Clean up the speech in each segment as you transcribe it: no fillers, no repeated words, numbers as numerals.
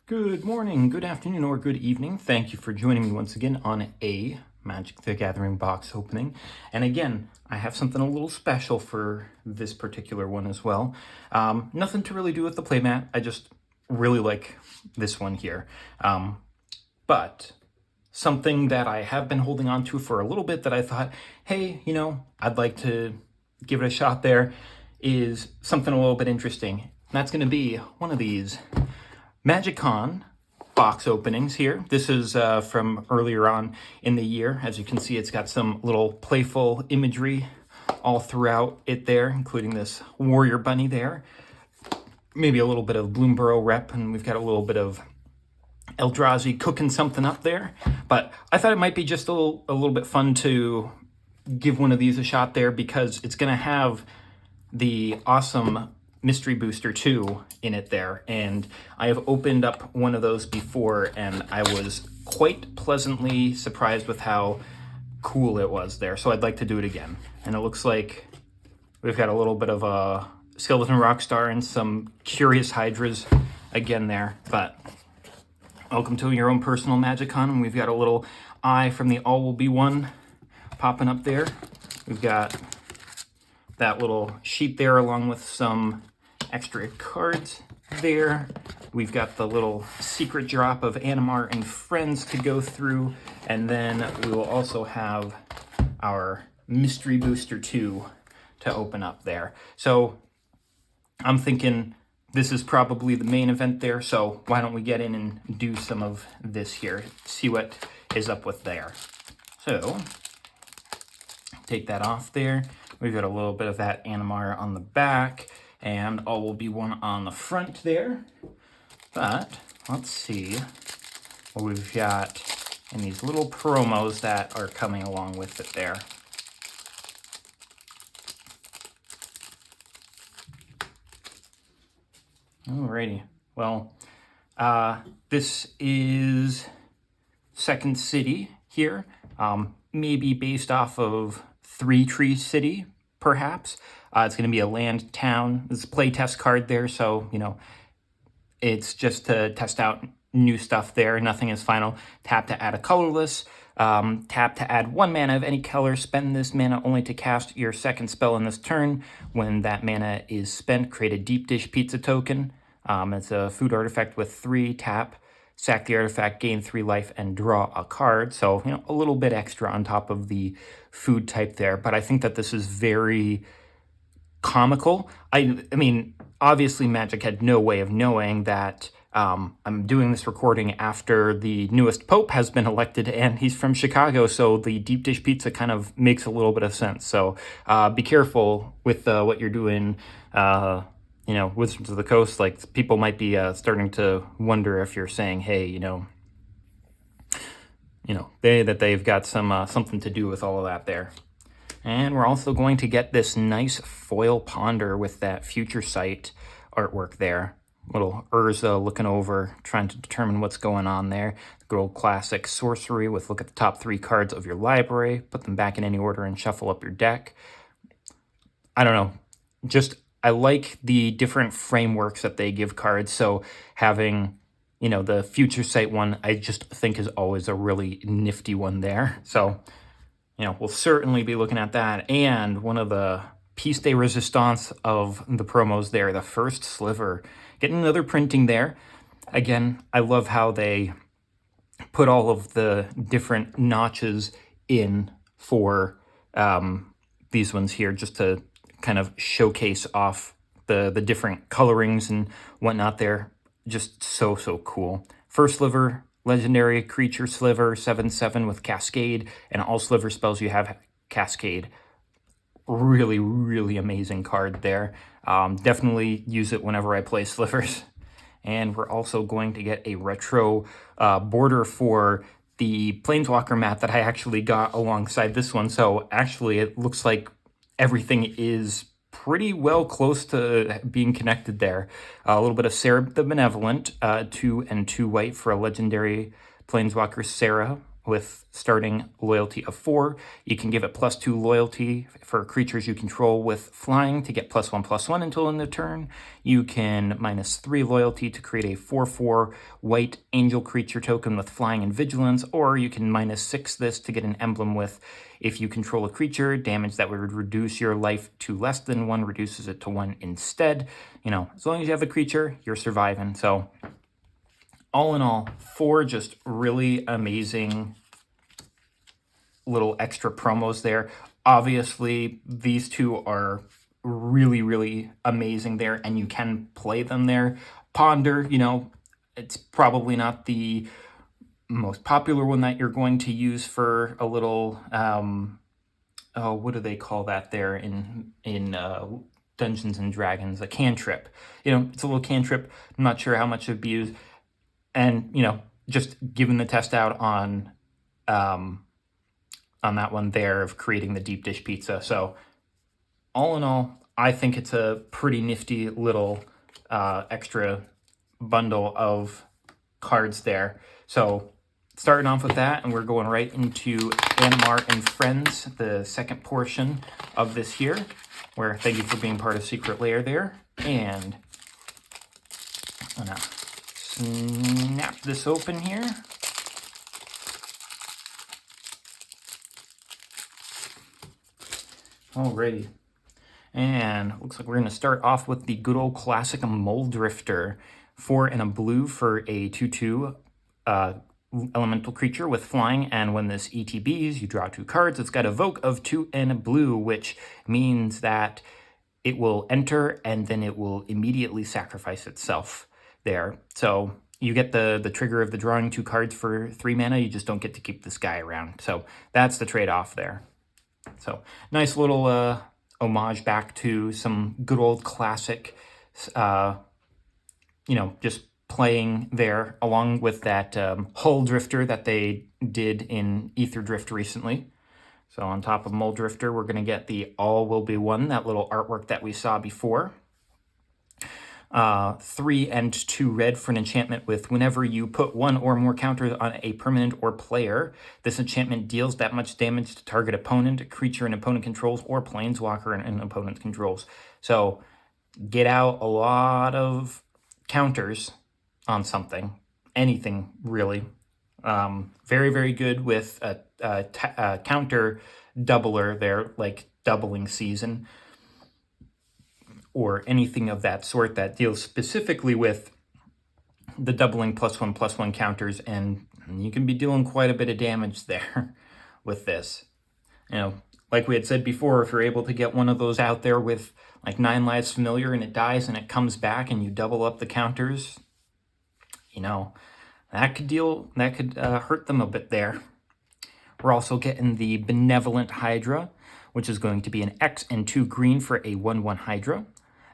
Good morning, good afternoon, or good evening. Thank you for joining me once again on a Magic the Gathering box opening. And again, I have something a little special for this particular one as well. Nothing to really do with the playmat. I just really like this one here. But something that I have been holding on to for a little bit that I thought, hey, I'd like to give it a shot there is something a little bit interesting. And that's going to be one of these MagicCon box openings here. This is from earlier on in the year. As you can see, it's got some little playful imagery all throughout it there, including this warrior bunny there. Maybe a little bit of Bloomborough rep, and we've got a little bit of Eldrazi cooking something up there. But I thought it might be just a little bit fun to give one of these a shot there, because it's going to have the awesome Mystery Booster 2 in it there, and I have opened up one of those before, and I was quite pleasantly surprised with how cool it was there, so I'd like to do it again. And it looks like we've got a little bit of a Skeleton Rockstar and some Curious Hydras again there, but welcome to your own personal MagicCon, and we've got a little eye from the All Will Be One popping up there. We've got that little sheet there along with some extra cards there. We've got the little secret drop of Animar and Friends to go through, and then we will also have our Mystery Booster 2 to open up there. So I'm thinking this is probably the main event there, so why don't we get in and do some of this here, see what is up with there. So take that off there. We've got a little bit of that Animar on the back, and All Will Be One on the front there. But let's see what we've got in these little promos that are coming along with it there. Alrighty, well, this is Second City here, maybe based off of Three Tree City, perhaps. It's going to be a land town. This is a play test card there, so, it's just to test out new stuff there. Nothing is final. Tap to add a colorless. Tap to add 1 mana of any color. Spend this mana only to cast your second spell in this turn. When that mana is spent, create a deep dish pizza token. It's a food artifact with 3 tap. Sack the artifact, gain 3 life, and draw a card. So, a little bit extra on top of the food type there. But I think that this is very comical. I mean, obviously Magic had no way of knowing that I'm doing this recording after the newest Pope has been elected, and he's from Chicago, so the deep dish pizza kind of makes a little bit of sense. So be careful with what you're doing. Wizards of the Coast, like, people might be starting to wonder if you're saying, hey, they've got some something to do with all of that there. And we're also going to get this nice foil ponder with that Future Sight artwork there. Little Urza looking over, trying to determine what's going on there. The good old classic sorcery with look at the top 3 cards of your library, put them back in any order, and shuffle up your deck. I don't know, I like the different frameworks that they give cards, so having, the Future Sight one, I just think is always a really nifty one there. So, we'll certainly be looking at that. And one of the piece de resistance of the promos there, the First Sliver, getting another printing there. Again, I love how they put all of the different notches in for these ones here, just to kind of showcase off the different colorings and whatnot there. Just so cool. First Sliver, legendary creature sliver, 7/7 with Cascade, and all sliver spells you have Cascade. Really, really amazing card there. Definitely use it whenever I play slivers. And we're also going to get a retro border for the Planeswalker mat that I actually got alongside this one. So actually it looks like everything is pretty well close to being connected there. A little bit of Sarah the Benevolent, 2 and 2 white for a legendary Planeswalker Sarah. with starting loyalty of 4. You can give it +2 loyalty for creatures you control with flying to get +1/+1 until end of turn. You can -3 loyalty to create a 4/4 white angel creature token with flying and vigilance, or you can -6 this to get an emblem with, if you control a creature, damage that would reduce your life to less than 1 reduces it to 1 instead. You know, as long as you have the creature, you're surviving. So all in all, 4 just really amazing little extra promos there. Obviously, these 2 are really, really amazing there, and you can play them there. Ponder, you know, it's probably not the most popular one that you're going to use for a little, oh, what do they call that there in Dungeons and Dragons? A cantrip. You know, it's a little cantrip. I'm not sure how much it'd be used. And, you know, just giving the test out on that one there of creating the deep dish pizza. So all in all, I think it's a pretty nifty little extra bundle of cards there. So starting off with that, and we're going right into Animar and Friends, the second portion of this here, where thank you for being part of Secret Lair there. And I'm gonna snap this open here. Alrighty. And looks like we're going to start off with the good old classic Mold Drifter. 4 and a blue for a 2/2 elemental creature with flying, and when this ETBs, you draw 2 cards. It's got Evoke of 2 and a blue, which means that it will enter and then it will immediately sacrifice itself there. So you get the trigger of the drawing 2 cards for 3 mana. You just don't get to keep this guy around. So that's the trade-off there. So nice little homage back to some good old classic, you know, just playing there along with that Hull Drifter that they did in Ether Drift recently. So on top of Mold Drifter, we're going to get the All Will Be One, that little artwork that we saw before. 3 and 2 red for an enchantment with whenever you put 1 or more counters on a permanent or player, this enchantment deals that much damage to target opponent, creature an opponent controls, or planeswalker an opponent controls. So get out a lot of counters on something, anything really. Very, very good with a counter doubler there, like Doubling Season, or anything of that sort that deals specifically with the doubling +1/+1 counters, and you can be dealing quite a bit of damage there with this. You know, like we had said before, if you're able to get one of those out there with like 9 lives familiar and it dies and it comes back and you double up the counters, you know, that could hurt them a bit there. We're also getting the Benevolent Hydra, which is going to be an X and 2 green for a 1/1 Hydra.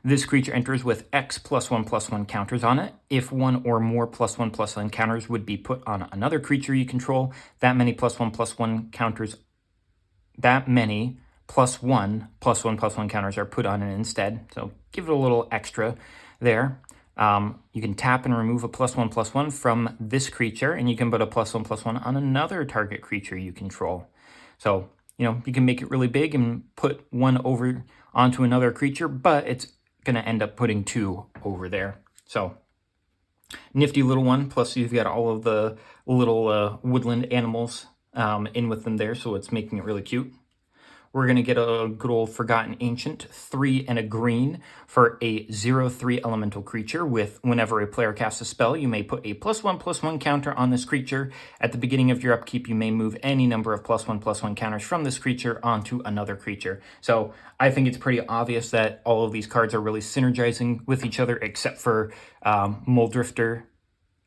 This creature enters with X +1/+1 counters on it. If 1 or more +1/+1 counters would be put on another creature you control, that many +1/+1 counters, that many +1/+1 counters are put on it instead. So give it a little extra there. You can tap and remove a +1/+1 from this creature, and you can put a +1/+1 on another target creature you control. So, you know, you can make it really big and put 1 over onto another creature, but it's going to end up putting 2 over there. So nifty little one. Plus you've got all of the little woodland animals in with them there, so it's making it really cute. We're going to get a good old Forgotten Ancient, 3 and a green for a 0/3 elemental creature with whenever a player casts a spell, you may put a +1/+1 counter on this creature. At the beginning of your upkeep, you may move any number of +1/+1 counters from this creature onto another creature. So I think it's pretty obvious that all of these cards are really synergizing with each other, except for Mold Drifter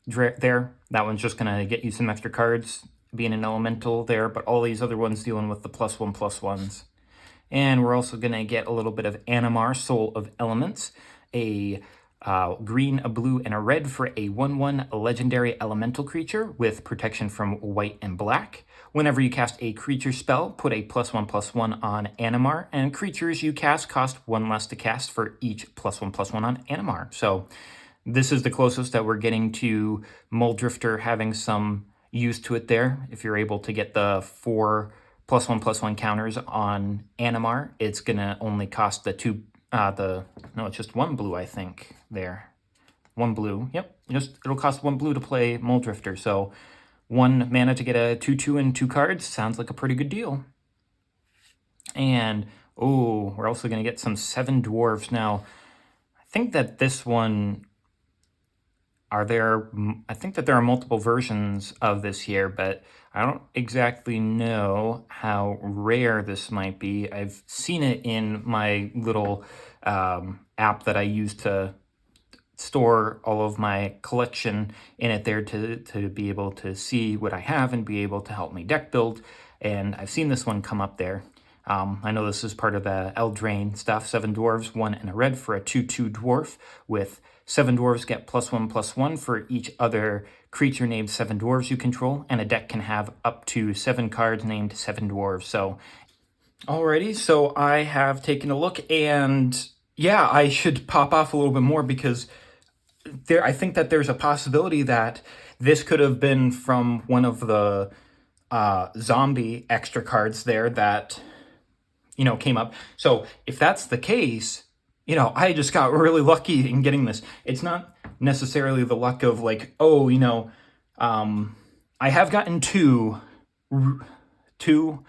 there. That one's just going to get you some extra cards, being an elemental there, but all these other ones dealing with the +1/+1s. And we're also going to get a little bit of Animar, Soul of Elements, a green, a blue, and a red for a 1/1 legendary elemental creature with protection from white and black. Whenever you cast a creature spell, put a +1/+1 on Animar, and creatures you cast cost 1 less to cast for each +1/+1 on Animar. So this is the closest that we're getting to Mold Drifter having some, use to it there. If you're able to get the 4+1/+1 counters on Animar, it's gonna only cost the no, it's just 1 blue, I think, there. 1 blue, yep, it'll cost 1 blue to play Mole Drifter, so 1 mana to get a 2/2 and 2 cards sounds like a pretty good deal. And, oh, we're also gonna get some 7 dwarves. Now, I think that this one, I think that there are multiple versions of this here, but I don't exactly know how rare this might be. I've seen it in my little app that I use to store all of my collection in it there to be able to see what I have and be able to help me deck build. And I've seen this one come up there. I know this is part of the Eldraine stuff. 7 dwarves, 1 and a red for a 2/2 dwarf, with 7 dwarves get +1/+1 for each other creature named 7 dwarves you control, and a deck can have up to 7 cards named 7 dwarves. So, alrighty, so I have taken a look, and yeah, I should pop off a little bit more because I think that there's a possibility that this could have been from one of the zombie extra cards there that, came up. So if that's the case, I just got really lucky in getting this. It's not necessarily the luck of like, oh, I have gotten two really,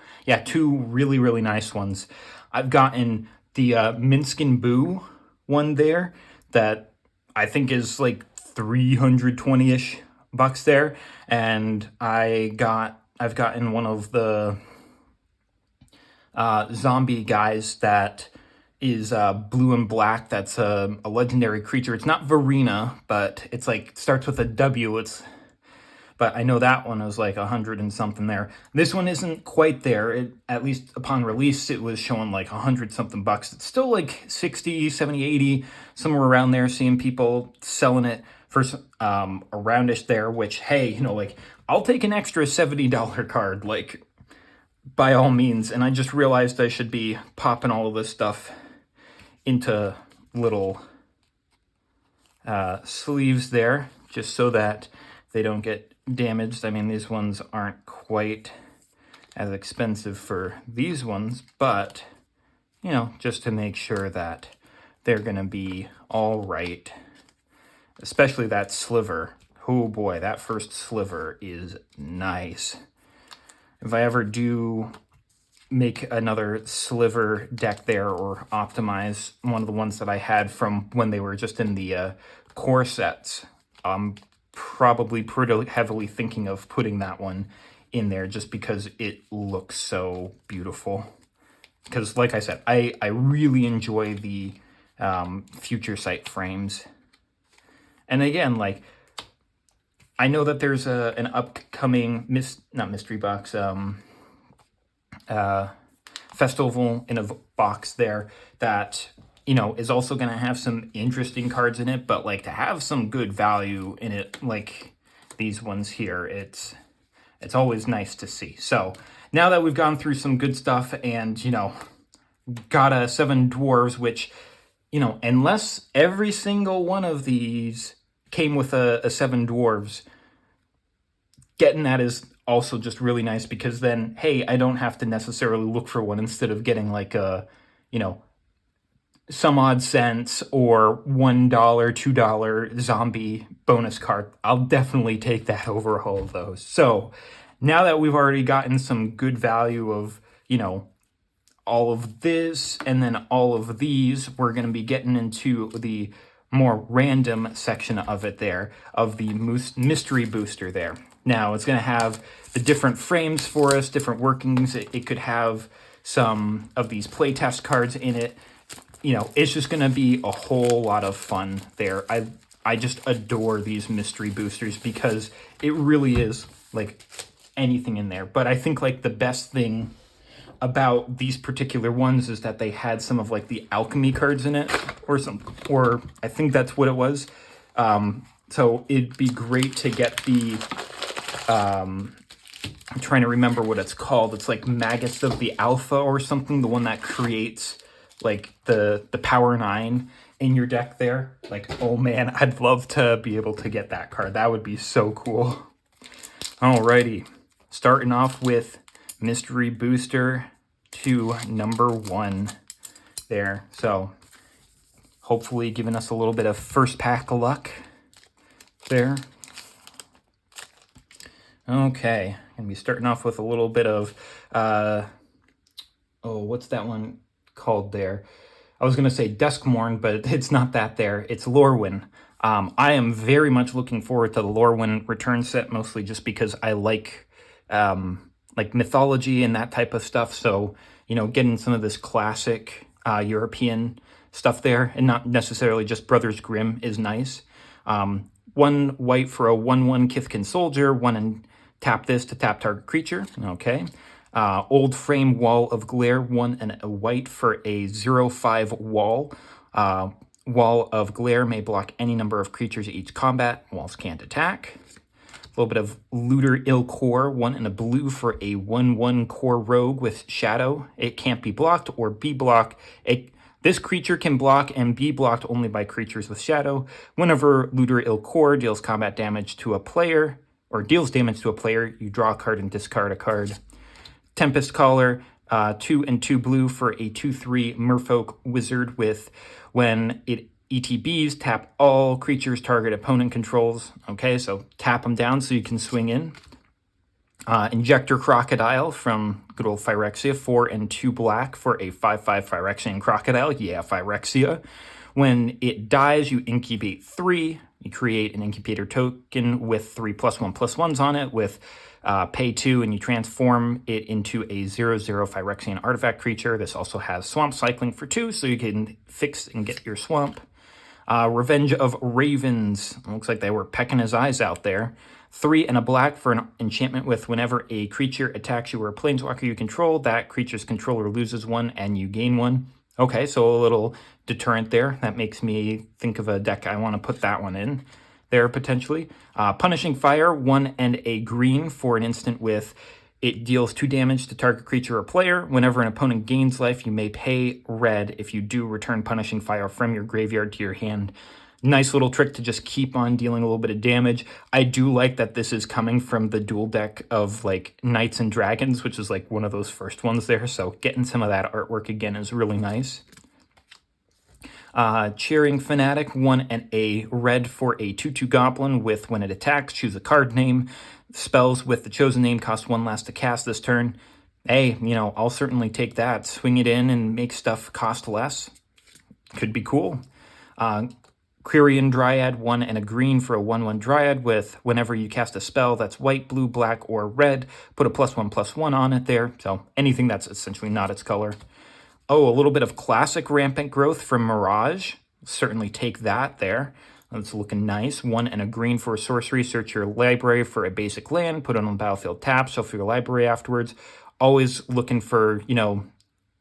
really nice ones. I've gotten the Minskin Boo one there that I think is like 320-ish bucks there, and I've gotten one of the zombie guys that is blue and black. That's a legendary creature. It's not Varina, but it's like starts with a W. But I know that one was like 100 and something there. This one isn't quite there. At least upon release, it was showing like 100 something bucks. It's still like 60, 70, 80, somewhere around there, seeing people selling it for aroundish there, which, hey, like, I'll take an extra $70 card, like, by all means. And I just realized I should be popping all of this stuff into little sleeves there, just so that they don't get damaged. I mean, these ones aren't quite as expensive for these ones, but, just to make sure that they're going to be all right. Especially that sliver. Oh boy, that first sliver is nice. If I ever do make another sliver deck there or optimize one of the ones that I had from when they were just in the core sets, I'm probably pretty heavily thinking of putting that one in there just because it looks so beautiful. Because like I said, I really enjoy the future sight frames. And again, like, I know that there's an upcoming not mystery box, festival in a box there that, is also going to have some interesting cards in it, but like to have some good value in it, like these ones here, it's always nice to see. So now that we've gone through some good stuff and, got a 7 dwarves, which, unless every single one of these came with a 7 dwarves, getting that is also just really nice, because then, hey, I don't have to necessarily look for one instead of getting like a, some odd cents or $1, $2 zombie bonus card. I'll definitely take that over all of those. So now that we've already gotten some good value of, all of this and then all of these, we're going to be getting into the more random section of it there, of the mystery booster there. Now, it's going to have the different frames for us, different workings. It could have some of these playtest cards in it. It's just going to be a whole lot of fun there. I just adore these mystery boosters because it really is like anything in there. But I think like the best thing about these particular ones is that they had some of like the alchemy cards in it, or I think that's what it was. So it'd be great to get the, I'm trying to remember what it's called. It's like Magus of the Alpha or something, the one that creates like the Power 9 in your deck there. Like, oh man, I'd love to be able to get that card. That would be so cool. Alrighty, starting off with Mystery Booster to number 1 there. So hopefully giving us a little bit of first pack of luck there. Okay, gonna be starting off with a little bit of, what's that one called there? I was gonna say Duskmourn, but it's not that there. It's Lorwyn. I am very much looking forward to the Lorwyn return set, mostly just because I like mythology and that type of stuff. So, you know, getting some of this classic European stuff there, and not necessarily just Brothers Grimm, is nice. 1 white for a 1/1 Kithkin Soldier, 1 and tap this to tap target creature. Okay. Old Frame Wall of Glare, 1 and a white for a 0/5 wall. Wall of Glare may block any number of creatures at each combat. Walls can't attack. A little bit of Looter Ilkor, 1 and a blue for a 1/1 core rogue with shadow. It can't be blocked or be blocked. This creature can block and be blocked only by creatures with shadow. Whenever Looter Ilkor deals combat damage to a player, or deals damage to a player, you draw a card and discard a card. Tempest Caller, 2 and 2 blue for a 2/3 Merfolk Wizard with, when it ETBs, tap all creatures target opponent controls. Okay, so tap them down so you can swing in. Injector Crocodile from good old Phyrexia, 4 and 2 black for a 5/5 Phyrexian Crocodile. Yeah, Phyrexia. When it dies, you incubate 3. You create an incubator token with 3 +1/+1s on it with pay 2, and you transform it into a 0/0 Phyrexian artifact creature. This also has swamp cycling for 2, so you can fix and get your swamp. Revenge of Ravens. Looks like they were pecking his eyes out there. 3 and a black for an enchantment with, whenever a creature attacks you or a planeswalker you control, that creature's controller loses 1 and you gain 1. Okay, so a little deterrent there. That makes me think of a deck I want to put that one in there potentially. Punishing Fire, 1 and a green for an instant with, it deals 2 damage to target creature or player. Whenever an opponent gains life, you may pay red. If you do, return Punishing Fire from your graveyard to your hand. Nice little trick to just keep on dealing a little bit of damage. I do like that this is coming from the dual deck of like Knights and Dragons, which is like one of those first ones there. So getting some of that artwork again is really nice. Cheering Fanatic, 1 and a red for a 2/2 Goblin with, when it attacks, choose a card name. Spells with the chosen name cost 1 less to cast this turn. Hey, you know, I'll certainly take that. Swing it in and make stuff cost less. Could be cool. Quirion Dryad, 1 and a green for a 1/1 Dryad with, whenever you cast a spell that's white, blue, black, or red, put a +1/+1 on it there. So anything that's essentially not its color. Oh, a little bit of classic Rampant Growth from Mirage. Certainly take that there. That's looking nice. 1 and a green for a sorcery. Search your library for a basic land. Put it on the battlefield tap. Shuffle your library afterwards. Always looking for, you know,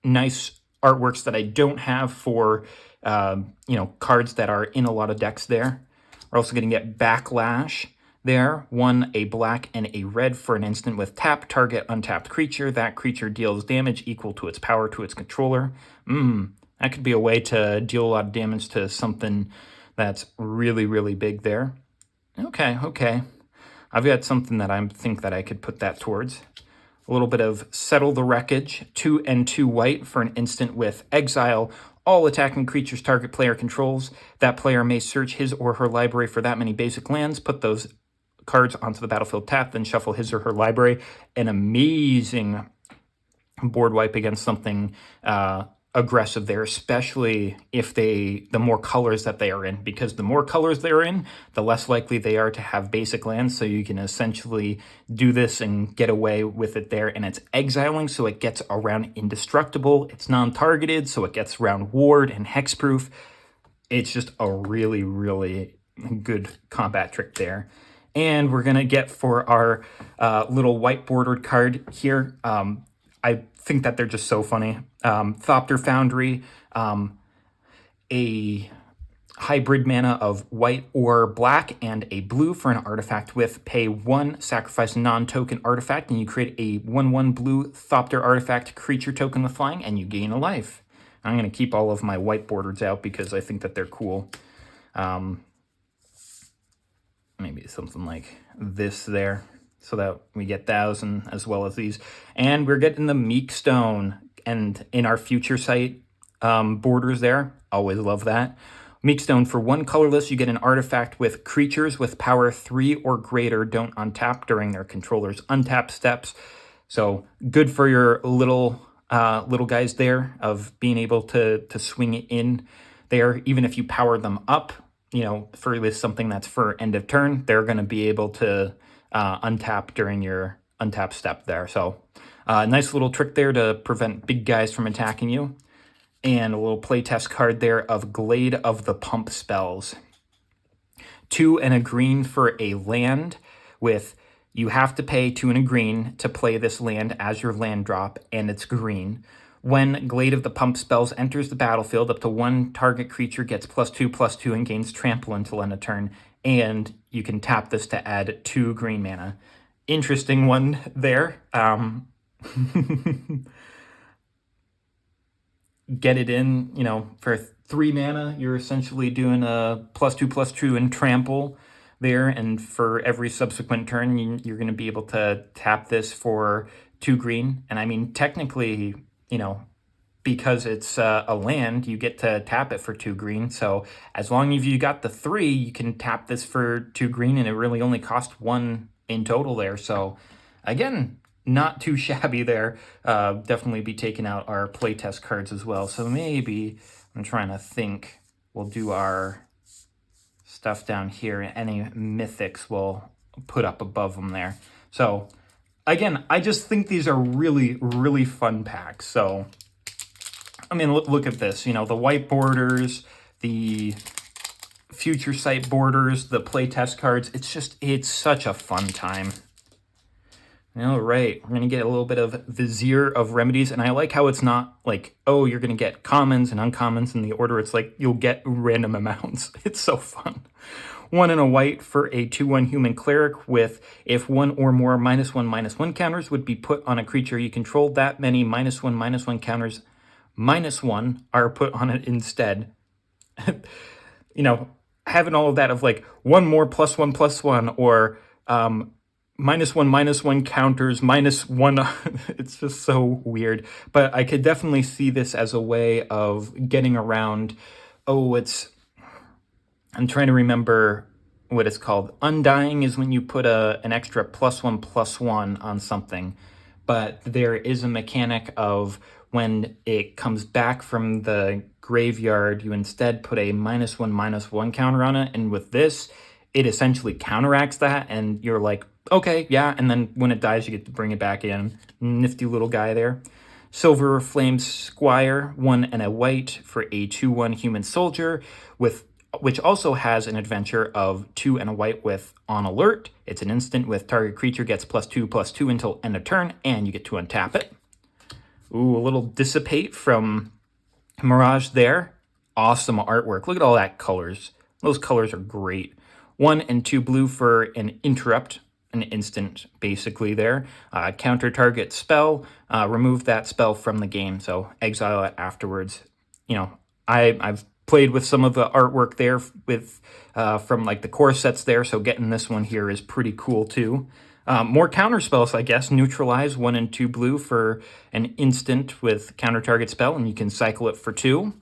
nice artworks that I don't have for, you know, cards that are in a lot of decks there. We're also going to get Backlash there. 1 a black and a red for an instant with tap, target untapped creature. That creature deals damage equal to its power to its controller. That could be a way to deal a lot of damage to something that's really, really big there. Okay. I've got something that I think that I could put that towards. A little bit of Settle the Wreckage, 2 and 2 white for an instant with exile. All attacking creatures target player controls. That player may search his or her library for that many basic lands, put those cards onto the battlefield tap, then shuffle his or her library. An amazing board wipe against something aggressive there, especially if the more colors that they are in, because the more colors they're in, the less likely they are to have basic lands. So you can essentially do this and get away with it there. And it's exiling, so it gets around indestructible. It's non-targeted, so it gets around ward and hexproof. It's just a really, really good combat trick there. And we're gonna get for our little white bordered card here. I think that they're just so funny. Thopter Foundry, a hybrid mana of white or black and a blue for an artifact with pay 1, sacrifice non-token artifact, and you create a 1/1 blue Thopter artifact creature token with flying, and you gain a life. I'm going to keep all of my white borders out because I think that they're cool. Maybe something like this there. so that we get 1,000 as well as these. And we're getting the Meek Stone, and in our future sight borders there, always love that. Meek Stone, for 1 colorless, you get an artifact with creatures with power 3 or greater don't untap during their controller's untap steps. So good for your little guys there, of being able to swing it in there. Even if you power them up, you know, for this something that's for end of turn, they're going to be able to untap during your untap step there. So nice little trick there to prevent big guys from attacking you. And a little playtest card there of Glade of the Pump spells. 2 and a green for a land with, you have to pay 2 and a green to play this land as your land drop, and it's green. When Glade of the Pump spells enters the battlefield, up to 1 target creature gets +2/+2 and gains trample until end of turn. And you can tap this to add 2 green mana. Interesting one there. Get it in, you know, for 3 mana, you're essentially doing a +2/+2 and trample there, and for every subsequent turn, you're going to be able to tap this for 2 green. And I mean, technically, you know, because it's a land, you get to tap it for 2 green. So as long as you got the 3, you can tap this for 2 green, and it really only costs 1 in total there. So again, not too shabby there. Definitely be taking out our playtest cards as well. So maybe, I'm trying to think, we'll do our stuff down here. Any mythics we'll put up above them there. So again, I just think these are really, really fun packs. So, I mean, look at this. You know, the white borders, the future sight borders, the playtest cards. It's such a fun time. All right, we're going to get a little bit of Vizier of Remedies, and I like how it's not like, oh, you're going to get commons and uncommons in the order. It's like you'll get random amounts. It's so fun. 1 and a white for a 2/1 human cleric with, if 1 or more -1/-1 counters would be put on a creature you control, that many -1/-1 counters -1 are put on it instead. You know, having all of that of like 1 more +1/+1, or -1/-1 counters, -1. It's just so weird. But I could definitely see this as a way of getting around. Oh, I'm trying to remember what it's called. Undying is when you put an extra +1/+1 on something. But there is a mechanic of when it comes back from the graveyard, you instead put a -1/-1 counter on it. And with this, it essentially counteracts that, and you're like, okay, yeah, and then when it dies, you get to bring it back in. Nifty little guy there. Silver Flame Squire, 1 and a white for a 2/1 human soldier, which also has an adventure of 2 and a white with On Alert. It's an instant with target creature gets +2/+2 until end of turn, and you get to untap it. Ooh, a little Dissipate from Mirage there. Awesome artwork. Look at all that colors. Those colors are great. 1 and 2 blue for an interrupt, an instant basically there. Counter target spell, remove that spell from the game, so exile it afterwards. You know, I've played with some of the artwork there with from like the core sets there, so getting this one here is pretty cool too. More counter spells, I guess. Neutralize, 1 and 2 blue for an instant with counter target spell, and you can cycle it for 2.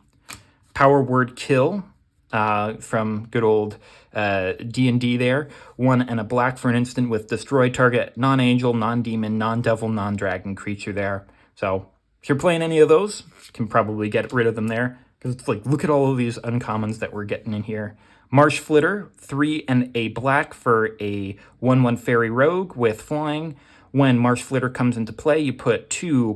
Power Word Kill, from good old D&D there. 1 and a black for an instant with destroy target non-angel, non-demon, non-devil, non-dragon creature there. So if you're playing any of those, you can probably get rid of them there, because it's like, look at all of these uncommons that we're getting in here. Marsh Flitter, 3 and a black for a 1/1 fairy rogue with flying. When Marsh Flitter comes into play, you put 2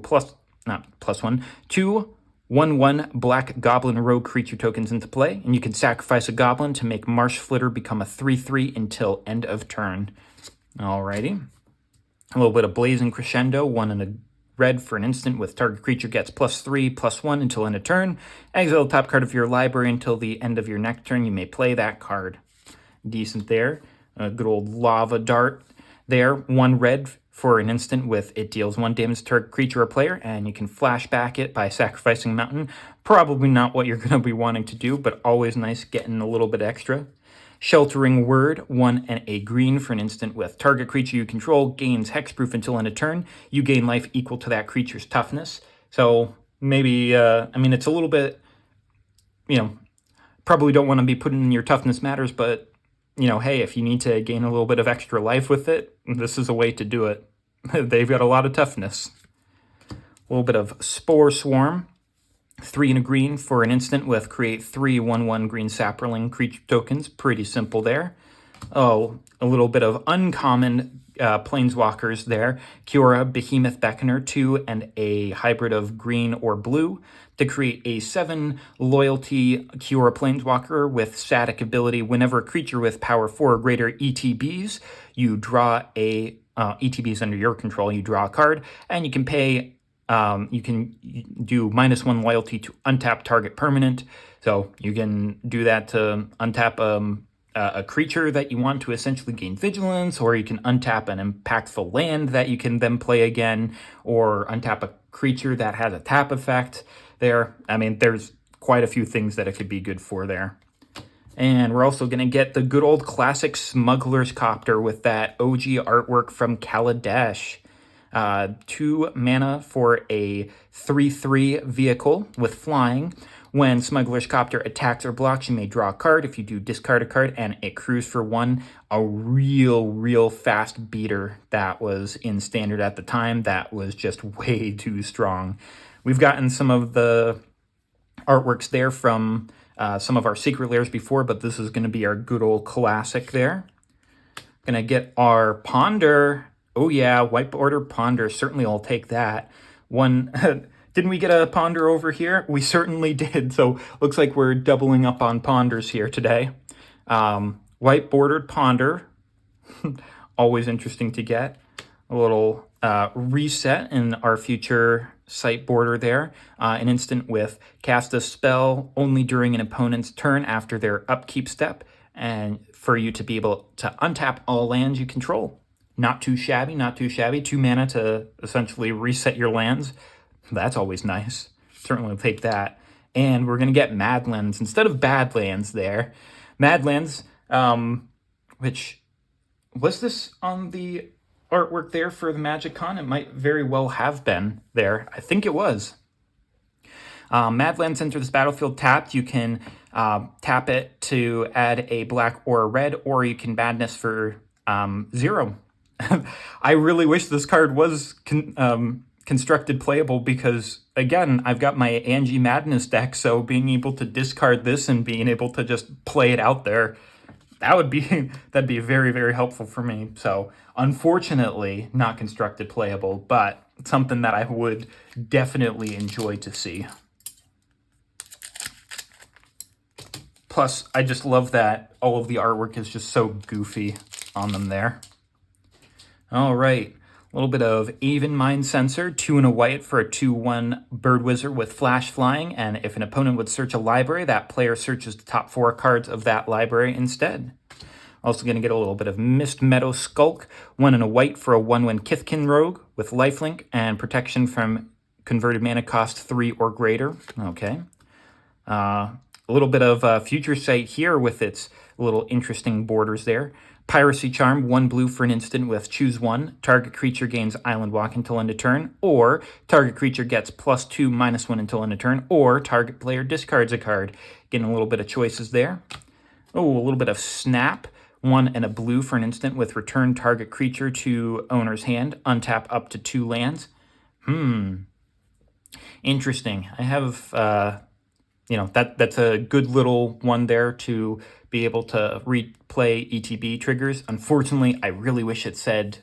1/1 black goblin rogue creature tokens into play, and you can sacrifice a goblin to make Marsh Flitter become a 3/3 until end of turn. Alrighty. A little bit of Blazing Crescendo, 1 and a red for an instant with target creature gets +3/+1 until end of turn. Exile the top card of your library until the end of your next turn. You may play that card. Decent there. A good old Lava Dart there. 1 red for an instant with it deals 1 damage to target creature or player, and you can flashback it by sacrificing Mountain. Probably not what you're going to be wanting to do, but always nice getting a little bit extra. Sheltering Word, 1 and a green for an instant with target creature you control gains hexproof until end of turn. You gain life equal to that creature's toughness. So maybe, I mean, it's a little bit, you know, probably don't want to be putting in your toughness matters, but, you know, hey, if you need to gain a little bit of extra life with it, this is a way to do it. They've got a lot of toughness. A little bit of Spore Swarm, 3 and a green for an instant with create 3 1/1 green sapperling creature tokens. Pretty simple there. Oh, a little bit of uncommon planeswalkers there. Kiora, Behemoth Beckoner, 2 and a hybrid of green or blue to create a 7 loyalty Kiora planeswalker with static ability. Whenever a creature with power 4 or greater ETBs, you draw a ETBs under your control, you draw a card, and you can pay. You can do -1 loyalty to untap target permanent. So you can do that to untap a creature that you want to essentially gain vigilance, or you can untap an impactful land that you can then play again, or untap a creature that has a tap effect there. I mean, there's quite a few things that it could be good for there. And we're also going to get the good old classic Smuggler's Copter with that OG artwork from Kaladesh. 2 mana for a 3/3 vehicle with flying. When Smuggler's Copter attacks or blocks, you may draw a card. If you do, discard a card, and it crews for 1. A real fast beater that was in Standard at the time. That was just way too strong. We've gotten some of the artworks there from some of our secret layers before, but this is going to be our good old classic there. Going to get our Ponder. Oh yeah, white border Ponder. Certainly I'll take that. One, didn't we get a Ponder over here? We certainly did. So looks like we're doubling up on Ponders here today. White bordered Ponder. Always interesting to get. A little reset in our future site border there. An instant with cast a spell only during an opponent's turn after their upkeep step. And for you to be able to untap all lands you control. Not too shabby, not too shabby. 2 mana to essentially reset your lands. That's always nice. Certainly will take that. And we're going to get Madlands instead of Badlands there. Madlands, which, was this on the artwork there for the MagicCon? It might very well have been there. I think it was. Madlands enter this battlefield tapped. You can tap it to add a black or a red, or you can madness for 0. I really wish this card was constructed playable because, again, I've got my Angie Madness deck, so being able to discard this and being able to just play it out there, that'd be very helpful for me. So, unfortunately, not constructed playable, but something that I would definitely enjoy to see. Plus, I just love that all of the artwork is just so goofy on them there. All right, a little bit of Aven Mind Sensor, 2 and a white for a 2/1 Bird Wizard with flash flying, and if an opponent would search a library, that player searches the top 4 cards of that library instead. Also going to get a little bit of Mist Meadow Skulk, 1 and a white for a 1/1 Kithkin Rogue with lifelink and protection from converted mana cost 3 or greater. Okay. A little bit of Future Sight here with its little interesting borders there. Piracy Charm, 1 blue for an instant with choose 1. Target creature gains Island Walk until end of turn, or target creature gets +2, -1 until end of turn, or target player discards a card. Getting a little bit of choices there. Oh, a little bit of Snap, 1 and a blue for an instant with return target creature to owner's hand. Untap up to 2 lands. Interesting. I have, that's a good little one there to be able to replay ETB triggers. Unfortunately, I really wish it said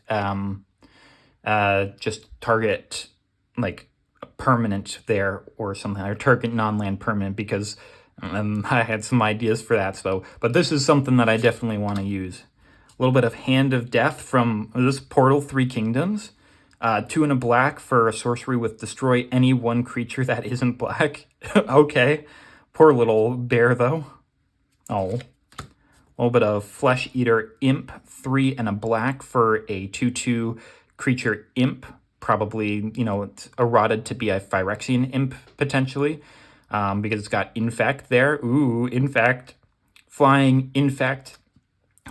just target like permanent there or something, or target non-land permanent, because I had some ideas for that. So, but this is something that I definitely want to use. A little bit of Hand of Death from this Portal 3 Kingdoms. 2 and a black for a sorcery with destroy any 1 creature that isn't black. Okay. Poor little bear, though. Oh. A little bit of Flesh Eater Imp, 3 and a black for a 2/2 creature imp. Probably, it's eroded to be a Phyrexian imp, potentially, because it's got Infect there. Ooh, Infect. Flying Infect.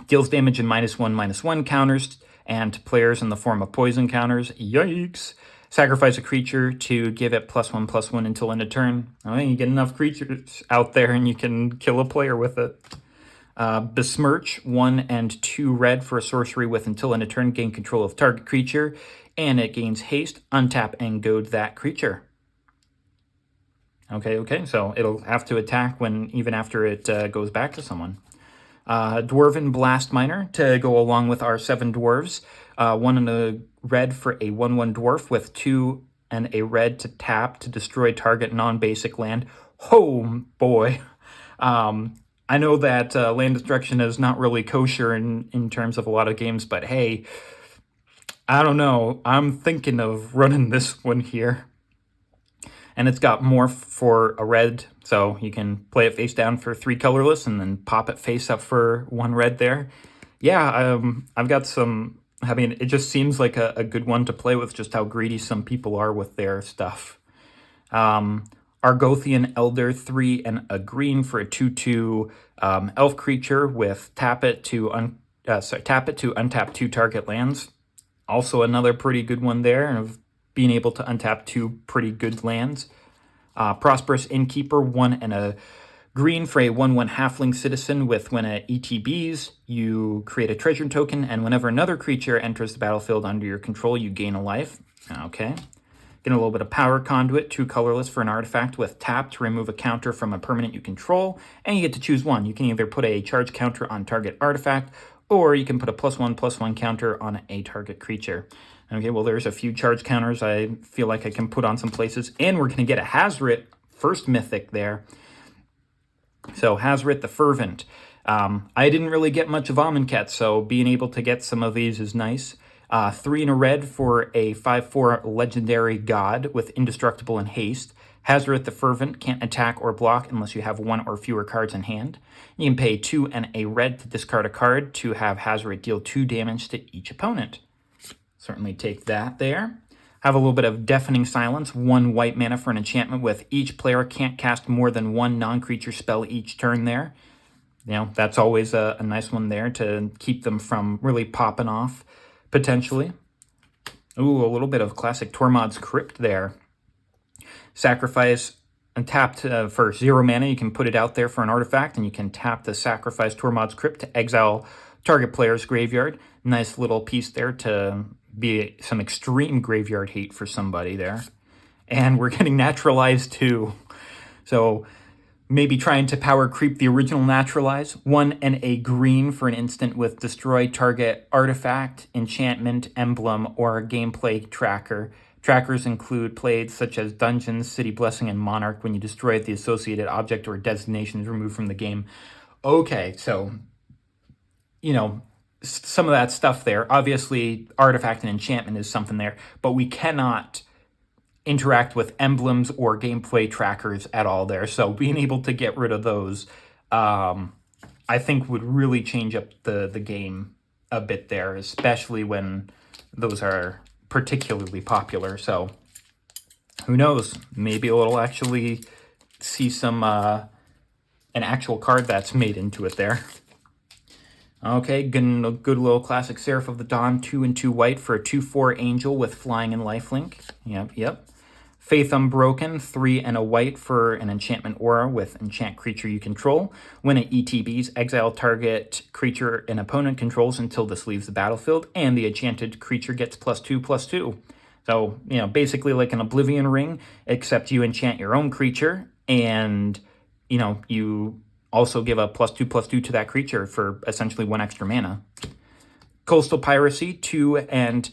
Deals damage in -1/-1 counters and to players in the form of poison counters. Yikes. Sacrifice a creature to give it +1/+1 until end of turn. I mean, you get enough creatures out there and you can kill a player with it. Besmirch, 1 and 2 red for a sorcery with until end of turn, gain control of target creature, and it gains haste, untap, and goad that creature. Okay, so it'll have to attack even after it goes back to someone. Dwarven Blast Miner to go along with our 7 dwarves. 1 and a red for a 1/1 dwarf with 2 and a red to tap to destroy target non-basic land. Oh boy. I know that land destruction is not really kosher in terms of a lot of games, but hey, I don't know. I'm thinking of running this one here. And it's got morph for a red, so you can play it face down for 3 colorless and then pop it face up for 1 red there. Yeah, I've got some... I mean, it just seems like a good one to play with, just how greedy some people are with their stuff. Argothian Elder, 3 and a green for a 2/2 elf creature with tap it to untap 2 target lands. Also another pretty good one there of being able to untap 2 pretty good lands. Prosperous Innkeeper, 1 and a green for a 1/1 halfling citizen with when it ETBs, you create a treasure token, and whenever another creature enters the battlefield under your control, you gain a life. Okay. Get a little bit of Power Conduit, 2 colorless for an artifact with tap to remove a counter from a permanent you control, and you get to choose one. You can either put a charge counter on target artifact, or you can put a +1/+1 counter on a target creature. Okay, well, there's a few charge counters I feel like I can put on some places, and we're going to get a Hazret, first mythic there. So Hazret the Fervent. I didn't really get much of Amonkhet, so being able to get some of these is nice. 3 and a red for a 5/4 legendary god with indestructible and haste. Hazret the Fervent can't attack or block unless you have 1 or fewer cards in hand. You can pay 2 and a red to discard a card to have Hazret deal 2 damage to each opponent. Certainly take that there. Have a little bit of Deafening Silence, 1 white mana for an enchantment with each player can't cast more than 1 non-creature spell each turn there. You know, that's always a nice one there to keep them from really popping off, potentially. Ooh, a little bit of classic Tormod's Crypt there. Sacrifice and tapped for 0 mana. You can put it out there for an artifact, and you can tap the Sacrifice Tormod's Crypt to exile target player's graveyard. Nice little piece there to be some extreme graveyard hate for somebody there. And we're getting Naturalize too. So maybe trying to power creep the original Naturalize. 1 and a green for an instant with destroy target artifact, enchantment, emblem, or gameplay tracker. Trackers include plays such as Dungeons, City Blessing, and Monarch. When you destroy it, the associated object or designation is removed from the game. Okay, so, you know, some of that stuff there. Obviously, artifact and enchantment is something there, but we cannot interact with emblems or gameplay trackers at all there. So being able to get rid of those, I think would really change up the game a bit there, especially when those are particularly popular. So who knows? Maybe we'll actually see some an actual card that's made into it there. Okay, good little classic Seraph of the Dawn, 2 and 2 white for a 2/4 angel with flying and lifelink. Yep. Faith Unbroken, 3 and a white for an enchantment aura with enchant creature you control. When it ETBs, exile target creature an opponent controls until this leaves the battlefield, and the enchanted creature gets +2/+2. So, you know, basically like an Oblivion Ring, except you enchant your own creature, and, you know, you also give a +2/+2 to that creature for essentially 1 extra mana. Coastal Piracy, 2 and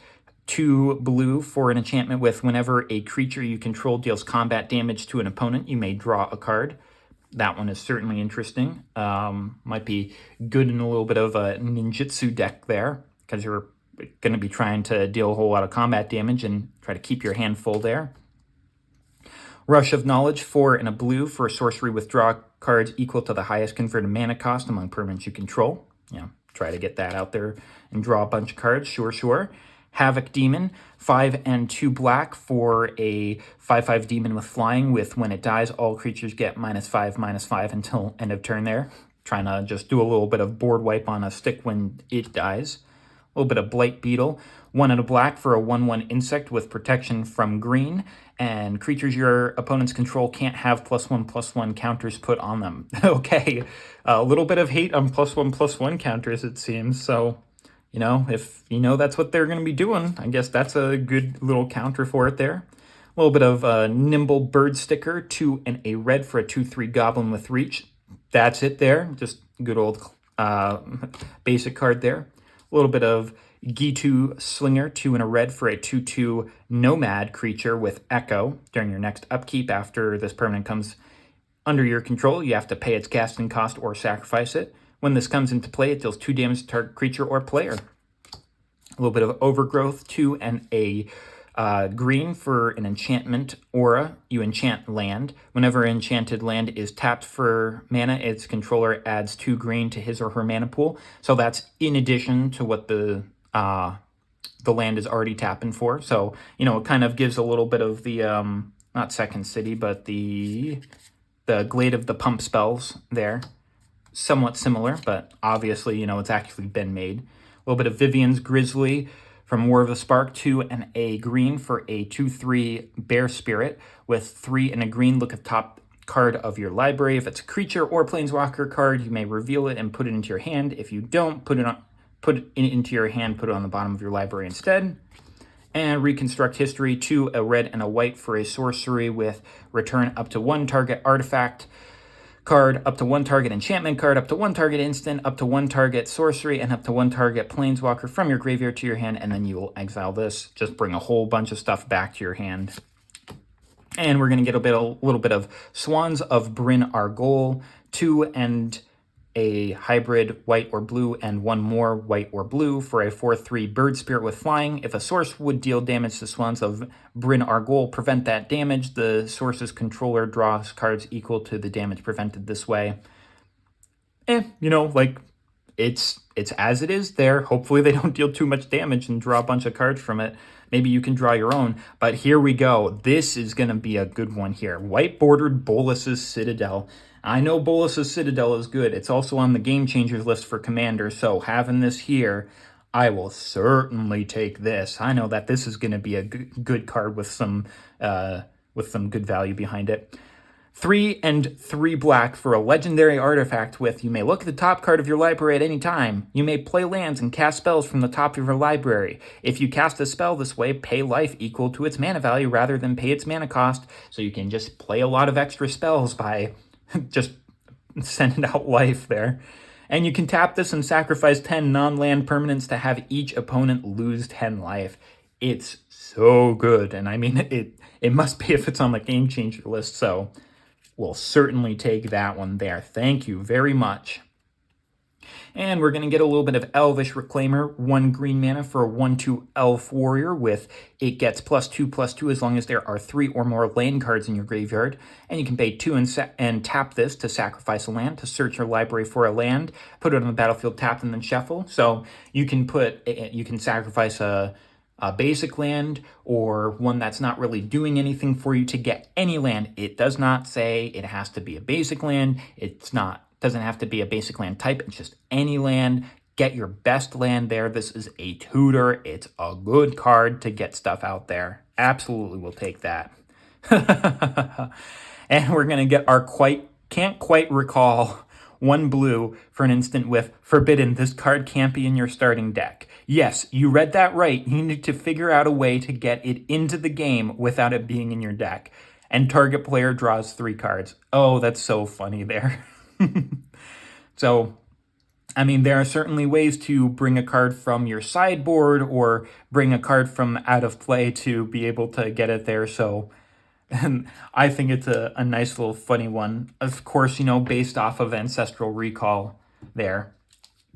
2 blue for an enchantment with whenever a creature you control deals combat damage to an opponent, you may draw a card. That one is certainly interesting. Might be good in a little bit of a ninjutsu deck there, because you're going to be trying to deal a whole lot of combat damage and try to keep your hand full there. Rush of Knowledge, 4 and a blue for a sorcery with draw cards equal to the highest converted mana cost among permanents you control. Yeah, try to get that out there and draw a bunch of cards, sure. Havoc Demon, 5 and 2 black for a 5/5 demon with flying with when it dies, all creatures get -5/5 until end of turn there. trying to just do a little bit of board wipe on a stick when it dies. A little bit of Blight Beetle. 1 and a black for a 1/1 insect with protection from green. And creatures your opponents control can't have +1/+1 counters put on them. Okay, a little bit of hate on +1/+1 counters, it seems. So, you know, if you know that's what they're going to be doing, I guess that's a good little counter for it there. A little bit of Nimble Bird Sticker, 2 and a red for a 2/3 Goblin with Reach. That's it there. Just good old basic card there. A little bit of Gitu Slinger, 2 and a red for a 2/2 Nomad creature with Echo. During your next upkeep, after this permanent comes under your control, you have to pay its casting cost or sacrifice it. When this comes into play, it deals 2 damage to target creature or player. A little bit of Overgrowth, 2 and a green for an enchantment aura. You enchant land. Whenever an enchanted land is tapped for mana, its controller adds 2 green to his or her mana pool. So that's in addition to what the land is already tapping for. So, you know, it kind of gives a little bit of the, not Second City, but the Glade of the Pump spells there. Somewhat similar, but obviously, you know, it's actually been made. A little bit of Vivian's Grizzly from War of the Spark, 2 and a green for a 2/3 Bear Spirit with 3 and a green. Look at top card of your library. If it's a creature or planeswalker card, you may reveal it and put it into your hand. If you don't, put it into your hand, put it on the bottom of your library instead. And Reconstruct History, 2 a red and a white for a sorcery with return up to 1 target artifact card, up to 1 target enchantment card, up to 1 target instant, up to 1 target sorcery, and up to 1 target planeswalker from your graveyard to your hand, and then you will exile this. Just bring a whole bunch of stuff back to your hand. And we're going to get a little bit of Swans of Bryn Argol, 2 and a hybrid white or blue, and 1 more white or blue for a 4/3 Bird Spirit with flying. If a source would deal damage to Swans of Bryn Argol, prevent that damage. The source's controller draws cards equal to the damage prevented this way. You know, like, it's as it is there. Hopefully they don't deal too much damage and draw a bunch of cards from it. Maybe you can draw your own, but here we go. This is going to be a good one here. White bordered Bolas's Citadel. I know Bolas's Citadel is good. It's also on the Game Changers list for Commander, so having this here, I will certainly take this. I know that this is going to be a good card with some good value behind it. 3 and 3 black for a legendary artifact with, you may look at the top card of your library at any time. You may play lands and cast spells from the top of your library. If you cast a spell this way, pay life equal to its mana value rather than pay its mana cost, so you can just play a lot of extra spells by just sending out life there. And you can tap this and sacrifice 10 non-land permanents to have each opponent lose 10 life. It's so good, and I mean, it must be if it's on the Game Changer list, so we'll certainly take that one there. Thank you very much. And we're going to get a little bit of Elvish Reclaimer, 1 green mana for a 1/2 Elf Warrior with it gets +2/+2 as long as there are 3 or more land cards in your graveyard. And you can pay 2 and tap this to sacrifice a land, to search your library for a land, put it on the battlefield tapped, and then shuffle. So you can sacrifice a basic land or one that's not really doing anything for you to get any land. It does not say it has to be a basic land. Doesn't have to be a basic land type. It's just any land. Get your best land there. This is a tutor. It's a good card to get stuff out there. Absolutely will take that. And we're going to get our can't quite recall 1 blue for an instant with Forbidden. This card can't be in your starting deck. Yes, you read that right. You need to figure out a way to get it into the game without it being in your deck. And target player draws 3 cards. Oh, that's so funny there. So, I mean, there are certainly ways to bring a card from your sideboard or bring a card from out of play to be able to get it there. So, and I think it's a nice little funny one. Of course, you know, based off of Ancestral Recall there.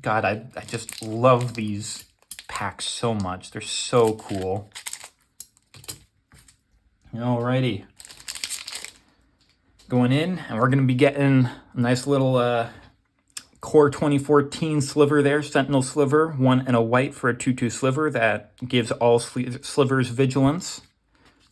God, I just love these packs so much. They're so cool. Alrighty. Going in, and we're going to be getting a nice little Core 2014 sliver there, Sentinel Sliver, 1 and a white for a 2/2 sliver that gives all slivers vigilance.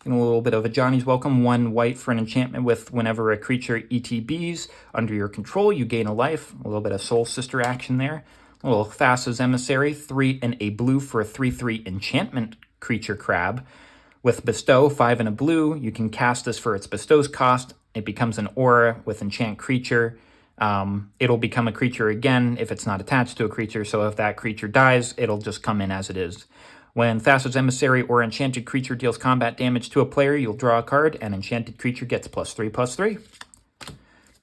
And a little bit of a Johnny's Welcome. 1 white for an enchantment with whenever a creature ETBs under your control, you gain a life. A little bit of Soul Sister action there. A little Thassa's Emissary. 3 and a blue for a 3/3 enchantment creature crab. With Bestow, 5 and a blue, you can cast this for its Bestow's cost. It becomes an aura with enchant creature. It'll become a creature again if it's not attached to a creature, so if that creature dies, it'll just come in as it is. When Thassa's Emissary or enchanted creature deals combat damage to a player, you'll draw a card, and enchanted creature gets +3/+3.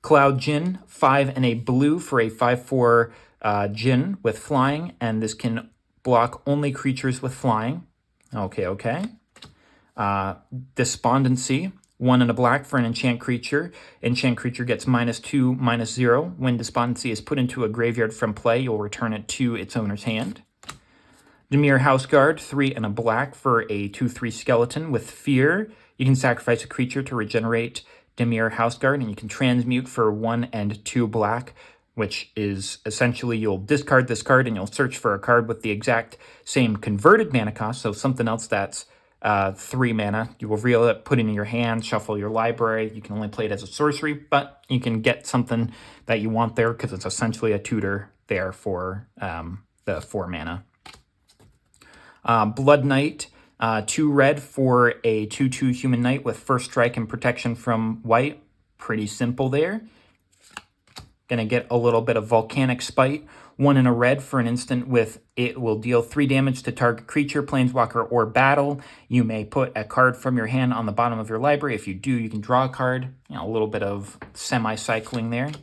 Cloud Djinn, 5 and a blue for a 5/4 Djinn with flying, and this can block only creatures with flying. Okay. Despondency, 1 and a black for an enchant creature. Enchant creature gets -2/-0. When Despondency is put into a graveyard from play, you'll return it to its owner's hand. Dimir Houseguard, 3 and a black for a 2/3 skeleton with fear. You can sacrifice a creature to regenerate Dimir Houseguard, and you can transmute for 1 and 2 black, which is essentially you'll discard this card and you'll search for a card with the exact same converted mana cost, so something else that's 3 mana. You will reveal it, put it in your hand, shuffle your library. You can only play it as a sorcery, but you can get something that you want there because it's essentially a tutor there for the 4 mana. Blood Knight, 2 red for a 2/2 human knight with first strike and protection from white. Pretty simple there. Gonna get a little bit of Volcanic Spite. 1 and a red for an instant with it will deal 3 damage to target creature, planeswalker, or battle. You may put a card from your hand on the bottom of your library. If you do, you can draw a card. You know, a little bit of semi-cycling there. A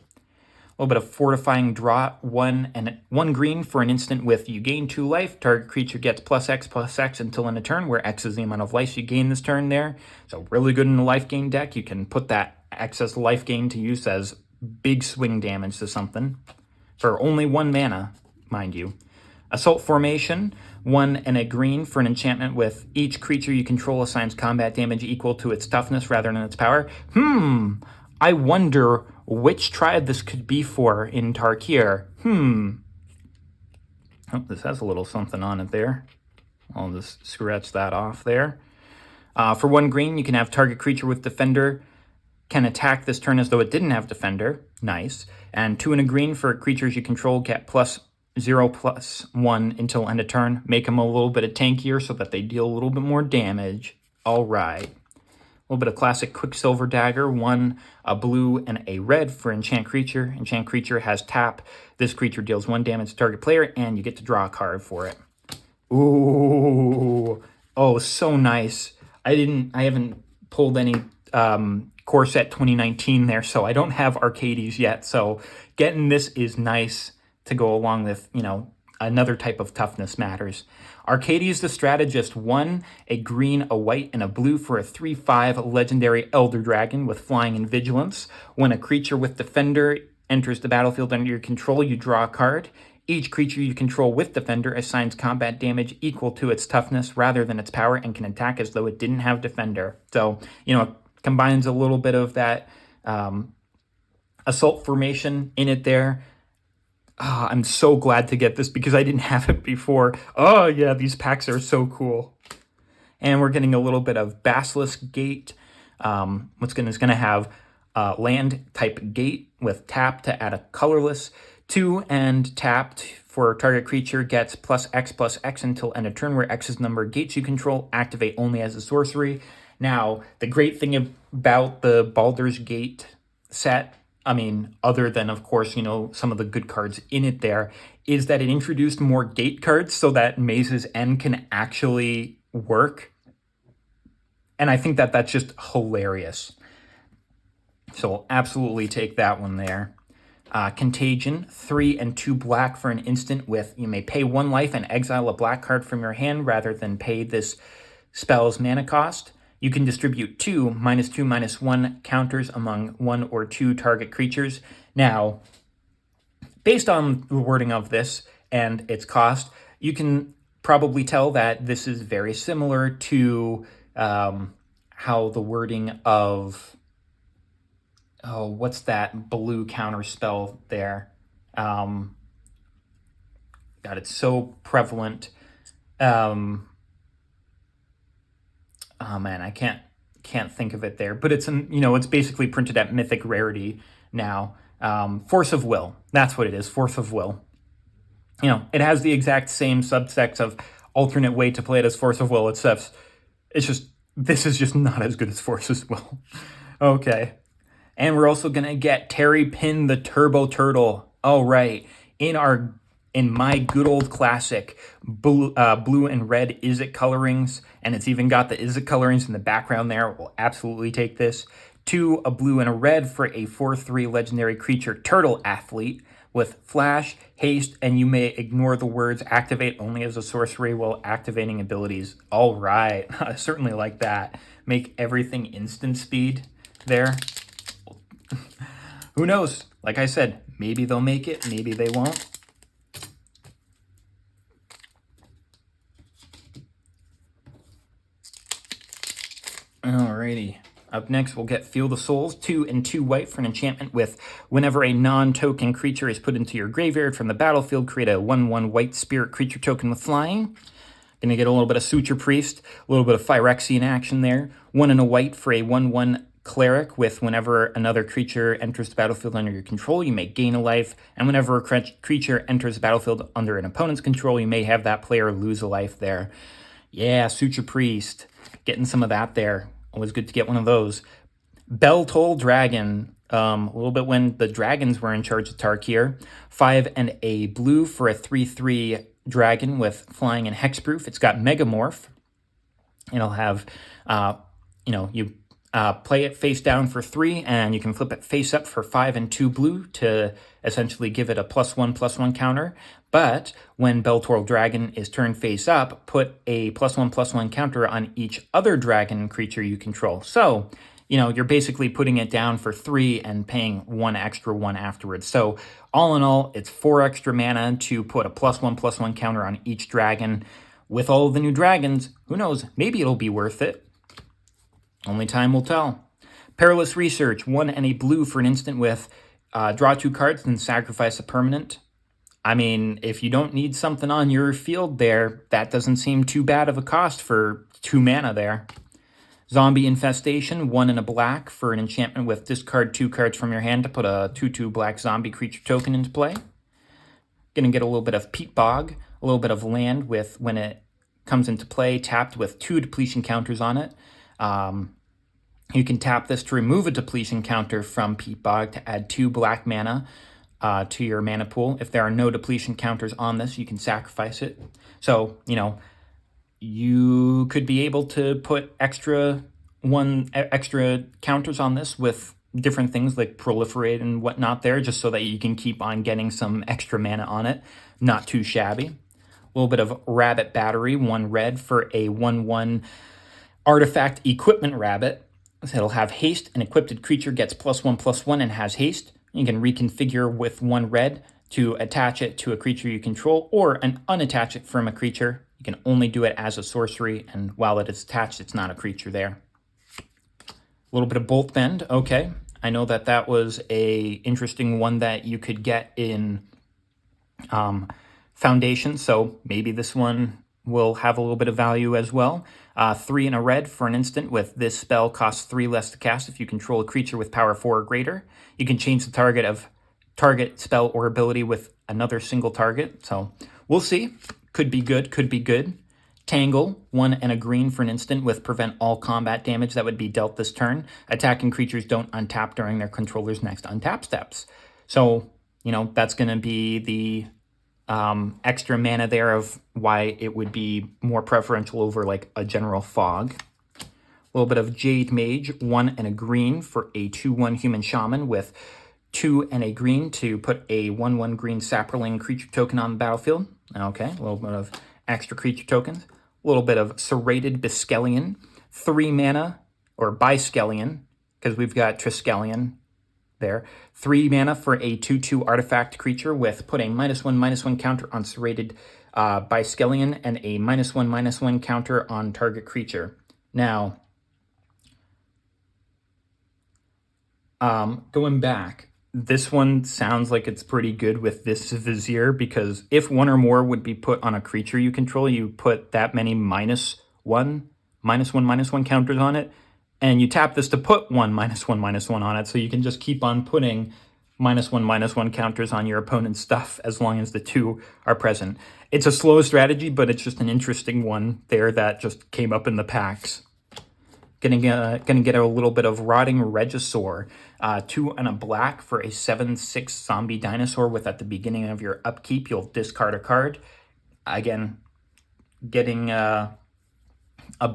little bit of Fortifying Draw, 1 green for an instant with you gain 2 life. Target creature gets +X/+X until end of turn, where X is the amount of life you gain this turn there. So really good in the life gain deck. You can put that excess life gain to use as big swing damage to something. For only 1 mana, mind you. Assault Formation, 1 and a green for an enchantment with each creature you control assigns combat damage equal to its toughness rather than its power. I wonder which tribe this could be for in Tarkir. Oh, this has a little something on it there. I'll just scratch that off there. For 1 green, you can have target creature with Defender can attack this turn as though it didn't have Defender. Nice. And 2 and a green for creatures you control get +0/+1 until end of turn. Make them a little bit of tankier so that they deal a little bit more damage. All right. A little bit of classic Quicksilver Dagger, 1 a blue and a red for enchant creature. Enchant creature has tap. This creature deals 1 damage to target player, and you get to draw a card for it. Ooh, oh, so nice. I haven't pulled any Core Set 2019 there, so I don't have Arcades yet. So getting this is nice to go along with, you know, another type of toughness matters. Arcades the Strategist, 1 a green, a white, and a blue for a 3/5 legendary Elder Dragon with flying and vigilance. When a creature with Defender enters the battlefield under your control, you draw a card. Each creature you control with Defender assigns combat damage equal to its toughness rather than its power and can attack as though it didn't have Defender. So, you know, it combines a little bit of that Assault Formation in it there. I'm so glad to get this because I didn't have it before. Oh, yeah, these packs are so cool. And we're getting a little bit of Basilisk Gate. It's going to have land type Gate with tap to add a colorless. 2 and tapped for target creature gets +X/+X until end of turn, where X is the number of gates you control. Activate only as a sorcery. Now, the great thing about the Baldur's Gate set, I mean, other than, of course, you know, some of the good cards in it there, is that it introduced more gate cards so that Maze's End can actually work. And I think that that's just hilarious. So we'll absolutely take that one there. Contagion, 3 and 2 black for an instant with you may pay 1 life and exile a black card from your hand rather than pay this spell's mana cost. You can distribute 2 -2/-1 counters among 1 or 2 target creatures. Now, based on the wording of this and its cost, you can probably tell that this is very similar to how the wording of, what's that blue counter spell there? God, it's so prevalent. Oh man, I can't think of it there, but it's it's basically printed at mythic rarity now. Force of Will, that's what it is. Force of Will. It has the exact same subsets of alternate way to play it as Force of Will, except this is just not as good as Force of Will. Okay. And we're also gonna get Terry Pin the Turbo Turtle. Oh right, in my good old classic blue and red Izzet colorings, and it's even got the Izzet colorings in the background there. We'll absolutely take this. 2, a blue and a red for a 4/3 legendary creature Turtle Athlete with flash, haste, and you may ignore the words activate only as a sorcery while activating abilities. All right, I certainly like that. Make everything instant speed there. Who knows? Like I said, maybe they'll make it, maybe they won't. Alrighty. Up next, we'll get Field of Souls, 2 and 2 white for an enchantment with whenever a non-token creature is put into your graveyard from the battlefield, create a 1/1 white spirit creature token with flying. Gonna get a little bit of Suture Priest, a little bit of Phyrexian action there. 1 and a white for a 1/1 cleric with whenever another creature enters the battlefield under your control, you may gain a life, and whenever a creature enters the battlefield under an opponent's control, you may have that player lose a life there. Yeah, Suture Priest. Getting some of that there. Always good to get one of those. Bell Toll Dragon. A little bit when the dragons were in charge of Tarkir. 5 and a blue for a 3/3 dragon with flying and hexproof. It's got Megamorph. It'll have, you play it face down for 3, and you can flip it face up for 5 and 2 blue to essentially give it a +1/+1 counter. But when Beltorl Dragon is turned face up, put a +1/+1 counter on each other dragon creature you control. So, you're basically putting it down for 3 and paying 1 extra 1 afterwards. So, all in all, it's 4 extra mana to put a +1/+1 counter on each dragon. With all of the new dragons, who knows, maybe it'll be worth it. Only time will tell. Perilous Research, 1 and a blue for an instant with draw 2 cards and sacrifice a permanent. I mean, if you don't need something on your field there, that doesn't seem too bad of a cost for 2 mana there. Zombie Infestation, 1 and a black for an enchantment with discard 2 cards from your hand to put a 2/2 black zombie creature token into play. Gonna get a little bit of Peat Bog, a little bit of land with when it comes into play, tapped with 2 depletion counters on it. You can tap this to remove a depletion counter from Peat Bog to add 2 black mana to your mana pool. If there are no depletion counters on this, you can sacrifice it. So, you could be able to put extra counters on this with different things like proliferate and whatnot there, just so that you can keep on getting some extra mana on it. Not too shabby. A little bit of Rabbit Battery, 1 red for a 1/1 artifact equipment rabbit. So it'll have haste. An equipped creature gets +1/+1 and has haste. You can reconfigure with 1 red to attach it to a creature you control or unattach it from a creature. You can only do it as a sorcery, and while it is attached, it's not a creature there. A little bit of Bolt Bend. Okay, I know that was a interesting one that you could get in Foundation, so maybe this one will have a little bit of value as well. 3 and a red for an instant with this spell costs 3 less to cast if you control a creature with power 4 or greater. You can change the target spell or ability with another single target. So we'll see. Could be good, could be good. Tangle, 1 and a green for an instant with prevent all combat damage that would be dealt this turn. Attacking creatures don't untap during their controller's next untap steps. So, that's going to be the extra mana there of why it would be more preferential over like a general fog. A little bit of Jade Mage, 1 and a green for a 2/1 human shaman with 2 and a green to put a 1/1 green sapperling creature token on the battlefield. Okay, a little bit of extra creature tokens. A little bit of Serrated Biskellion, 3 mana, or Biskellion, because we've got Triskelion there. 3 mana for a 2/2 artifact creature with put a -1/-1 counter on Serrated Biskellion and a -1/-1 counter on target creature. Now, going back, this one sounds like it's pretty good with this Vizier, because if 1 or more would be put on a creature you control, you put that many -1 -1/-1 counters on it, and you tap this to put 1 -1/-1 on it, so you can just keep on putting -1/-1 counters on your opponent's stuff as long as the 2 are present. It's a slow strategy, but it's just an interesting one there that just came up in the packs. Gonna get a little bit of Rotting Regisaur, 2 and a black for a 7/6 zombie dinosaur with at the beginning of your upkeep, you'll discard a card. Again, getting a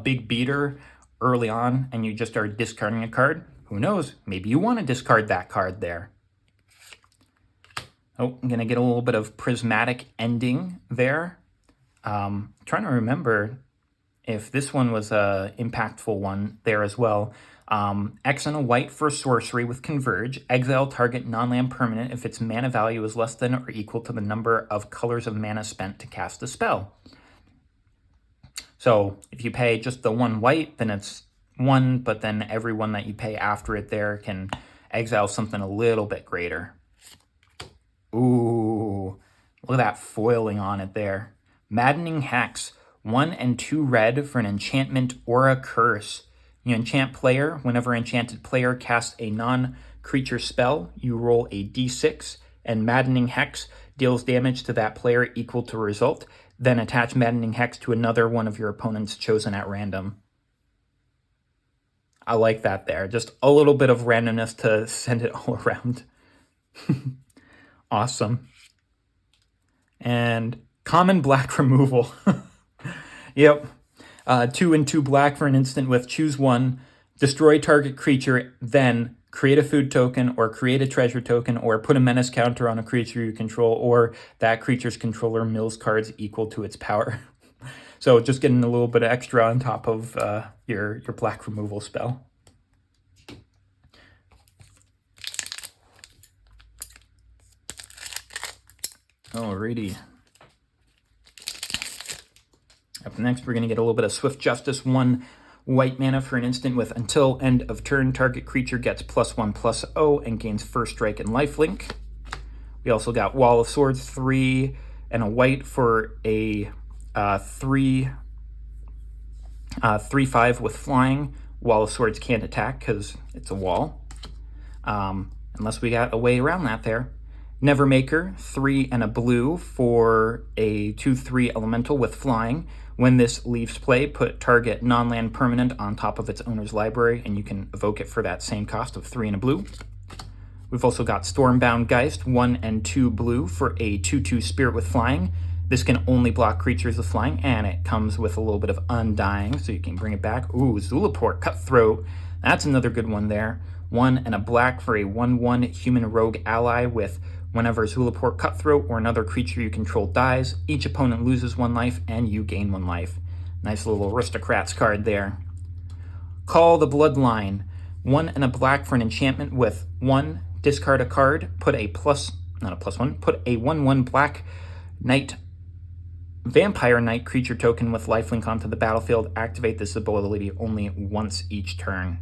big beater early on and you just are discarding a card. Who knows? Maybe you want to discard that card there. Oh, I'm going to get a little bit of Prismatic Ending there. Trying to remember if this one was a impactful one there as well. X and a white for sorcery with Converge. Exile target non-land permanent if its mana value is less than or equal to the number of colors of mana spent to cast a spell. So if you pay just the 1 white, then it's 1, but then every one that you pay after it there can exile something a little bit greater. Ooh, look at that foiling on it there. Maddening Hex, 1 and 2 red for an enchantment or a curse. You enchant player. Whenever enchanted player casts a non-creature spell, you roll a d6, and Maddening Hex deals damage to that player equal to result. Then attach Maddening Hex to another one of your opponents chosen at random. I like that there. Just a little bit of randomness to send it all around. Awesome. And common black removal. Yep. 2 and 2 black for an instant with choose 1, destroy target creature, then create a food token or create a treasure token or put a menace counter on a creature you control, or that creature's controller mills cards equal to its power. So just getting a little bit of extra on top of your black removal spell. Alrighty. Up next, we're going to get a little bit of Swift Justice, 1 white mana for an instant with until end of turn, target creature gets +1/+0 and gains first strike and lifelink. We also got Wall of Swords, 3 and a white for a 3/5 with flying. Wall of Swords can't attack because it's a wall. Unless we got a way around that there. Nevermaker, 3 and a blue for a 2/3 elemental with flying. When this leaves play, put target non-land permanent on top of its owner's library, and you can evoke it for that same cost of 3 and a blue. We've also got Stormbound Geist, 1 and 2 blue for a 2/2 spirit with flying. This can only block creatures with flying, and it comes with a little bit of Undying, so you can bring it back. Ooh, Zulaport, Cutthroat. That's another good one there. 1 and a black for a 1/1 human rogue ally with whenever Zulaport, Cutthroat, or another creature you control dies, each opponent loses 1 life and you gain 1 life. Nice little Aristocrats card there. Call the Bloodline, 1 and a black for an enchantment with 1, discard a card, put a 1/1 black knight, vampire knight creature token with lifelink onto the battlefield. Activate this ability only once each turn.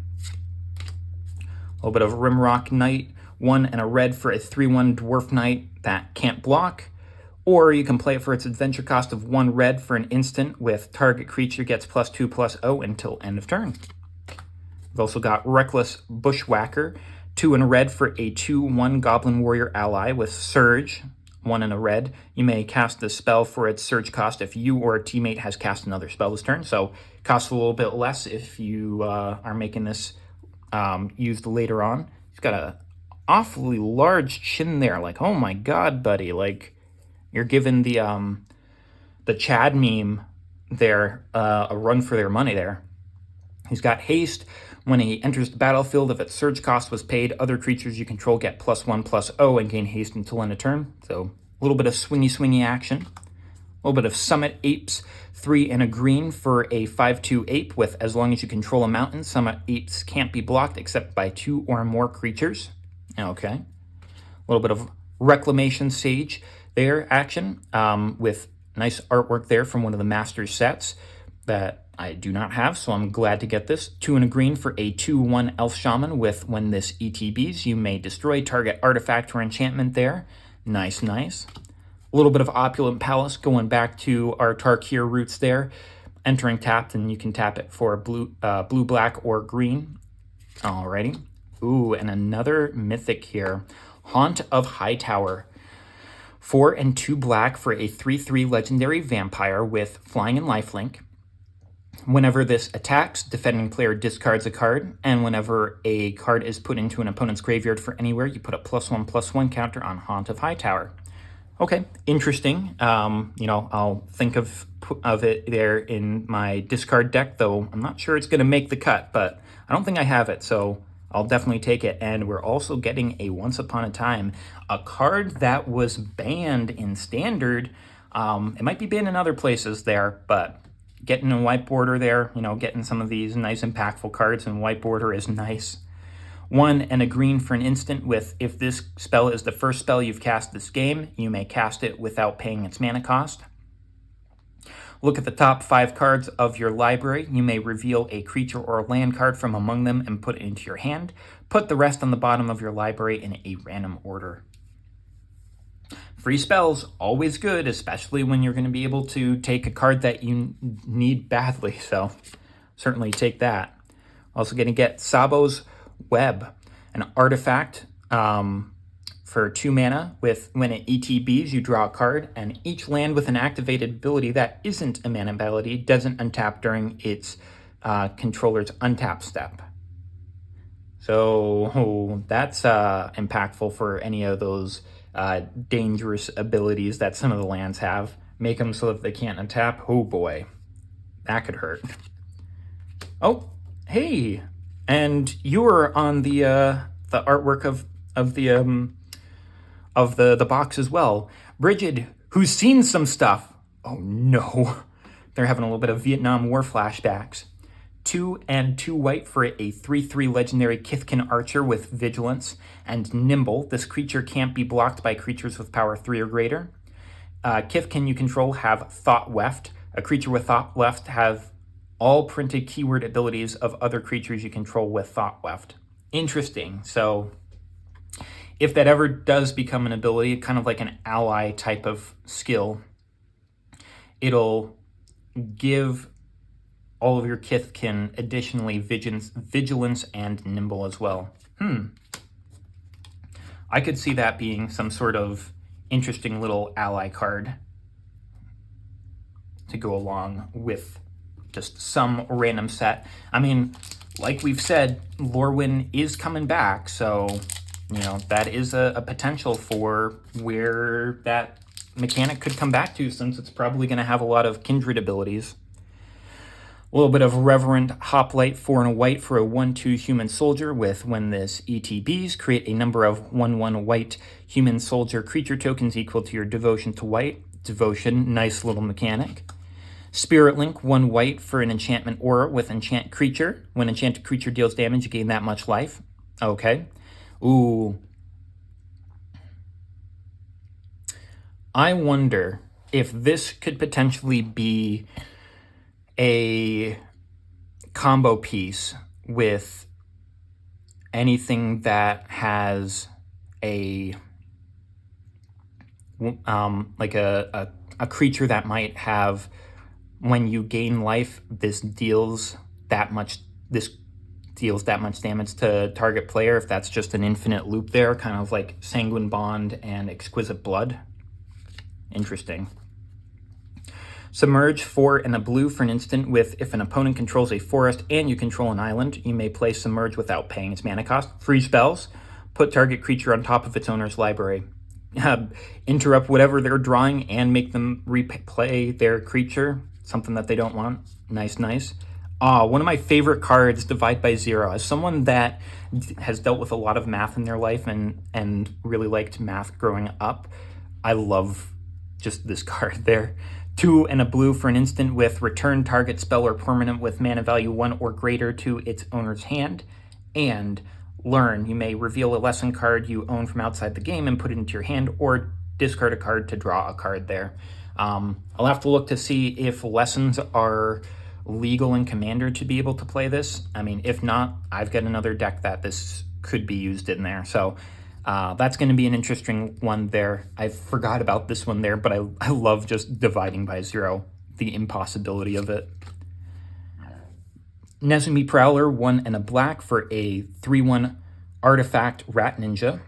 A little bit of Rimrock Knight, 1 and a red for a 3/1 dwarf knight that can't block, or you can play it for its adventure cost of 1 red for an instant with target creature gets +2/+0 until end of turn. We've also got Reckless Bushwhacker, 2 and a red for a 2/1 goblin warrior ally with Surge, 1 and a red. You may cast the spell for its surge cost if you or a teammate has cast another spell this turn, so it costs a little bit less if you are making this used later on. He's got a awfully large chin there, like, oh my god, buddy, like you're giving the Chad meme there a run for their money there. He's got haste. When he enters the battlefield, if its surge cost was paid, other creatures you control get +1/+0 and gain haste until end of turn. So a little bit of swingy action. A little bit of Summit Apes, 3 and a green for a 5/2 ape with as long as you control a mountain, Summit Apes can't be blocked except by 2 or more creatures. Okay. A little bit of Reclamation Sage there action with nice artwork there from one of the Masters sets that I do not have, so I'm glad to get this. 2 and a green for a 2/1 Elf Shaman with when this ETBs, you may destroy target artifact or enchantment there. Nice. A little bit of Opulent Palace going back to our Tarkir roots there. entering tapped, and you can tap it for blue, black, or green. Alrighty. Ooh, and another mythic here. Haunt of Hightower. 4 and 2 black for a 3/3 legendary vampire with flying and lifelink. Whenever this attacks, defending player discards a card, and whenever a card is put into an opponent's graveyard for anywhere, you put a +1/+1 counter on Haunt of Hightower. Okay, interesting. I'll think of it there in my discard deck, though I'm not sure it's going to make the cut, but I don't think I have it, so I'll definitely take it. And we're also getting a Once Upon a Time, a card that was banned in Standard. It might be banned in other places there, but getting a white border there, getting some of these nice impactful cards in white border is nice. 1 and a green for an instant with, if this spell is the first spell you've cast this game, you may cast it without paying its mana cost. Look at the top 5 cards of your library. You may reveal a creature or a land card from among them and put it into your hand. Put the rest on the bottom of your library in a random order. Free spells, always good, especially when you're going to be able to take a card that you need badly, so certainly take that. Also going to get Sabo's Web, an artifact for 2 mana. When it ETBs, you draw a card, and each land with an activated ability that isn't a mana ability doesn't untap during its controller's untap step. So that's impactful for any of those dangerous abilities that some of the lands have. Make them so that they can't untap. Oh boy, that could hurt. Oh, hey, and you were on the artwork of the box as well. Bridget, who's seen some stuff. Oh no, they're having a little bit of Vietnam War flashbacks. 2 and 2 white for a 3/3 legendary Kithkin Archer with Vigilance and Nimble. This creature can't be blocked by creatures with power 3 or greater. Kithkin you control have Thought Weft. A creature with Thought Weft have all printed keyword abilities of other creatures you control with Thought Weft. Interesting. So if that ever does become an ability, kind of like an ally type of skill, it'll give all of your Kithkin additionally vigilance and nimble as well. I could see that being some sort of interesting little ally card to go along with just some random set. I mean, like we've said, Lorwyn is coming back, so that is a potential for where that mechanic could come back to, since it's probably going to have a lot of kindred abilities. A little bit of Reverend Hoplite, 4 and a white for a 1/2 human soldier with, when this ETBs, create a number of 1/1 white human soldier creature tokens equal to your devotion to white. Devotion, nice little mechanic. Spirit Link, 1 white for an enchantment aura with enchant creature. When enchanted creature deals damage, you gain that much life. Okay. Ooh. I wonder if this could potentially be a combo piece with anything that has a like a creature that might have, when you gain life, this deals that much damage to target player. If that's just an infinite loop there, kind of like Sanguine Bond and Exquisite Blood. Interesting. Submerge, 4 and a blue for an instant with, if an opponent controls a forest and you control an island, you may play Submerge without paying its mana cost. Free spells, put target creature on top of its owner's library. Interrupt whatever they're drawing and make them replay their creature, something that they don't want. Nice. One of my favorite cards, Divide by Zero. As someone that has dealt with a lot of math in their life and really liked math growing up, I love just this card there. 2 and a blue for an instant with return target spell or permanent with mana value 1 or greater to its owner's hand. And learn, you may reveal a lesson card you own from outside the game and put it into your hand, or discard a card to draw a card there. I'll have to look to see if lessons are legal in Commander to be able to play this. I mean, if not, I've got another deck that this could be used in there. So that's going to be an interesting one there. I forgot about this one there, but I love just dividing by zero, the impossibility of it. Nezumi Prowler, 1 and a black for a 3/1 artifact rat ninja.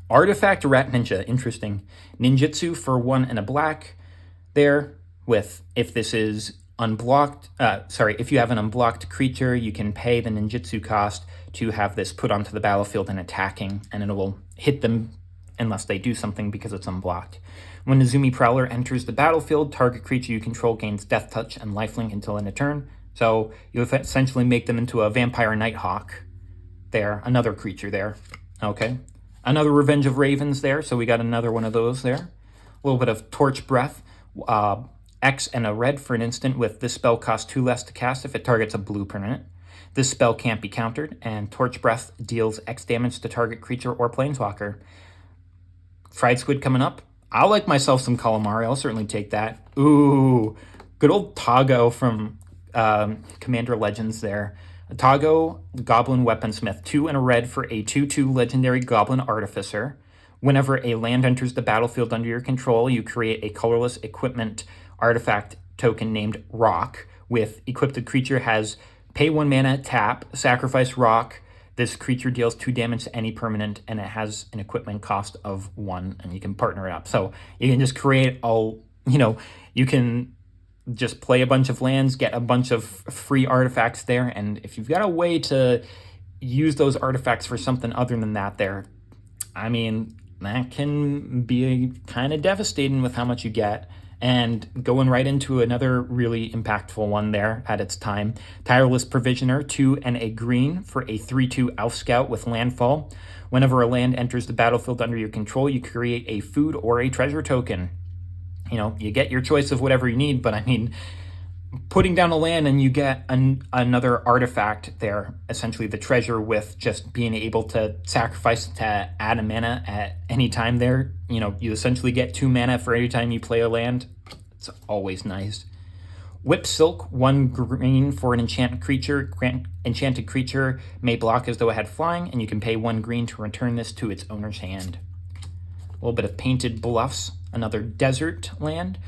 Artifact rat ninja, interesting. Ninjutsu for 1 and a black there with, if this is unblocked, if you have an unblocked creature, you can pay the ninjutsu cost to have this put onto the battlefield and attacking, and it will hit them unless they do something because it's unblocked. When Nezumi Prowler enters the battlefield, target creature you control gains Death Touch and Lifelink until end of turn. So you essentially make them into a Vampire Nighthawk there, another creature there. Okay. Another Revenge of Ravens there, so we got another one of those there. A little bit of Torch Breath, X and a red for an instant with this spell costs 2 less to cast if it targets a blue permanent. This spell can't be countered, and Torch Breath deals X damage to target creature or planeswalker. Fried Squid coming up. I'll like myself some calamari. I'll certainly take that. Ooh, good old Tago from Commander Legends there. Tago, Goblin Weaponsmith, 2 and a red for a 2/2 legendary Goblin Artificer. Whenever a land enters the battlefield under your control, you create a colorless equipment artifact token named Rock. With equipped, the creature has pay 1 mana, tap, sacrifice Rock. This creature deals 2 damage to any permanent, and it has an equipment cost of 1, and you can partner it up. So you can just create you can just play a bunch of lands, get a bunch of free artifacts there, and if you've got a way to use those artifacts for something other than that there, I mean, that can be kind of devastating with how much you get. And going right into another really impactful one there at its time. Tireless Provisioner, 2 and a green for a 3/2 Elf Scout with landfall. Whenever a land enters the battlefield under your control, you create a food or a treasure token. You get your choice of whatever you need, but I mean, putting down a land and you get another artifact there, essentially the treasure, with just being able to sacrifice to add a mana at any time there. You essentially get 2 mana for every time you play a land. It's always nice. Whip Silk, 1 green for an enchanted creature. Enchanted creature may block as though it had flying, and you can pay 1 green to return this to its owner's hand. A little bit of Painted Bluffs, another desert land.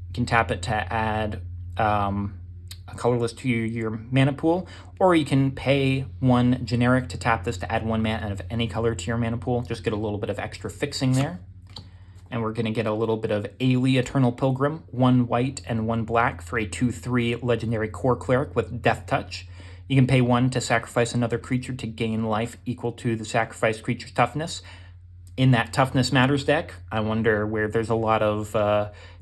You can tap it to add a colorless to your mana pool, or you can pay 1 generic to tap this to add 1 mana of any color to your mana pool. Just get a little bit of extra fixing there. And we're going to get a little bit of Ailey Eternal Pilgrim, 1 white and 1 black for a 2/3 legendary core cleric with Death Touch. You can pay 1 to sacrifice another creature to gain life equal to the sacrificed creature's toughness. In that Toughness Matters deck, I wonder where there's a lot of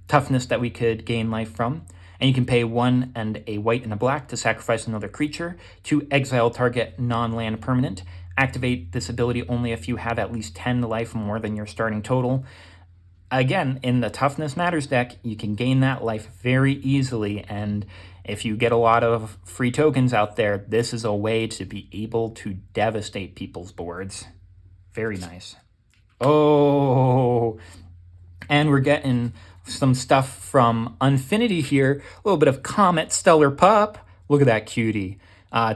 toughness that we could gain life from. And you can pay 1 and a white and a black to sacrifice another creature to exile target non-land permanent. Activate this ability only if you have at least 10 life more than your starting total. Again, in the Toughness Matters deck, you can gain that life very easily, and if you get a lot of free tokens out there, this is a way to be able to devastate people's boards. Very nice. Oh, and we're getting some stuff from Unfinity here. A little bit of Comet Stellar Pup. Look at that cutie.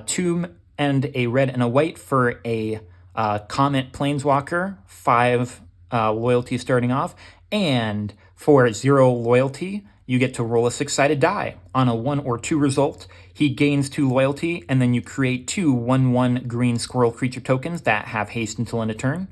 2 and a red and a white for a Comet Planeswalker. 5 loyalty starting off. And for 0 loyalty, you get to roll a 6-sided die. On a 1 or 2 result, he gains 2 loyalty, and then you create 2 1/1 green squirrel creature tokens that have haste until end of turn.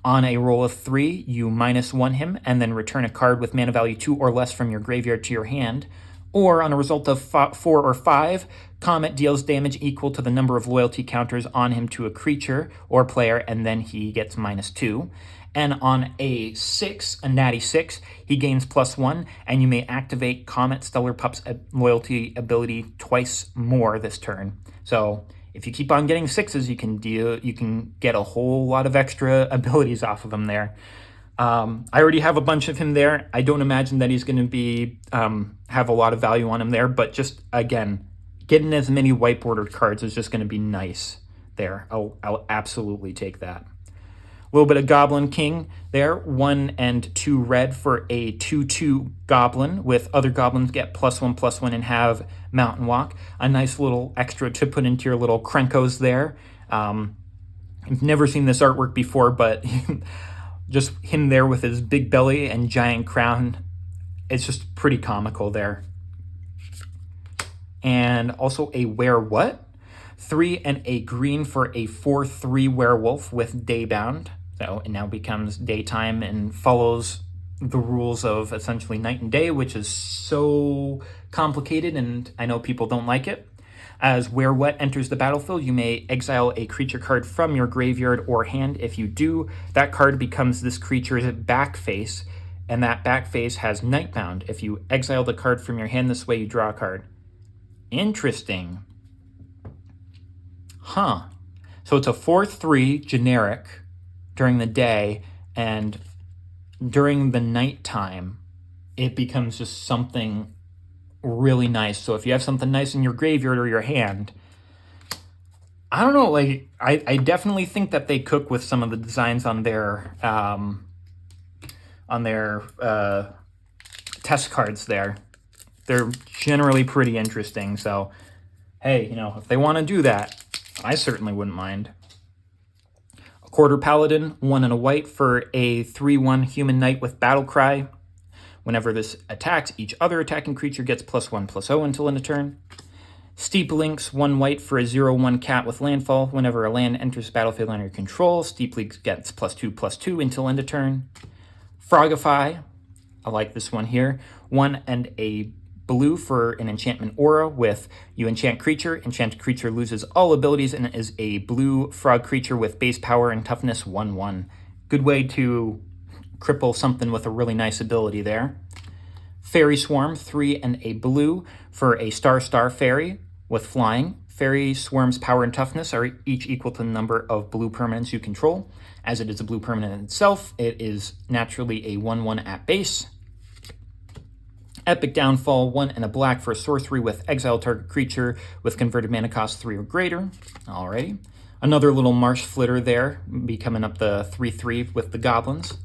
On a roll of 3, you -1 him, and then return a card with mana value 2 or less from your graveyard to your hand. Or on a result of 4 or 5, Comet deals damage equal to the number of loyalty counters on him to a creature or player, and then he gets -2. And on a 6, a natty 6, he gains +1, and you may activate Comet Stellar Pup's loyalty ability twice more this turn. So if you keep on getting 6s, you can get a whole lot of extra abilities off of him there. I already have a bunch of him there. I don't imagine that he's going to be have a lot of value on him there, but just, again, getting as many white bordered cards is just going to be nice there. I'll absolutely take that. A little bit of Goblin King there, 1 and 2 red for a 2/2 Goblin, with other goblins get +1/+1 and have Mountain Walk. A nice little extra to put into your little Krenkos there. I've never seen this artwork before, but just him there with his big belly and giant crown, it's just pretty comical there. And also a Where What? 3 and a green for a 4/3 werewolf with daybound. So it now becomes daytime and follows the rules of essentially night and day, which is so complicated, and I know people don't like it. As Where What enters the battlefield, you may exile a creature card from your graveyard or hand. If you do, that card becomes this creature's back face, and that back face has Nightbound. If you exile the card from your hand this way, you draw a card. Interesting. Huh. So it's a 4/3 generic during the day, and during the nighttime, it becomes just something really nice. So if you have something nice in your graveyard or your hand, I don't know, like, I definitely think that they cook with some of the designs on their test cards there. They're generally pretty interesting. So, hey, you know, if they want to do that, I certainly wouldn't mind. A Quarter Paladin, 1 and a white for a 3/1 human knight with battle cry. Whenever this attacks, each other attacking creature gets +1/+0 until end of turn. Steep Links, 1 white for a 0/1 cat with landfall. Whenever a land enters the battlefield under your control, Steep Links gets +2/+2 until end of turn. Frogify, I like this one here. 1 and a blue for an enchantment aura with you enchant creature. Enchanted creature loses all abilities and is a blue frog creature with base power and toughness 1/1. Good way to cripple something with a really nice ability there. Fairy Swarm, 3 and a blue for a star fairy with flying. Fairy Swarm's power and toughness are each equal to the number of blue permanents you control. As it is a blue permanent itself, it is naturally a 1/1 at base. Epic Downfall, 1 and a black for a sorcery with exile target creature with converted mana cost 3 or greater. Alrighty. Another little Marsh Flitter there, be coming up the 3/3 with the goblins.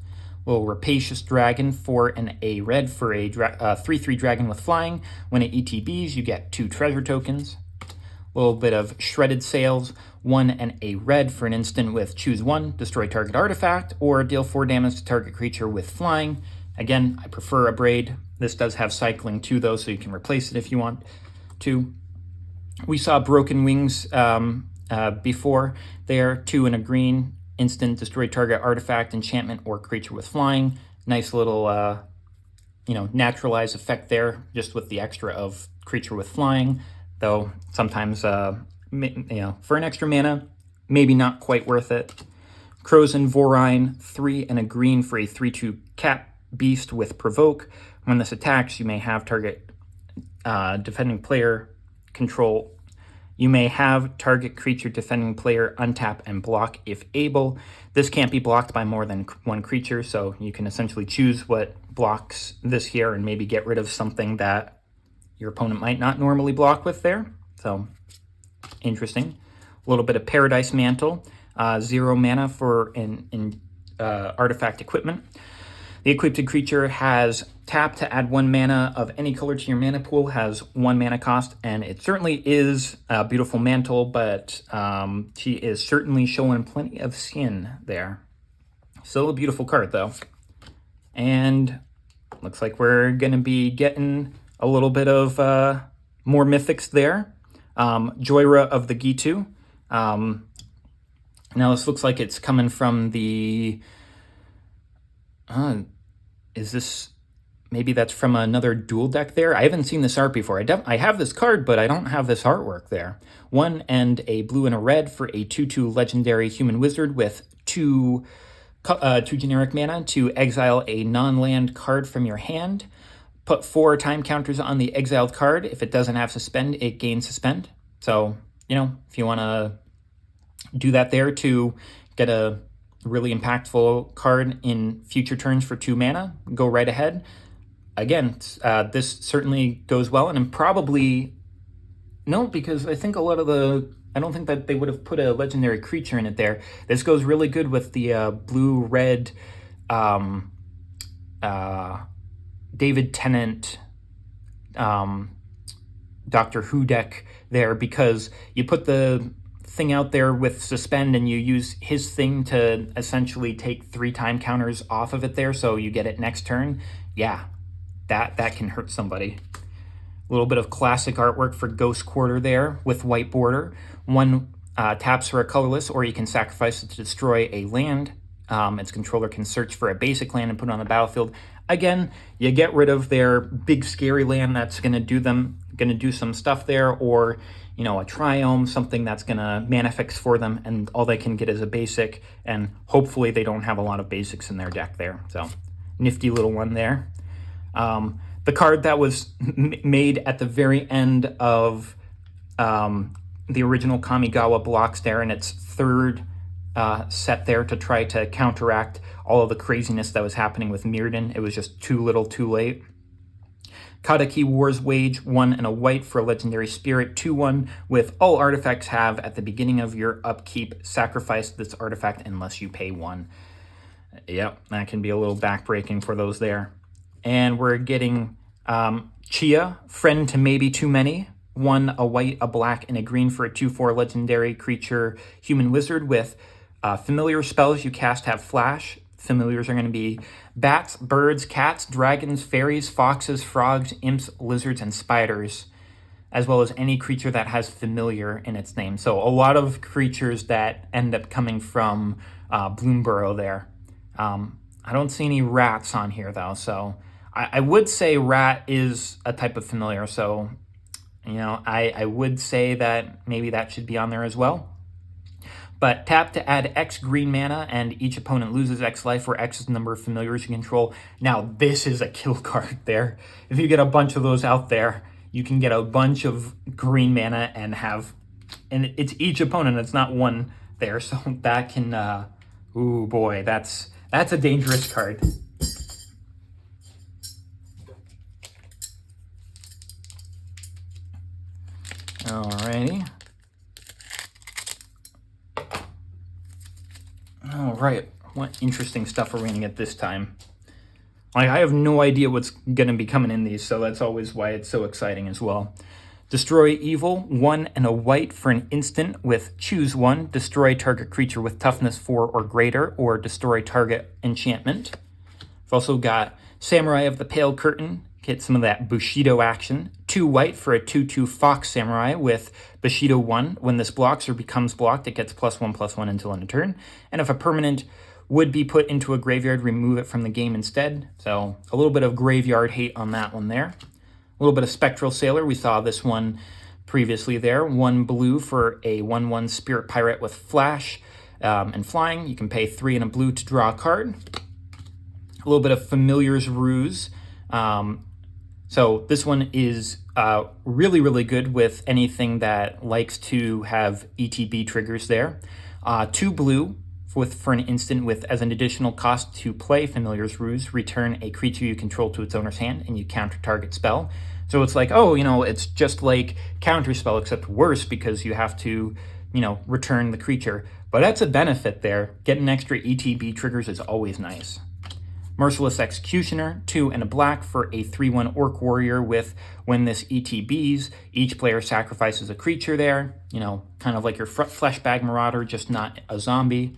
Little Rapacious Dragon, 4 and a red for a 3/3 dragon with flying. When it ETBs, you get 2 treasure tokens. A little bit of Shredded Sails, 1 and a red for an instant with choose 1, destroy target artifact, or deal 4 damage to target creature with flying. Again, I prefer a braid. This does have cycling too, though, so you can replace it if you want to. We saw Broken Wings before there, 2 and a green. Instant, destroy target artifact, enchantment, or creature with flying. Nice little, naturalized effect there, just with the extra of creature with flying. Though sometimes, for an extra mana, maybe not quite worth it. Crows and Vorine, 3 and a green for a 3/2 cat beast with provoke. When this attacks, you may have target defending player control. You may have target creature defending player untap and block if able. This can't be blocked by more than 1 creature, so you can essentially choose what blocks this here and maybe get rid of something that your opponent might not normally block with there. So, interesting. A little bit of Paradise Mantle, 0 mana for an artifact equipment. The equipped creature has tap to add 1 mana of any color to your mana pool, has 1 mana cost, and it certainly is a beautiful mantle, but she is certainly showing plenty of skin there. Still a beautiful card, though. And looks like we're going to be getting a little bit of more mythics there. Joyra of the Gitu. Now this looks like it's coming from the... is this... Maybe that's from another dual deck there. I haven't seen this art before. I have this card, but I don't have this artwork there. 1 and a blue and a red for a 2/2 legendary human wizard with 2 generic mana to exile a non-land card from your hand. Put 4 time counters on the exiled card. If it doesn't have suspend, it gains suspend. So, if you want to do that there to get a really impactful card in future turns for 2 mana, go right ahead. Again, this certainly goes well, and I'm probably... No, because I think a lot of the... I don't think that they would have put a legendary creature in it there. This goes really good with the blue-red David Tennant Doctor Who deck there, because you put the thing out there with suspend and you use his thing to essentially take 3 time counters off of it there, so you get it next turn. Yeah, that can hurt somebody. A little bit of classic artwork for Ghost Quarter there with white border. One taps for a colorless, or you can sacrifice it to destroy a land. Its controller can search for a basic land and put it on the battlefield. Again, you get rid of their big scary land that's going to do some stuff there, or a triome, something that's going to mana fix for them, and all they can get is a basic, and hopefully they don't have a lot of basics in their deck there. So, nifty little one there. The card that was made at the very end of the original Kamigawa blocks there, in its third set there, to try to counteract all of the craziness that was happening with Mirrodin. It was just too little too late. Kadaki War's Wage, 1 and a white for a legendary spirit, 2/1, with all artifacts have at the beginning of your upkeep, sacrifice this artifact unless you pay 1. Yep, that can be a little backbreaking for those there. And we're getting Chia, Friend to Maybe Too Many, 1, a white, a black, and a green for a 2/4 legendary creature human wizard with familiar spells you cast have flash. Familiars are going to be bats, birds, cats, dragons, fairies, foxes, frogs, imps, lizards, and spiders, as well as any creature that has familiar in its name. So a lot of creatures that end up coming from Bloomburrow there. I don't see any rats on here, though, so I would say rat is a type of familiar, so I would say that maybe that should be on there as well. But tap to add X green mana, and each opponent loses X life, where X is the number of familiars you control. Now, this is a kill card there. If you get a bunch of those out there, you can get a bunch of green mana and it's each opponent, it's not one there, so that can, ooh boy, that's a dangerous card. Alrighty. All right, what interesting stuff are we gonna get this time? Like, I have no idea what's gonna be coming in these, so that's always why it's so exciting as well. Destroy Evil, 1 and a white for an instant with choose 1, destroy target creature with toughness 4 or greater, or destroy target enchantment. We've also got Samurai of the Pale Curtain, get some of that Bushido action. 2 white for a 2/2 Fox Samurai with Bushido 1. When this blocks or becomes blocked, it gets +1/+1 until end of turn. And if a permanent would be put into a graveyard, remove it from the game instead. So a little bit of graveyard hate on that one there. A little bit of Spectral Sailor. We saw this one previously there. 1 blue for a 1/1 Spirit Pirate with flash and flying. You can pay 3 and a blue to draw a card. A little bit of Familiar's Ruse. So this one is really, really good with anything that likes to have ETB triggers there. 2 blue for an instant with, as an additional cost to play Familiar's Ruse, return a creature you control to its owner's hand and you counter target spell. So it's like, it's just like counter spell except worse because you have to, return the creature. But that's a benefit there. Getting extra ETB triggers is always nice. Merciless Executioner, 2 and a black for a 3/1 Orc Warrior with, when this ETBs, each player sacrifices a creature there, kind of like your Fleshbag Marauder, just not a zombie.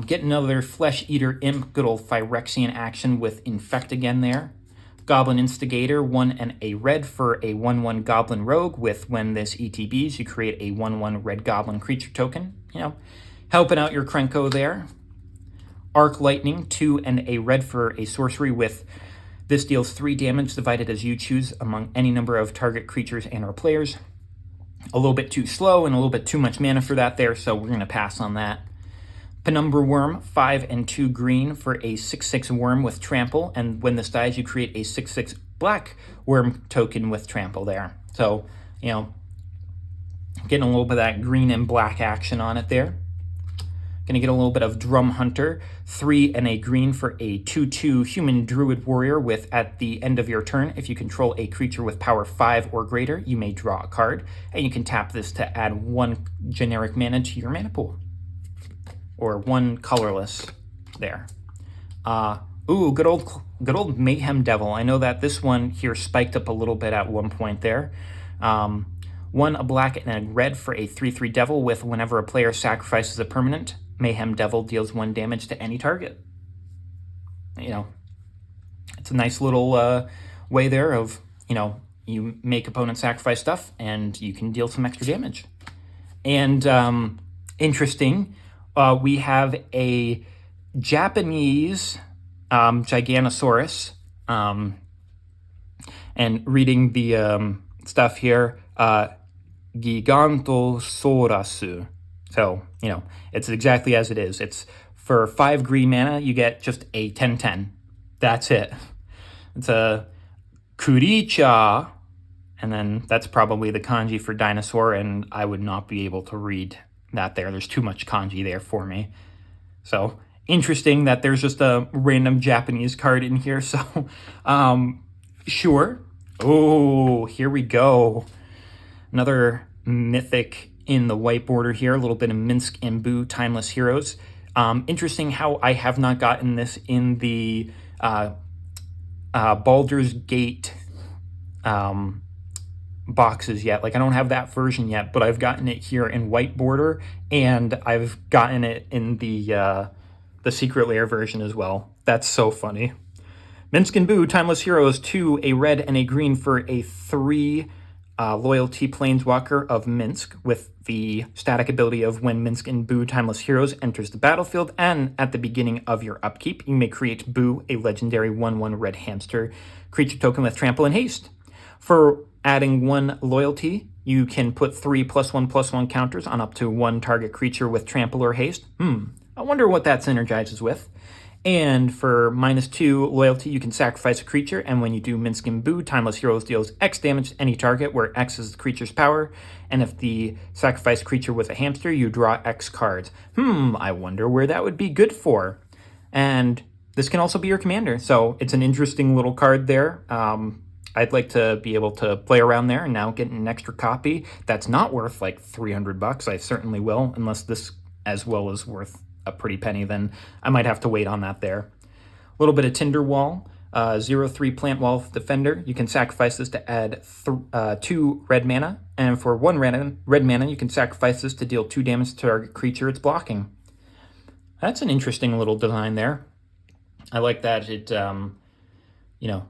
Get another Flesh Eater Imp, good old Phyrexian action with Infect again there. Goblin Instigator, 1 and a red for a 1/1 Goblin Rogue with, when this ETBs, you create a 1/1 red Goblin creature token. Helping out your Krenko there. Arc Lightning, 2 and a red for a sorcery with, this deals 3 damage divided as you choose among any number of target creatures and or players. A little bit too slow and a little bit too much mana for that there, so we're going to pass on that. Penumbra Worm, 5 and 2 green for a 6/6 worm with trample, and when this dies, you create a 6/6 black worm token with trample there. So, getting a little bit of that green and black action on it there. Gonna get a little bit of Drum Hunter, 3 and a green for a 2/2 human druid warrior with, at the end of your turn, if you control a creature with power 5 or greater, you may draw a card, and you can tap this to add 1 generic mana to your mana pool. Or 1 colorless there. Good old Mayhem Devil. I know that this one here spiked up a little bit at one point there. 1 a black and a red for a 3/3 devil with, whenever a player sacrifices a permanent, Mayhem Devil deals 1 damage to any target. It's a nice little way there of, you make opponents sacrifice stuff, and you can deal some extra damage. And interesting, we have a Japanese Giganosaurus, and reading the stuff here, Gigantosaurus. So, you know, it's exactly as it is. It's for 5 green mana, you get just a 10/10. That's it. It's a Kuricha, and then that's probably the kanji for dinosaur, and I would not be able to read that there. There's too much kanji there for me. So, interesting that there's just a random Japanese card in here. So, sure. Oh, here we go. Another mythic in the white border here. A little bit of Minsk and Boo Timeless Heroes. Interesting how I have not gotten this in the Baldur's Gate boxes yet. Like, I don't have that version yet, but I've gotten it here in white border, and I've gotten it in the Secret Lair version as well. That's so funny. Minsk and Boo, Timeless Heroes, 2, a red and a green for a 3 loyalty planeswalker of Minsk with the static ability of when Minsk and Boo Timeless Heroes enters the battlefield and at the beginning of your upkeep, you may create Boo, a legendary 1/1 red hamster creature token with trample and haste. For adding 1 loyalty, you can put 3 +1/+1 counters on up to 1 target creature with trample or haste. I wonder what that synergizes with. And for -2 loyalty, you can sacrifice a creature, and when you do Minsk and Boo, Timeless Heroes deals X damage to any target where X is the creature's power, and if the sacrificed creature was a hamster, you draw X cards. I wonder where that would be good for. And this can also be your commander, so it's an interesting little card there. I'd like to be able to play around there and now get an extra copy that's not worth like $300. I certainly will, unless this as well is worth a pretty penny, then I might have to wait on that there. A little bit of Tinderwall, 0/3 Plant Wall Defender. You can sacrifice this to add 2 red mana, and for 1 red mana, you can sacrifice this to deal 2 damage to target creature it's blocking. That's an interesting little design there. I like that it, you know,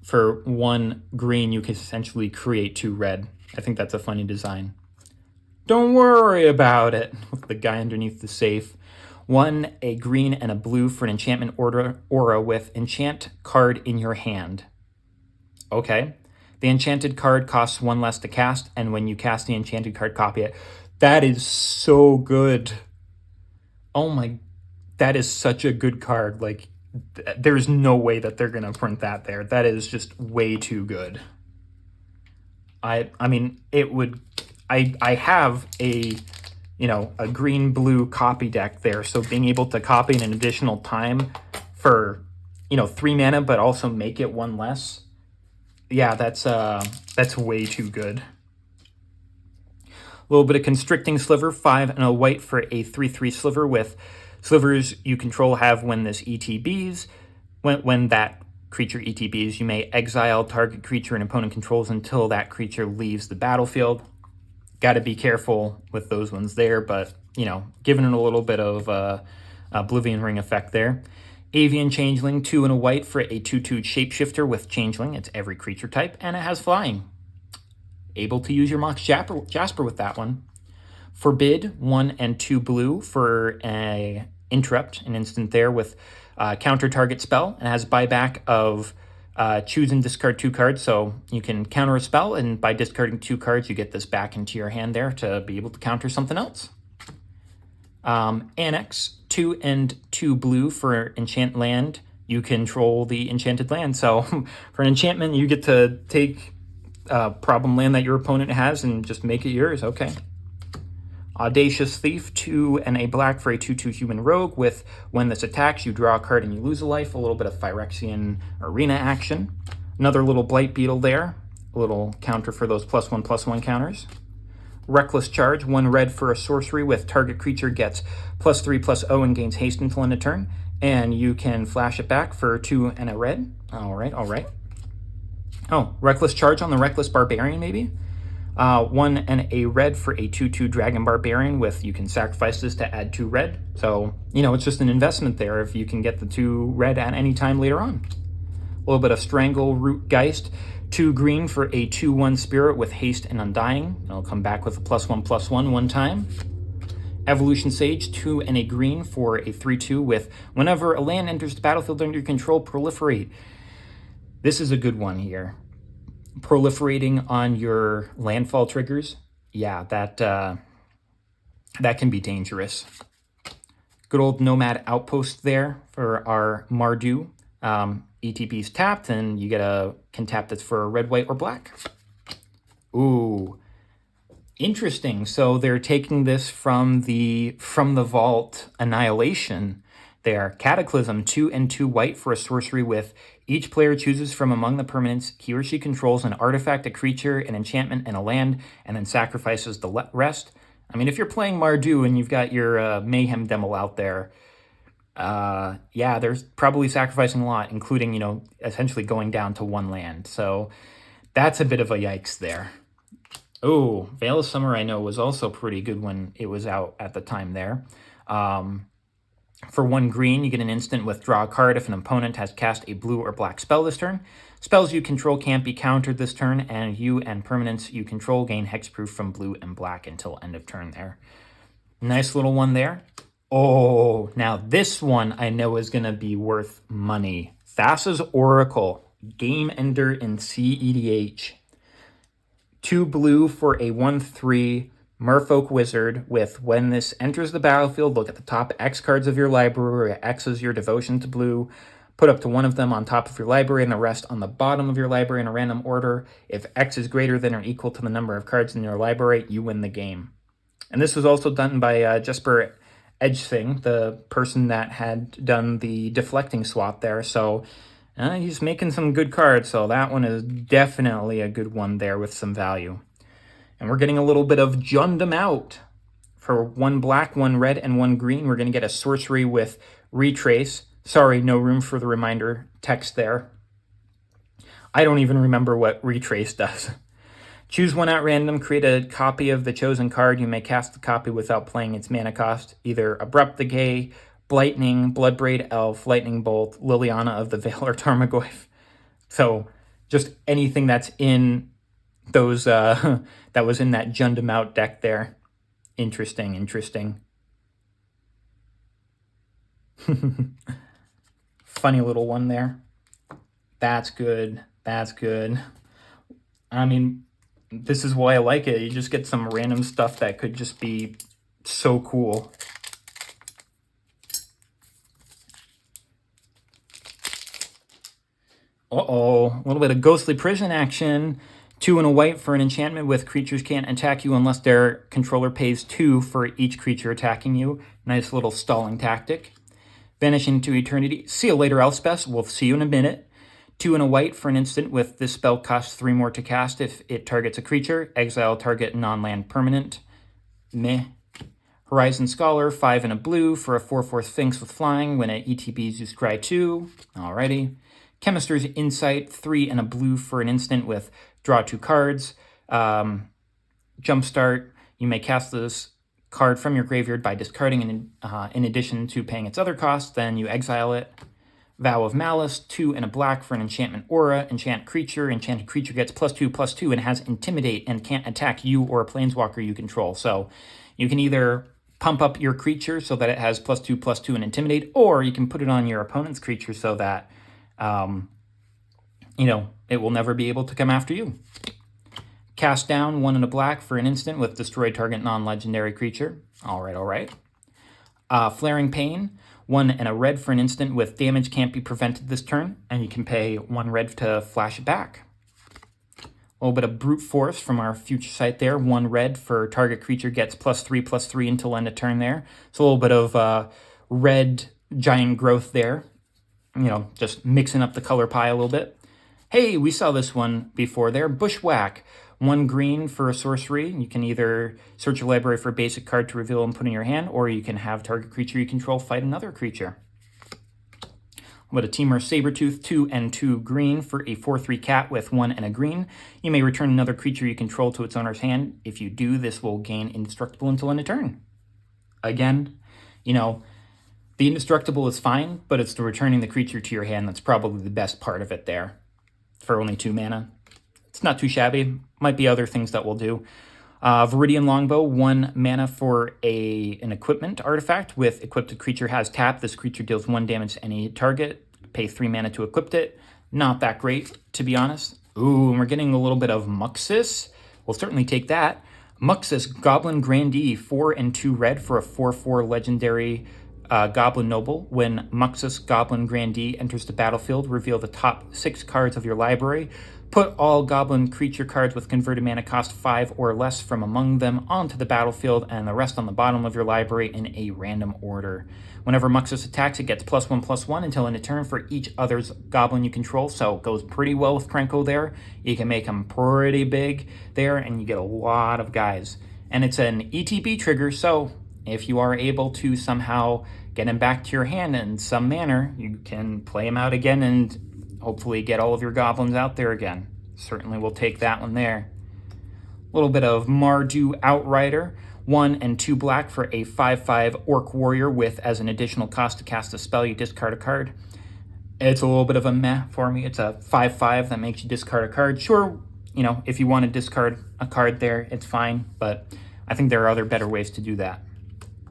for 1 green, you can essentially create 2 red. I think that's a funny design. Don't worry about it, with the guy underneath the safe. 1, a green and a blue for an enchantment aura with enchant card in your hand. Okay. The enchanted card costs 1 less to cast, and when you cast the enchanted card, copy it. That is so good. Oh my, that is such a good card. Like, there's no way that they're going to print that there. That is just way too good. I mean, it would... I have a green-blue copy deck there, so being able to copy an additional time for, 3 mana, but also make it 1 less, yeah, that's way too good. A little bit of Constricting Sliver, 5 and a white for a 3/3 Sliver with slivers you control have when this ETBs. When that creature ETBs, you may exile target creature an opponent controls until that creature leaves the battlefield. Got to be careful with those ones there, but, giving it a little bit of Oblivion Ring effect there. Avian Changeling, 2 and a white for a 2/2 Shapeshifter with Changeling. It's every creature type, and it has flying. Able to use your Mox Jasper with that one. Forbid, 1 and 2 blue for a Interrupt, an instant there with counter target spell. It has buyback of choose and discard 2 cards, so you can counter a spell, and by discarding 2 cards, you get this back into your hand there to be able to counter something else. Annex, 2 and 2 blue for enchant land. You control the enchanted land, so for an enchantment, you get to take problem land that your opponent has and just make it yours. Okay. Audacious Thief, 2 and a black for a 2/2 human rogue with when this attacks, you draw a card and you lose a life. A little bit of Phyrexian Arena action. Another little Blight Beetle there. A little counter for those +1/+1 counters. Reckless Charge, 1 red for a sorcery with target creature gets +3/+0 and gains haste until end of turn. And you can flash it back for 2 and a red. All right. Oh, Reckless Charge on the Reckless Barbarian, maybe? 1 and a red for a 2/2 Dragon Barbarian with you can sacrifice this to add 2 red. So, it's just an investment there if you can get the 2 red at any time later on. A little bit of Strangle Root Geist, 2 green for a 2/1 spirit with haste and undying. It'll come back with a +1/+1 one time. Evolution Sage, 2 and a green for a 3/2 with whenever a land enters the battlefield under your control, proliferate. This is a good one here. Proliferating on your landfall triggers, yeah, that can be dangerous. Good old Nomad Outpost there for our Mardu. ETB's tapped, and you get can tap that's for red, white, or black. Ooh, interesting. So they're taking this from the vault Annihilation. They are Cataclysm, 2 and 2 white for a sorcery with each player chooses from among the permanents he or she controls an artifact, a creature, an enchantment, and a land, and then sacrifices the rest. I mean, if you're playing Mardu and you've got your Mayhem Demo out there, yeah, there's probably sacrificing a lot, including, you know, essentially going down to 1 land. So that's a bit of a yikes there. Oh, Veil of Summer, I know, was also pretty good when it was out at the time there. For 1 green, you get an instant withdraw a card if an opponent has cast a blue or black spell this turn. Spells you control can't be countered this turn, and you and permanents you control gain hexproof from blue and black until end of turn there. Nice little one there. Oh, now this one I know is going to be worth money. Thassa's Oracle, Game Ender in CEDH. 2 blue for a 1/3 Merfolk Wizard with when this enters the battlefield, look at the top X cards of your library, where X is your devotion to blue. Put up to 1 of them on top of your library and the rest on the bottom of your library in a random order. If X is greater than or equal to the number of cards in your library, you win the game. And this was also done by Jesper Edgething, the person that had done the deflecting swap there. So he's making some good cards, so that one is definitely a good one there with some value. And we're getting a little bit of Jundum out. For 1 black, 1 red, and 1 green, we're going to get a sorcery with Retrace. Sorry, no room for the reminder text there. I don't even remember what Retrace does. Choose 1 at random, create a copy of the chosen card. You may cast the copy without playing its mana cost. Either Abrupt Decay, Blightning, Bloodbraid Elf, Lightning Bolt, Liliana of the Veil, or Tarmogoyf. So just anything that's in those that was in that Jundum out deck there. Interesting. Funny little one there. That's good. I mean, this is why I like it. You just get some random stuff that could just be so cool. Uh-oh, a little bit of Ghostly Prison action. 2 and a white for an enchantment with creatures can't attack you unless their controller pays 2 for each creature attacking you. Nice little stalling tactic. Vanish into Eternity. See you later, Elspeth. We'll see you in a minute. 2 and a white for an instant with this spell costs 3 more to cast if it targets a creature. Exile target non-land permanent. Meh. Horizon Scholar, 5 and a blue for a 4/4 Sphinx with flying when it ETBs you scry 2. Alrighty. Chemist's Insight, 3 and a blue for an instant with draw 2 cards. Jumpstart, you may cast this card from your graveyard by discarding in addition to paying its other costs, then you exile it. Vow of Malice, 2 and a black for an enchantment aura. Enchant creature. Enchanted creature gets +2/+2 and has Intimidate and can't attack you or a planeswalker you control. So you can either pump up your creature so that it has +2/+2 and Intimidate, or you can put it on your opponent's creature so that you know, it will never be able to come after you. Cast down 1 and a black for an instant with destroy target non-legendary creature. All right. Flaring Pain, 1 and a red for an instant with damage can't be prevented this turn, and you can pay 1 red to flash it back. A little bit of Brute Force from our future site there. 1 red for target creature gets +3/+3 until end of turn there. So a little bit of red giant growth there. You know, just mixing up the color pie a little bit. Hey, we saw this one before there. Bushwhack. 1 green for a sorcery. You can either search your library for a basic card to reveal and put in your hand, or you can have target creature you control fight another creature. What a Temur Sabertooth, 2 and 2 green for a 4/3 cat with 1 and a green. You may return another creature you control to its owner's hand. If you do, this will gain indestructible until end of turn. Again, you know, the indestructible is fine, but it's the returning the creature to your hand that's probably the best part of it there. For only 2 mana. It's not too shabby. Might be other things that we'll do. Viridian Longbow, 1 mana for an equipment artifact with equipped creature has tap. This creature deals 1 damage to any target. Pay 3 mana to equip it. Not that great, to be honest. Ooh, and we're getting a little bit of Muxus. We'll certainly take that. Muxus, Goblin Grandee, 4 and 2 red for a 4/4 legendary Goblin Noble. When Muxus Goblin Grandee enters the battlefield, reveal the top 6 cards of your library. Put all goblin creature cards with converted mana cost 5 or less from among them onto the battlefield and the rest on the bottom of your library in a random order. Whenever Muxus attacks, it gets +1/+1 until end of turn for each other's goblin you control, so it goes pretty well with Krenko there. You can make him pretty big there, and you get a lot of guys. And it's an ETB trigger, so if you are able to somehow get him back to your hand in some manner, you can play him out again and hopefully get all of your goblins out there again. Certainly will take that one there. A little bit of Mardu Outrider, 1 and 2 black for a 5/5 Orc Warrior with, as an additional cost to cast a spell, you discard a card. It's a little bit of a meh for me. It's a 5/5 that makes you discard a card. Sure, you know, if you want to discard a card there, it's fine, but I think there are other better ways to do that.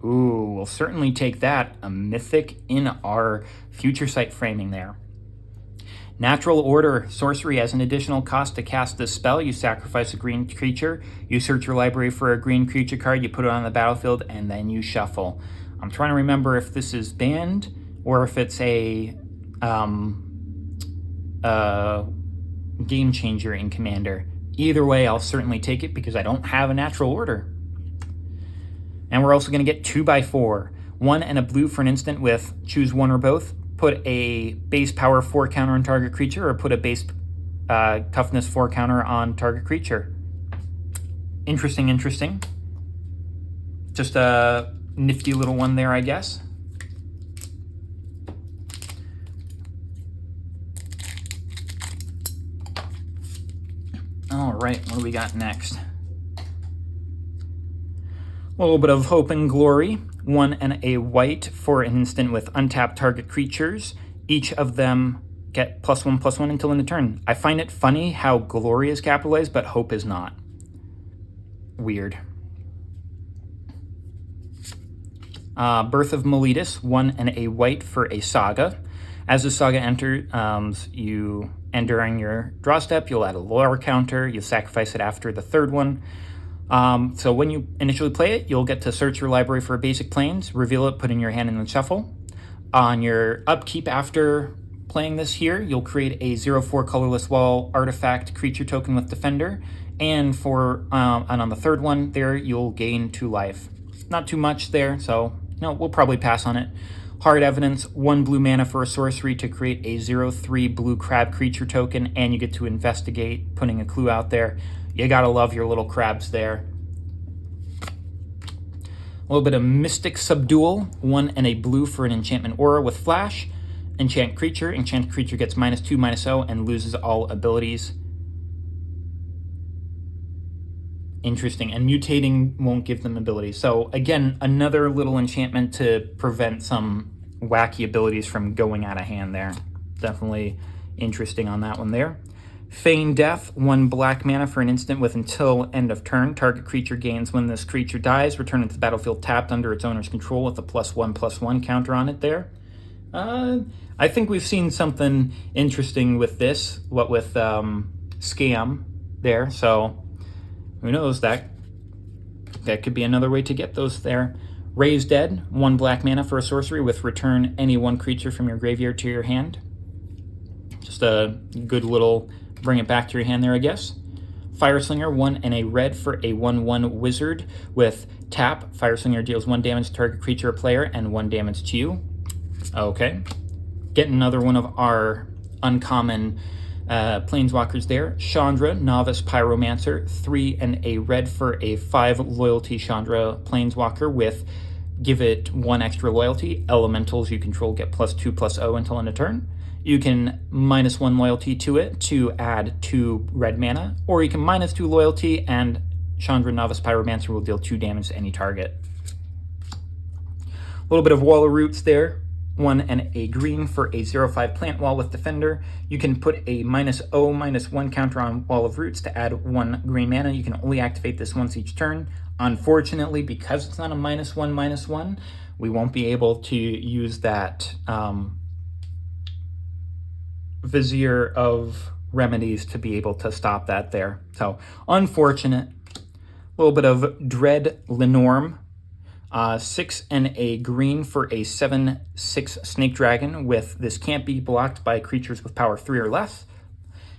Ooh, we'll certainly take that. A mythic in our future sight framing there. Natural Order, sorcery, as an additional cost to cast this spell, you sacrifice a green creature, you search your library for a green creature card, you put it on the battlefield, and then you shuffle. I'm trying to remember if this is banned or if it's a game changer in Commander. Either way, I'll certainly take it because I don't have a Natural Order. And we're also going to get 2/4. 1 and a blue for an instant with choose one or both. Put a base power 4 counter on target creature, or put a base toughness 4 counter on target creature. Interesting. Just a nifty little one there, I guess. All right, what do we got next? A little bit of Hope and Glory. 1 and a white for an instant with untapped target creatures. Each of them get +1/+1 until end of turn. I find it funny how Glory is capitalized, but Hope is not. Weird. Birth of Meletus, 1 and a white for a Saga. As the Saga enters, and during your draw step, you'll add a lore counter. You'll sacrifice it after the 3rd one. So when you initially play it, you'll get to search your library for basic planes, reveal it, put in your hand, and then shuffle. On your upkeep after playing this here, you'll create a 0/4 colorless wall artifact creature token with Defender, and on the 3rd one there, you'll gain 2 life. Not too much there, so no, we'll probably pass on it. Hard Evidence, 1 blue mana for a sorcery to create a 0/3 blue crab creature token, and you get to investigate, putting a clue out there. You gotta love your little crabs there. A little bit of Mystic Subdual, 1 and a blue for an enchantment aura with flash. Enchant creature gets -2/-0 and loses all abilities. Interesting, and mutating won't give them abilities. So again, another little enchantment to prevent some wacky abilities from going out of hand there. Definitely interesting on that one there. Feign Death, 1 black mana for an instant with until end of turn. Target creature gains when this creature dies. Return it to the battlefield tapped under its owner's control with a +1/+1 counter on it there. I think we've seen something interesting with this, what with Scam there, so who knows, that could be another way to get those there. Raise Dead, 1 black mana for a sorcery with return any 1 creature from your graveyard to your hand. Just a good little bring it back to your hand there, I guess. Fireslinger, 1 and a red for a 1/1 wizard with tap. Fireslinger deals 1 damage to target creature or player and 1 damage to you. Okay. Get another one of our uncommon planeswalkers there. Chandra, Novice Pyromancer, 3 and a red for a 5 loyalty Chandra planeswalker with give it 1 extra loyalty. Elementals you control get +2/+0 until end of turn. You can -1 loyalty to it to add 2 red mana, or you can -2 loyalty and Chandra Novice Pyromancer will deal 2 damage to any target. A little bit of Wall of Roots there. 1 and a green for a 0/5 plant wall with Defender. You can put a -0/-1 counter on Wall of Roots to add 1 green mana. You can only activate this once each turn. Unfortunately, because it's not a -1/-1, we won't be able to use that Vizier of Remedies to be able to stop that there. So, unfortunate. A little bit of Dread Lenorm. 6 and a green for a 7/6 Snake Dragon with this can't be blocked by creatures with power 3 or less.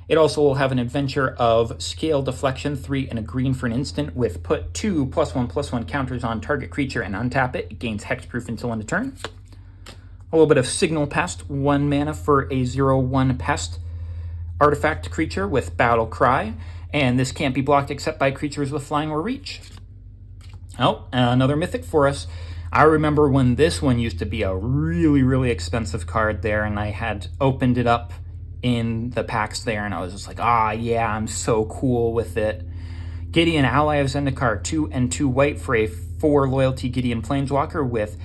It also will have an adventure of Scale Deflection, 3 and a green for an instant with put 2 +1/+1 counters on target creature and untap it. It gains hexproof until end of turn. A little bit of Signal Pest, 1 mana for a 0/1 Pest artifact creature with Battle Cry, and this can't be blocked except by creatures with flying or reach. Oh, another mythic for us. I remember when this one used to be a really, really expensive card there, and I had opened it up in the packs there, and I was just like, yeah, I'm so cool with it. Gideon, Ally of Zendikar, 2 and 2 white for a 4 loyalty Gideon Planeswalker with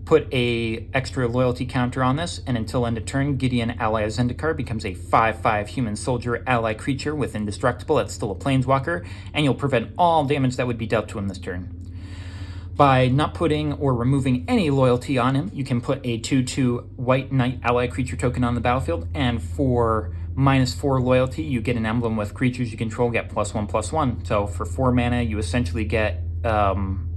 put a extra loyalty counter on this, and until end of turn, Gideon, Ally of Zendikar becomes a 5/5 human soldier ally creature with indestructible. It's still a Planeswalker, and you'll prevent all damage that would be dealt to him this turn. By not putting or removing any loyalty on him, you can put a 2/2 white knight ally creature token on the battlefield, and for -4 loyalty, you get an emblem with creatures you control get +1/+1. So for 4 mana, you essentially get an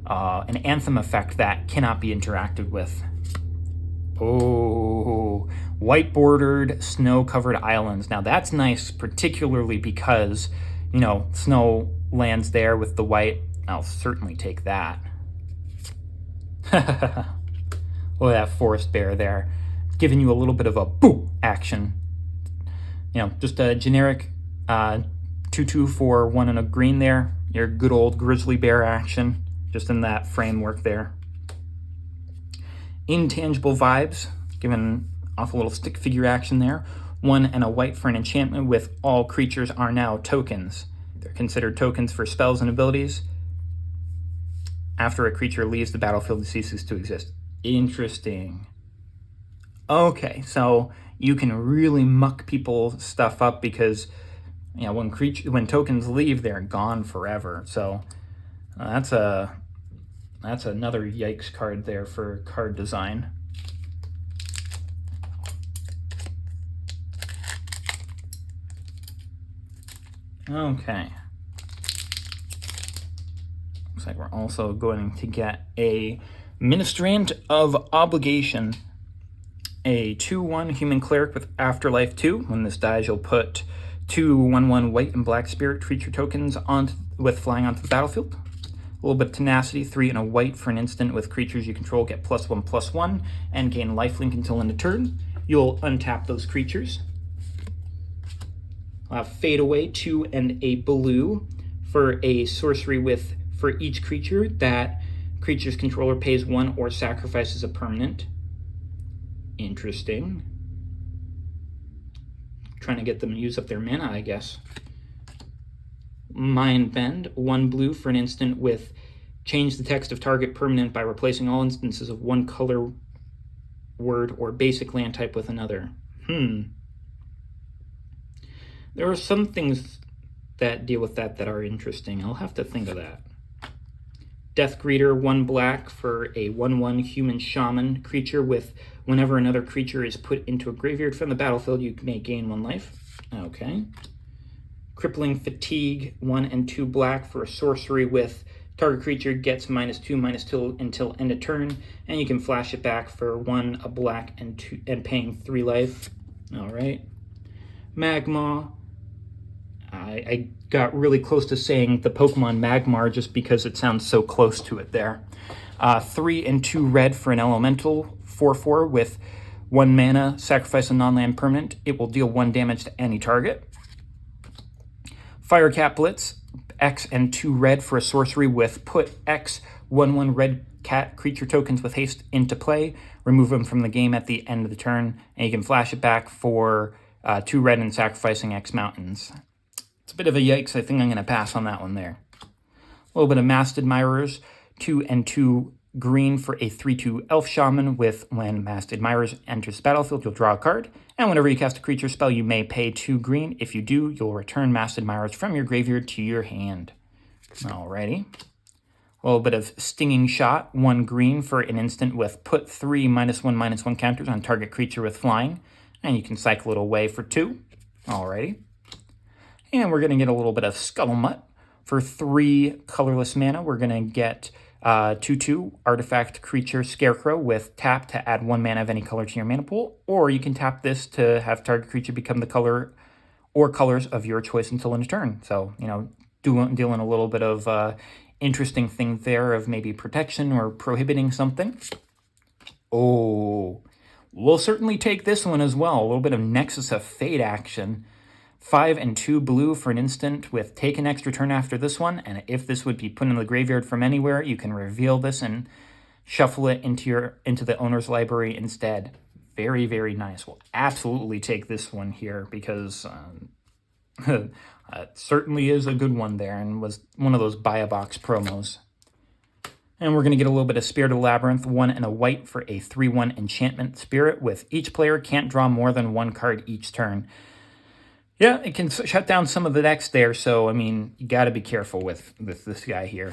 Anthem effect that cannot be interacted with. Oh, white bordered, snow-covered islands. Now that's nice, particularly because, you know, snow lands there with the white. I'll certainly take that. Look at that forest bear there, giving you a little bit of a boo action. You know, just a generic 2/2 for 1 and a green there. Your good old grizzly bear action, just in that framework there. Intangible Vibes, giving off a little stick figure action there. 1 and a white for an enchantment with all creatures are now tokens. They're considered tokens for spells and abilities. After a creature leaves the battlefield, it ceases to exist. Interesting. Okay, so you can really muck people's stuff up because, you know, when tokens leave, they're gone forever. So that's another yikes card there for card design. Okay. Looks like we're also going to get a Ministrant of Obligation, a 2/1 human cleric with Afterlife 2. When this dies, you'll put 2 1/1 white and black spirit creature tokens with flying onto the battlefield. A little bit of Tenacity, 3 and a white for an instant with creatures you control get +1/+1 and gain lifelink until end of turn. You'll untap those creatures. Fade Away, 2 and a blue for a sorcery with, for each creature that creature's controller pays 1 or sacrifices a permanent. Interesting. Trying to get them to use up their mana, I guess. Mind Bend, 1 blue for an instant with change the text of target permanent by replacing all instances of 1 color word or basic land type with another. There are some things that deal with that are interesting. I'll have to think of that. Death Greeter, 1 black for a 1/1 human shaman creature with whenever another creature is put into a graveyard from the battlefield, you may gain 1 life. Okay. Crippling Fatigue, 1 and 2 black for a sorcery with target creature gets -2/-2 until end of turn, and you can flash it back for 1, a black, and paying 3 life. All right. Magma. I got really close to saying the Pokemon Magmar just because it sounds so close to it there. 3 and 2 red for an elemental, 4/4 with 1 mana, sacrifice a non-land permanent. It will deal 1 damage to any target. Firecat Blitz, X and 2 red for a sorcery with put X 1/1 red cat creature tokens with haste into play. Remove them from the game at the end of the turn, and you can flash it back for 2 red and sacrificing X mountains. It's a bit of a yikes. I think I'm going to pass on that one there. A little bit of Masted Mirrors, 2 and 2 green for a 3/2 elf shaman with when Masked Admirers enters the battlefield, you'll draw a card. And whenever you cast a creature spell, you may pay 2 green. If you do, you'll return Masked Admirers from your graveyard to your hand. Alrighty. A little bit of Stinging Shot, 1 green for an instant with put 3 -1/-1 counters on target creature with flying. And you can cycle it away for 2. Alrighty. And we're going to get a little bit of Scuttlemutt. For 3 colorless mana, we're going to get 2/2 artifact creature Scarecrow with tap to add 1 mana of any color to your mana pool. Or you can tap this to have target creature become the color or colors of your choice until end of turn. So, you know, dealing a little bit of interesting thing there of maybe protection or prohibiting something. Oh, we'll certainly take this one as well. A little bit of Nexus of Fate action. 5 and 2 blue for an instant with take an extra turn after this one. And if this would be put in the graveyard from anywhere, you can reveal this and shuffle it into the owner's library instead. Very, very nice. We'll absolutely take this one here because it certainly is a good one there and was one of those buy a box promos. And we're going to get a little bit of Spirit of Labyrinth, 1 and a white for a 3/1 enchantment spirit with each player can't draw more than 1 card each turn. Yeah, it can shut down some of the decks there, so, I mean, you got to be careful with this guy here.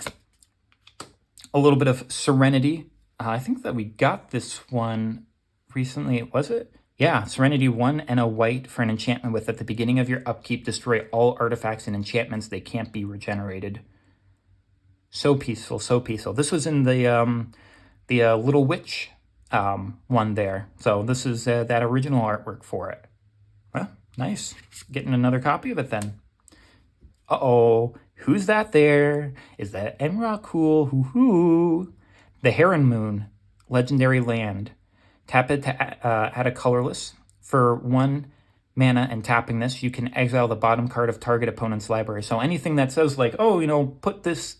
A little bit of Serenity. I think that we got this one recently, was it? Yeah, Serenity, 1 and a white for an enchantment with at the beginning of your upkeep, destroy all artifacts and enchantments. They can't be regenerated. So peaceful, so peaceful. This was in the Little Witch one there. So this is that original artwork for it. Well, nice. Getting another copy of it then. Uh-oh. Who's that there? Is that Emrakul? Hoo-hoo. The Heron Moon. Legendary land. Tap it to add a colorless. For 1 mana and tapping this, you can exile the bottom card of target opponent's library. So anything that says like, oh, you know, put this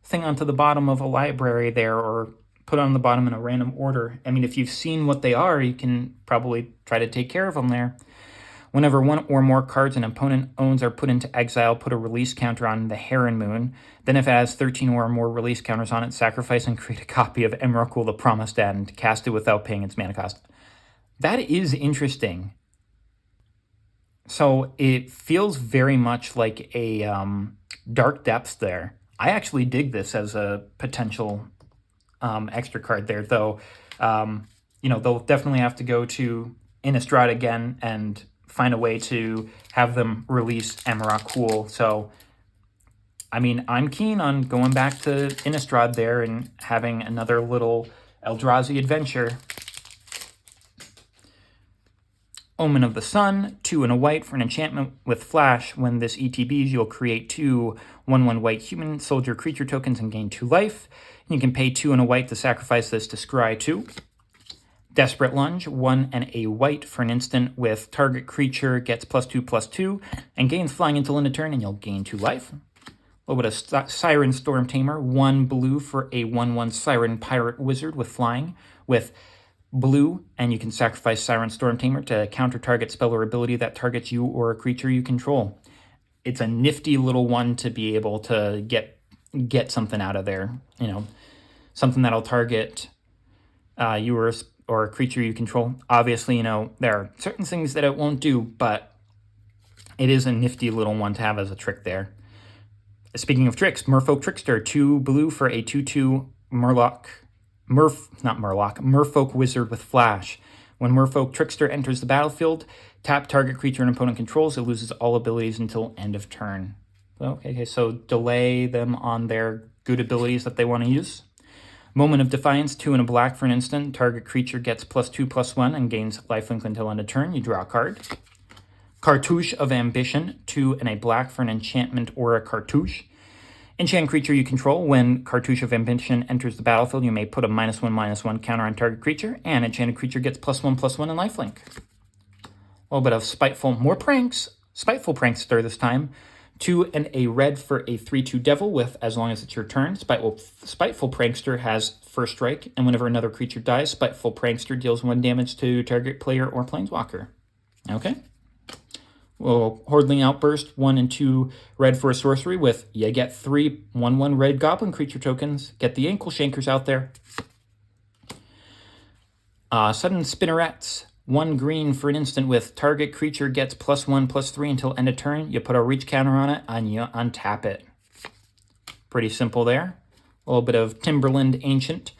thing onto the bottom of a library there or put on the bottom in a random order. I mean, if you've seen what they are, you can probably try to take care of them there. Whenever 1 or more cards an opponent owns are put into exile, put a release counter on the Heron Moon. Then if it has 13 or more release counters on it, sacrifice and create a copy of Emrakul the Promised End. Cast it without paying its mana cost. That is interesting. So it feels very much like a Dark Depths there. I actually dig this as a potential extra card there, though. You know, they'll definitely have to go to Innistrad again and find a way to have them release Emrakul. So, I mean, I'm keen on going back to Innistrad there and having another little Eldrazi adventure. Omen of the Sun, 2 and a white for an enchantment with flash. When this ETBs, you'll create 2 1/1 white human soldier creature tokens and gain 2 life. You can pay 2 and a white to sacrifice this to scry 2. Desperate Lunge, 1 and a white for an instant with target creature gets +2/+2 and gains flying until end of turn, and you'll gain 2 life. A little bit of Siren Storm Tamer, 1 blue for a 1/1 Siren Pirate Wizard with flying with blue, and you can sacrifice Siren Storm Tamer to counter target spell or ability that targets you or a creature you control. It's a nifty little one to be able to get something out of there, you know, something that'll target you or a creature you control. Obviously, you know, there are certain things that it won't do, but it is a nifty little one to have as a trick there. Speaking of tricks, Merfolk Trickster, 2 blue for a 2/2 Merfolk Wizard with flash. When Merfolk Trickster enters the battlefield, tap target creature an opponent controls. It loses all abilities until end of turn. Okay, so delay them on their good abilities that they want to use. Moment of Defiance, 2 and a black for an instant. Target creature gets +2/+1 and gains lifelink until end of turn. You draw a card. Cartouche of Ambition, 2 and a black for an enchantment or a cartouche. Enchant creature you control. When Cartouche of Ambition enters the battlefield, you may put a -1/-1 counter on target creature, and enchanted creature gets +1/+1 in lifelink. A little bit of Spiteful Prankster this time. 2 and a red for a 3/2 Devil with as long as it's your turn. Spiteful Prankster has first strike, and whenever another creature dies, Spiteful Prankster deals 1 damage to target player or planeswalker. Okay. Well, Hordling Outburst, 1 and 2 red for a sorcery with you get 3 1/1 red goblin creature tokens. Get the Ankle Shankers out there. Sudden spinnerets. 1 green for an instant with target creature gets +1/+3 until end of turn. You put a reach counter on it and you untap it. Pretty simple there. A little bit of Timberland Ancient.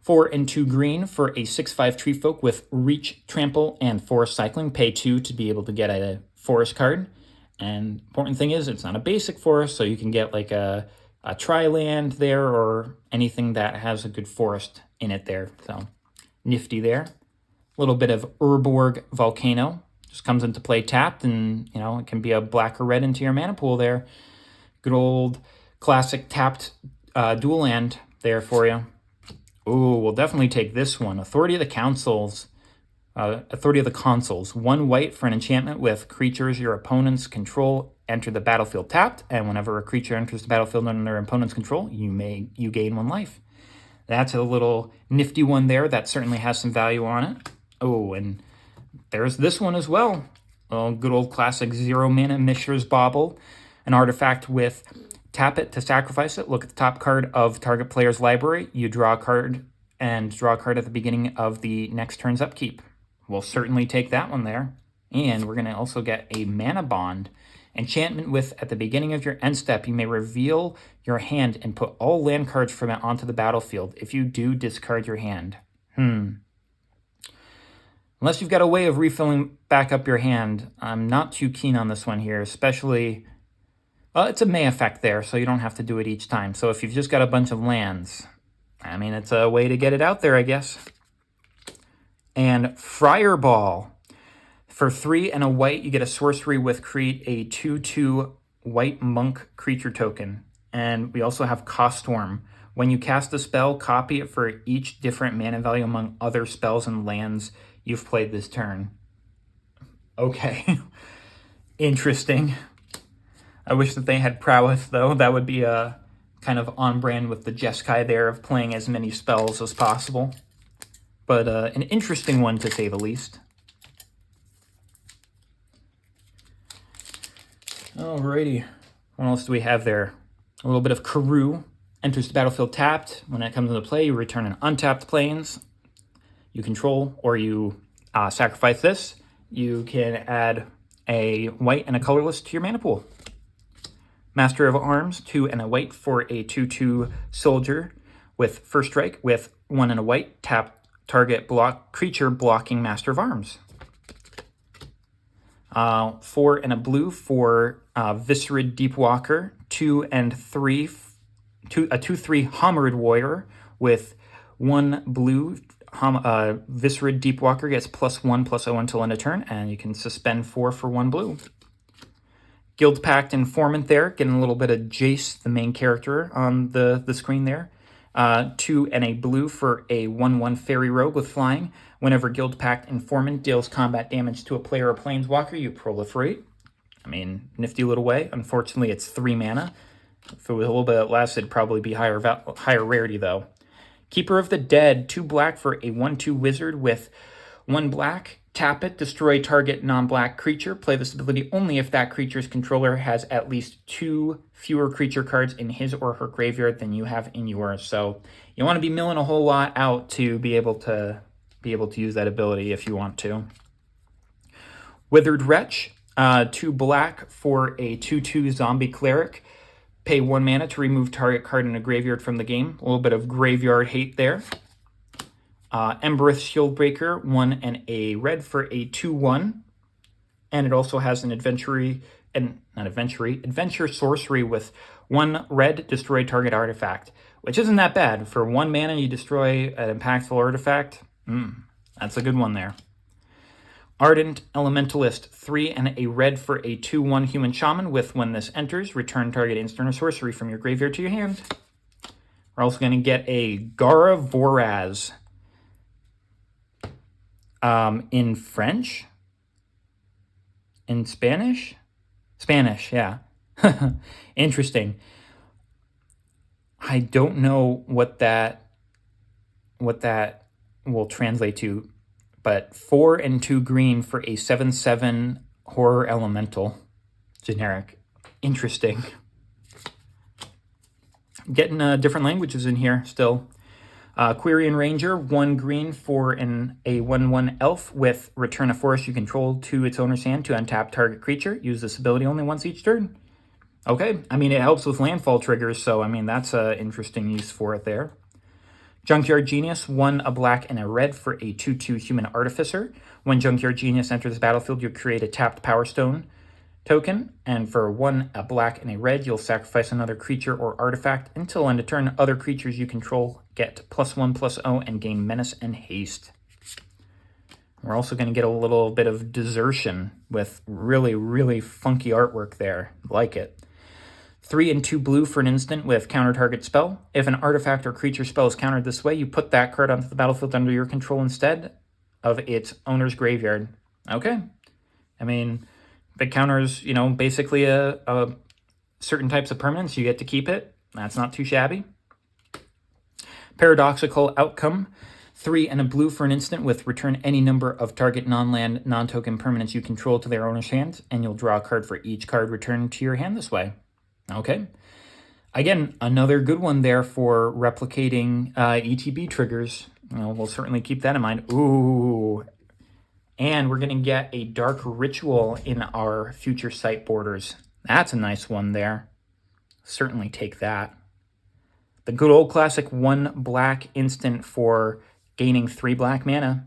4 and 2 green for a 6/5 tree folk with reach, trample, and forest cycling. Pay 2 to be able to get a forest card. And important thing is it's not a basic forest, so you can get like a tri-land there or anything that has a good forest in it there. So nifty there. A little bit of Urborg Volcano. Just comes into play tapped, and it can be a black or red into your mana pool there. Good old classic tapped dual land there for you. Ooh, we'll definitely take this one. Authority of the Consuls. 1 white for an enchantment with creatures your opponents control enter the battlefield tapped, and whenever a creature enters the battlefield under opponent's control, you gain 1 life. That's a little nifty one there. That certainly has some value on it. Oh, and there's this one as well. Oh, good old classic 0 mana Mishra's Bauble. An artifact with tap it to sacrifice it. Look at the top card of target player's library. You draw a card and draw a card at the beginning of the next turn's upkeep. We'll certainly take that one there. And we're going to also get a Mana Bond. Enchantment with, at the beginning of your end step, you may reveal your hand and put all land cards from it onto the battlefield. If you do, discard your hand. Unless you've got a way of refilling back up your hand, I'm not too keen on this one here, especially... Well, it's a May effect there, so you don't have to do it each time. So if you've just got a bunch of lands, I mean, it's a way to get it out there, I guess. And Friarball. For 3 and a white, you get a sorcery with create a 2/2 white monk creature token. And we also have Coststorm. When you cast a spell, copy it for each different mana value among other spells and lands you've played this turn. Okay. Interesting. I wish that they had prowess, though. That would be a kind of on brand with the Jeskai there of playing as many spells as possible. But an interesting one, to say the least. Alrighty. What else do we have there? A little bit of Karoo. Enters the battlefield tapped. When it comes into play, you return an untapped plains you control, or you sacrifice this. You can add a white and a colorless to your mana pool. Master of Arms, 2 and a white for a 2/2 soldier with first strike with 1 and a white. Tap target creature blocking Master of Arms. 4 and a blue for Viscerid Deepwalker, 2 and 3, a 2/3 Homerid Warrior with 1 blue. Viscerid Deepwalker gets +1/+0 until end of turn, and you can suspend 4 for 1 blue. Guild Pact Informant there, getting a little bit of Jace, the main character, on the screen there. 2 and a blue for a 1/1 Fairy Rogue with flying. Whenever Guild Pact Informant deals combat damage to a player or planeswalker, you proliferate. I mean, nifty little way. Unfortunately, it's 3 mana. If it was a little bit less, it'd probably be higher rarity, though. Keeper of the Dead, 2 black for a 1/2 wizard with 1 black. Tap it, destroy target non-black creature. Play this ability only if that creature's controller has at least 2 fewer creature cards in his or her graveyard than you have in yours. So you want to be milling a whole lot out to be able to use that ability if you want to. Withered Wretch, 2 black for a 2/2 zombie cleric. Pay 1 mana to remove target card in a graveyard from the game. A little bit of graveyard hate there. Embereth Shieldbreaker, 1 and a red for a 2/1. And it also has an adventure sorcery with 1 red, destroy target artifact. Which isn't that bad. For 1 mana, you destroy an impactful artifact. That's a good one there. Ardent Elementalist, 3 and a red for a 2/1 human shaman with, when this enters, return target instant or sorcery from your graveyard to your hand. We're also going to get a Gara Voraz. In French? In Spanish? Spanish, yeah. Interesting. I don't know what that will translate to, but 4 and 2 green for a 7/7 horror elemental. Generic. Interesting. Getting different languages in here still. Quirion Ranger, 1 green for a 1/1 elf with return a forest you control to its owner's hand to untap target creature. Use this ability only once each turn. Okay, I mean, it helps with landfall triggers, so I mean, that's an interesting use for it there. Junkyard Genius, 1 a black and a red for a 2/2 human artificer. When Junkyard Genius enters the battlefield, you create a tapped Power Stone token, and for 1 a black and a red, you'll sacrifice another creature or artifact. Until end of turn, other creatures you control get +1/+0 and gain menace and haste. We're also going to get a little bit of desertion with really, really funky artwork there. Like it. 3 and 2 blue for an instant with counter target spell. If an artifact or creature spell is countered this way, you put that card onto the battlefield under your control instead of its owner's graveyard. Okay. I mean, if it counters, you know, basically a certain types of permanents, you get to keep it. That's not too shabby. Paradoxical Outcome. 3 and a blue for an instant with return any number of target non-land, non-token permanents you control to their owner's hand, and you'll draw a card for each card returned to your hand this way. Okay. Again, another good one there for replicating ETB triggers. You know, we'll certainly keep that in mind. Ooh. And we're going to get a Dark Ritual in our future site borders. That's a nice one there. Certainly take that. The good old classic 1 black instant for gaining 3 black mana.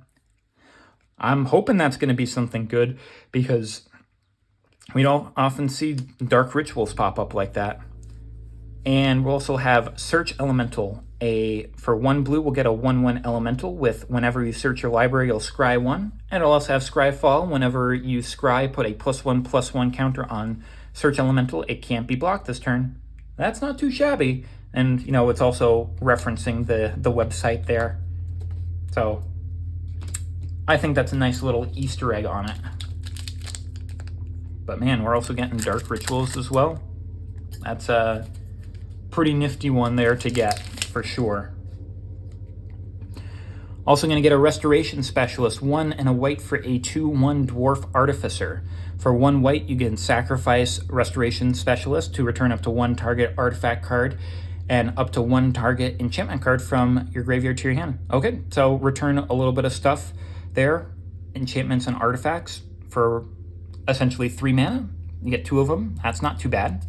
I'm hoping that's going to be something good because we don't often see Dark Rituals pop up like that. And we'll also have Search Elemental. For 1 blue, we'll get a 1/1 Elemental with whenever you search your library, you'll scry 1. And it'll also have Scry Fall. Whenever you scry, put a +1/+1 counter on Search Elemental. It can't be blocked this turn. That's not too shabby. And, you know, it's also referencing the website there. So, I think that's a nice little Easter egg on it. But man, we're also getting Dark Rituals as well. That's a pretty nifty one there to get, for sure. Also going to get a Restoration Specialist, 1 and a white for a 2/1 Dwarf Artificer. For 1 white, you can sacrifice Restoration Specialist to return up to 1 target artifact card and up to 1 target enchantment card from your graveyard to your hand. Okay, so return a little bit of stuff there, enchantments and artifacts for essentially 3 mana. You get 2 of them. That's not too bad.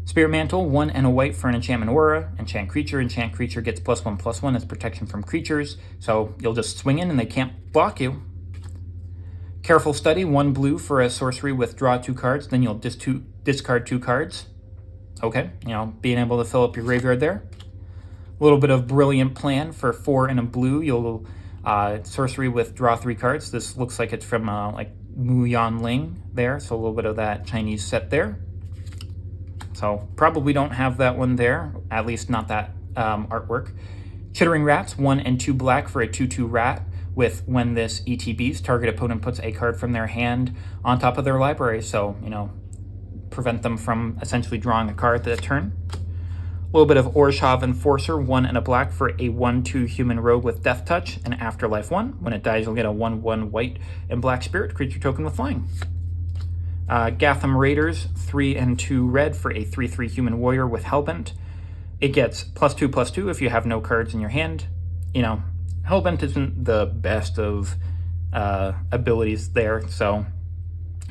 Spirit Mantle, 1 and a white for an enchantment aura. Enchant creature gets +1/+1 as protection from creatures. So you'll just swing in and they can't block you. Careful Study, 1 blue for a sorcery with draw 2 cards. Then you'll discard 2 cards. Okay, you know, being able to fill up your graveyard there. A little bit of Brilliant Plan for 4 and a blue. You'll sorcery with draw 3 cards. This looks like it's from like Mu Yan Ling there, so a little bit of that Chinese set there. So probably don't have that one there, at least not that artwork. Chittering Rats, 1 and 2 black for a 2/2 rat with when this ETBs, target opponent puts a card from their hand on top of their library, so, you know, prevent them from essentially drawing a card that turn. A little bit of Orshav Enforcer, 1 and a black for a 1/2 human rogue with Death Touch and Afterlife 1. When it dies, you'll get a 1/1 white and black spirit creature token with flying. Gatham Raiders, 3 and 2 red for a 3/3 human warrior with Hellbent. It gets +2/+2 if you have no cards in your hand. You know, Hellbent isn't the best of abilities there, so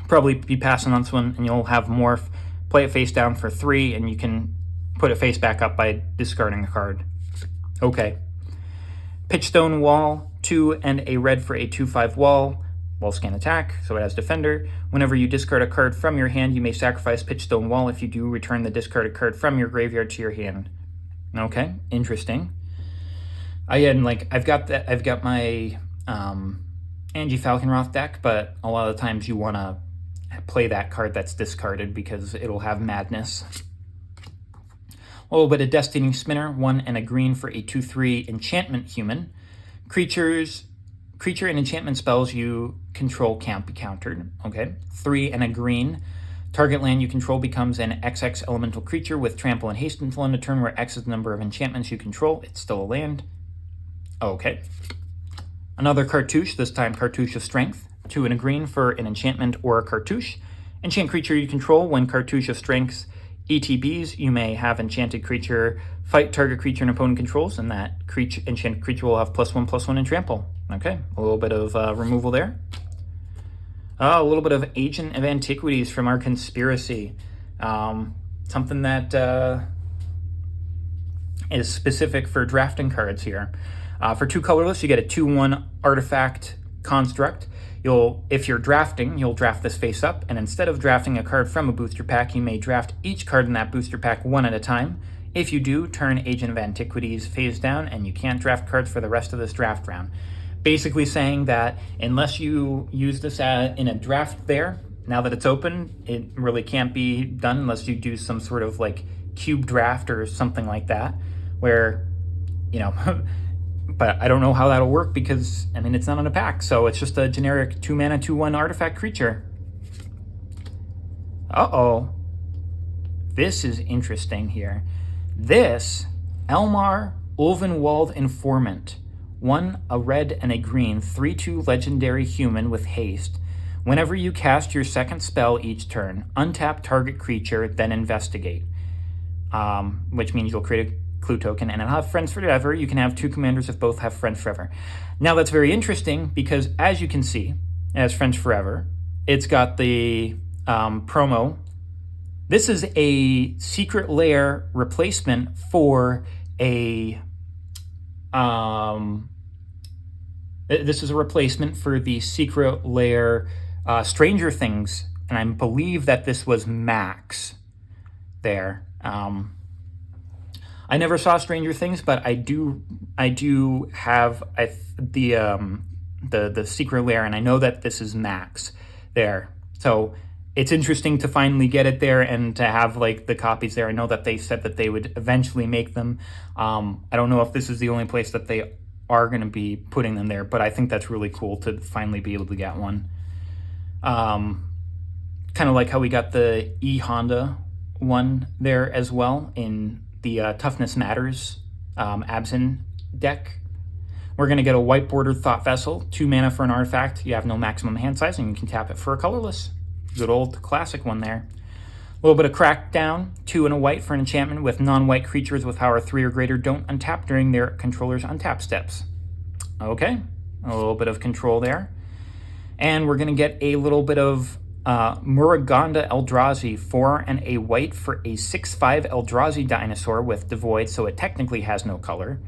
probably be passing on this one, and you'll have Morph, play it face down for 3, and you can put it face back up by discarding a card. Okay. Pitchstone Wall, 2 and a red for a 2/5 wall. Wall scan attack, so it has Defender. Whenever you discard a card from your hand, you may sacrifice Pitchstone Wall. If you do, return the discarded card from your graveyard to your hand. Okay, interesting. Again, like I've got my Angie Falconroth deck, but a lot of the times you want to play that card that's discarded because it'll have Madness. A little bit of Destiny Spinner, 1 and a green for a 2/3 enchantment human. Creature and enchantment spells you control can't be countered. Okay. 3 and a green. Target land you control becomes an XX elemental creature with trample and haste until end of turn, where X is the number of enchantments you control. It's still a land. Okay. Another Cartouche, this time Cartouche of Strength. 2 and a green for an enchantment or a Cartouche. Enchant creature you control when Cartouche of Strength ETBs, you may have enchanted creature fight target creature and opponent controls, and that enchanted creature will have +1/+1 in trample. Okay, a little bit of removal there. A little bit of Agent of Antiquities from our conspiracy. Something that is specific for drafting cards here. For 2 colorless, you get a 2/1 artifact construct. If you're drafting, you'll draft this face up, and instead of drafting a card from a booster pack, you may draft each card in that booster pack one at a time. If you do, turn Agent of Antiquities face down, and you can't draft cards for the rest of this draft round. Basically saying that unless you use this in a draft there, now that it's open, it really can't be done unless you do some sort of like cube draft or something like that, where, you know, but I don't know how that'll work because, I mean, it's not in a pack, so it's just a generic 2-mana, 2/1 artifact creature. Uh-oh. This is interesting here. This, Elmar Ulvenwald Informant. 1, a red and a green, 3/2 legendary human with haste. Whenever you cast your second spell each turn, untap target creature, then investigate. Which means you'll create a clue token, and it'll have friends forever. You can have 2 commanders if both have friends forever. Now that's very interesting because, as you can see, as friends forever, it's got the promo. This is a secret lair replacement for a this is a replacement for the secret lair Stranger Things, and I believe that this was Max there. I never saw Stranger Things, but I do have the secret lair, and I know that this is Max there. So it's interesting to finally get it there and to have like the copies there. I know that they said that they would eventually make them. I don't know if this is the only place that they are going to be putting them there, but I think that's really cool to finally be able to get one. Kind of like how we got the E-Honda one there as well in the Toughness Matters Absyn deck. We're going to get a white bordered Thought Vessel, 2 mana for an artifact. You have no maximum hand size, and you can tap it for a colorless. Good old classic one there. A little bit of Crackdown, 2 and a white for an enchantment with non-white creatures with power 3 or greater don't untap during their controller's untap steps. Okay, a little bit of control there. And we're going to get a little bit of Muragonda Eldrazi, 4 and a white for a 6/5 Eldrazi dinosaur with Devoid, so it technically has no color.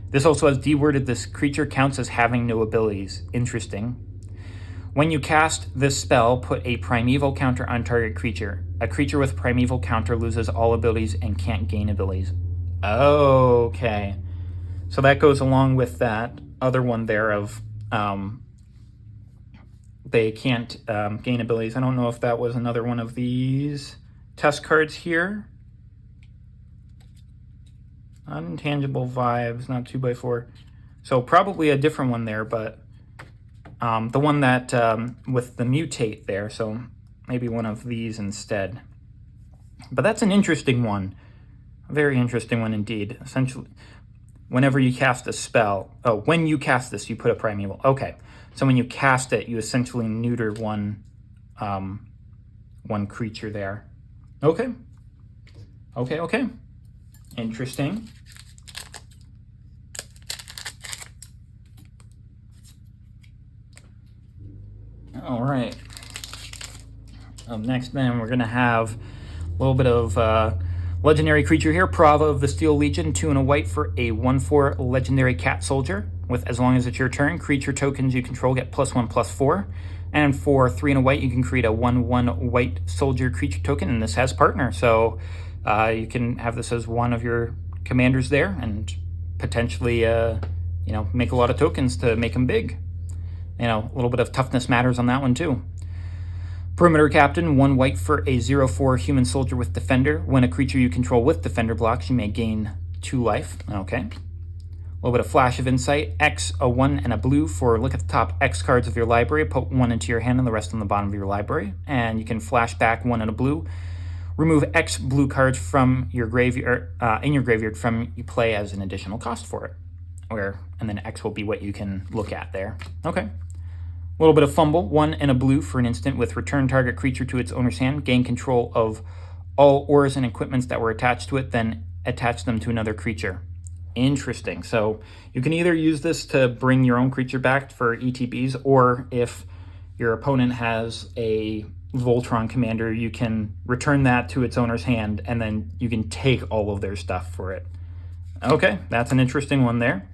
This also has deworded. This creature counts as having no abilities. Interesting. When you cast this spell, put a primeval counter on target creature. A creature with primeval counter loses all abilities and can't gain abilities. Okay. So that goes along with that other one there of they can't gain abilities. I don't know if that was another one of these test cards here. Unintangible Vibes, not 2x4. So probably a different one there, but the one that with the mutate there, so maybe one of these instead. But that's an interesting one. A very interesting one indeed. Essentially, whenever you cast a spell, when you cast this, you put a primeval. Okay, so when you cast it, you essentially neuter one creature there. Okay. Interesting. All right. Up next, then, we're going to have a little bit of legendary creature here. Prava of the Steel Legion, 2 and a white for a 1/4 legendary cat soldier. With as long as it's your turn, creature tokens you control get +1/+4. And for 3 and a white, you can create a 1/1 white soldier creature token, and this has partner. So you can have this as one of your commanders there, and potentially, make a lot of tokens to make them big. A little bit of toughness matters on that one too. Perimeter Captain, 1 white for a 0/4 human soldier with Defender. When a creature you control with Defender blocks, you may gain 2 life. Okay. A little bit of Flash of Insight. X, a 1 and a blue for look at the top X cards of your library. Put 1 into your hand and the rest on the bottom of your library. And you can flash back 1 and a blue. Remove X blue cards from your graveyard, in your graveyard from you play as an additional cost for it. And then X will be what you can look at there. Okay. A little bit of Fumble, 1 and a blue for an instant with return target creature to its owner's hand. Gain control of all ores and equipments that were attached to it, then attach them to another creature. Interesting. So you can either use this to bring your own creature back for ETBs, or if your opponent has a Voltron commander, you can return that to its owner's hand, and then you can take all of their stuff for it. Okay, that's an interesting one there.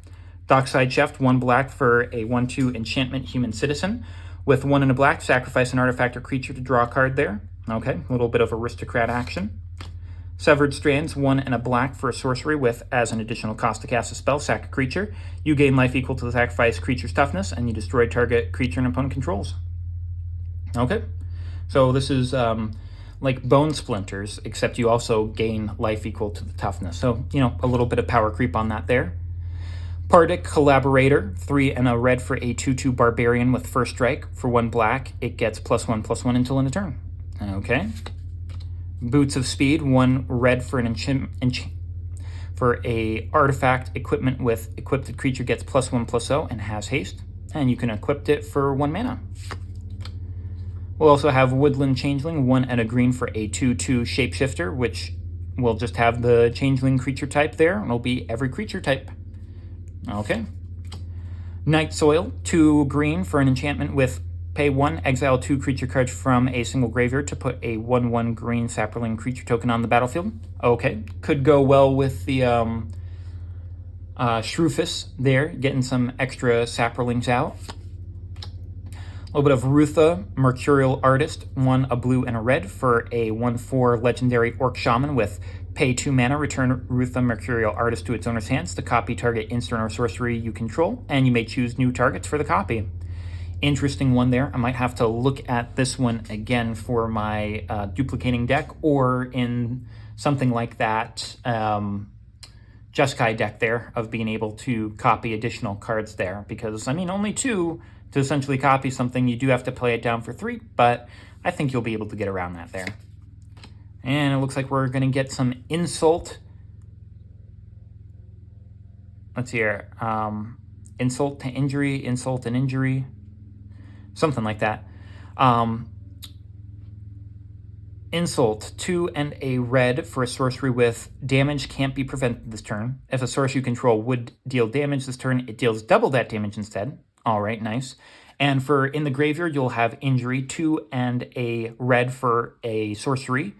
Dockside Chef, 1 black for a 1/2 enchantment human citizen. With 1 and a black, sacrifice an artifact or creature to draw a card there. Okay, a little bit of aristocrat action. Severed Strands, 1 and a black for a sorcery with, as an additional cost to cast a spell, sack a creature. You gain life equal to the sacrifice creature's toughness, and you destroy target creature an opponent controls. Okay, so this is like Bone Splinters, except you also gain life equal to the toughness. So, you know, a little bit of power creep on that there. Pardic Collaborator, 3 and a red for a 2/2 Barbarian with first strike. For 1 black, it gets +1/+1 until end of turn. Okay. Boots of Speed, 1 red for an for a artifact equipment with equipped creature gets +1/+0 and has haste, and you can equip it for 1 mana. We'll also have Woodland Changeling, 1 and a green for a 2/2 Shapeshifter, which will just have the Changeling creature type there, and it'll be every creature type. Okay. Night Soil, 2 green for an enchantment with pay 1, exile 2 creature cards from a single graveyard to put a 1/1 green Saproling creature token on the battlefield. Okay, could go well with the Shrufus there, getting some extra Saprolings out. A little bit of Rutha, Mercurial Artist, 1 a blue and a red for a 1/4 legendary Orc Shaman with pay 2 mana, return Rutha Mercurial Artist to its owner's hands to copy target instant or sorcery you control, and you may choose new targets for the copy. Interesting one there. I might have to look at this one again for my duplicating deck, or in something like that Jeskai deck there, of being able to copy additional cards there, because, I mean, only 2 to essentially copy something. You do have to play it down for 3, but I think you'll be able to get around that there. And it looks like we're going to get some Insult. Let's see here. Insult to Injury, Insult and Injury. Something like that. Insult, 2 and a red for a sorcery with damage can't be prevented this turn. If a sorcery you control would deal damage this turn, it deals double that damage instead. All right, nice. And for in the graveyard, you'll have Injury, 2 and a red for a sorcery.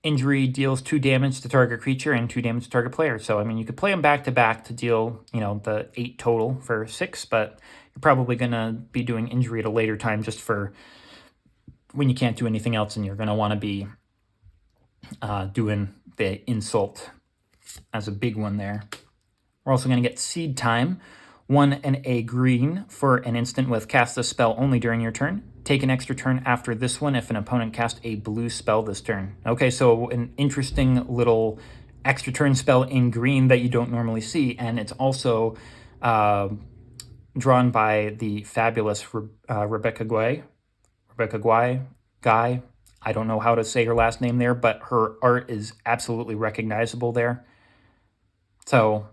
Injury deals 2 damage to target creature and 2 damage to target player. So, I mean, you could play them back to back to deal, you know, the 8 total for 6, but you're probably going to be doing Injury at a later time, just for when you can't do anything else, and you're going to want to be doing the Insult as a big one there. We're also going to get Seed Time, 1 and a green for an instant with cast a spell only during your turn. Take an extra turn after this one if an opponent casts a blue spell this turn. Okay, so an interesting little extra turn spell in green that you don't normally see, and it's also drawn by the fabulous Rebecca Guy. I don't know how to say her last name there, but her art is absolutely recognizable there. So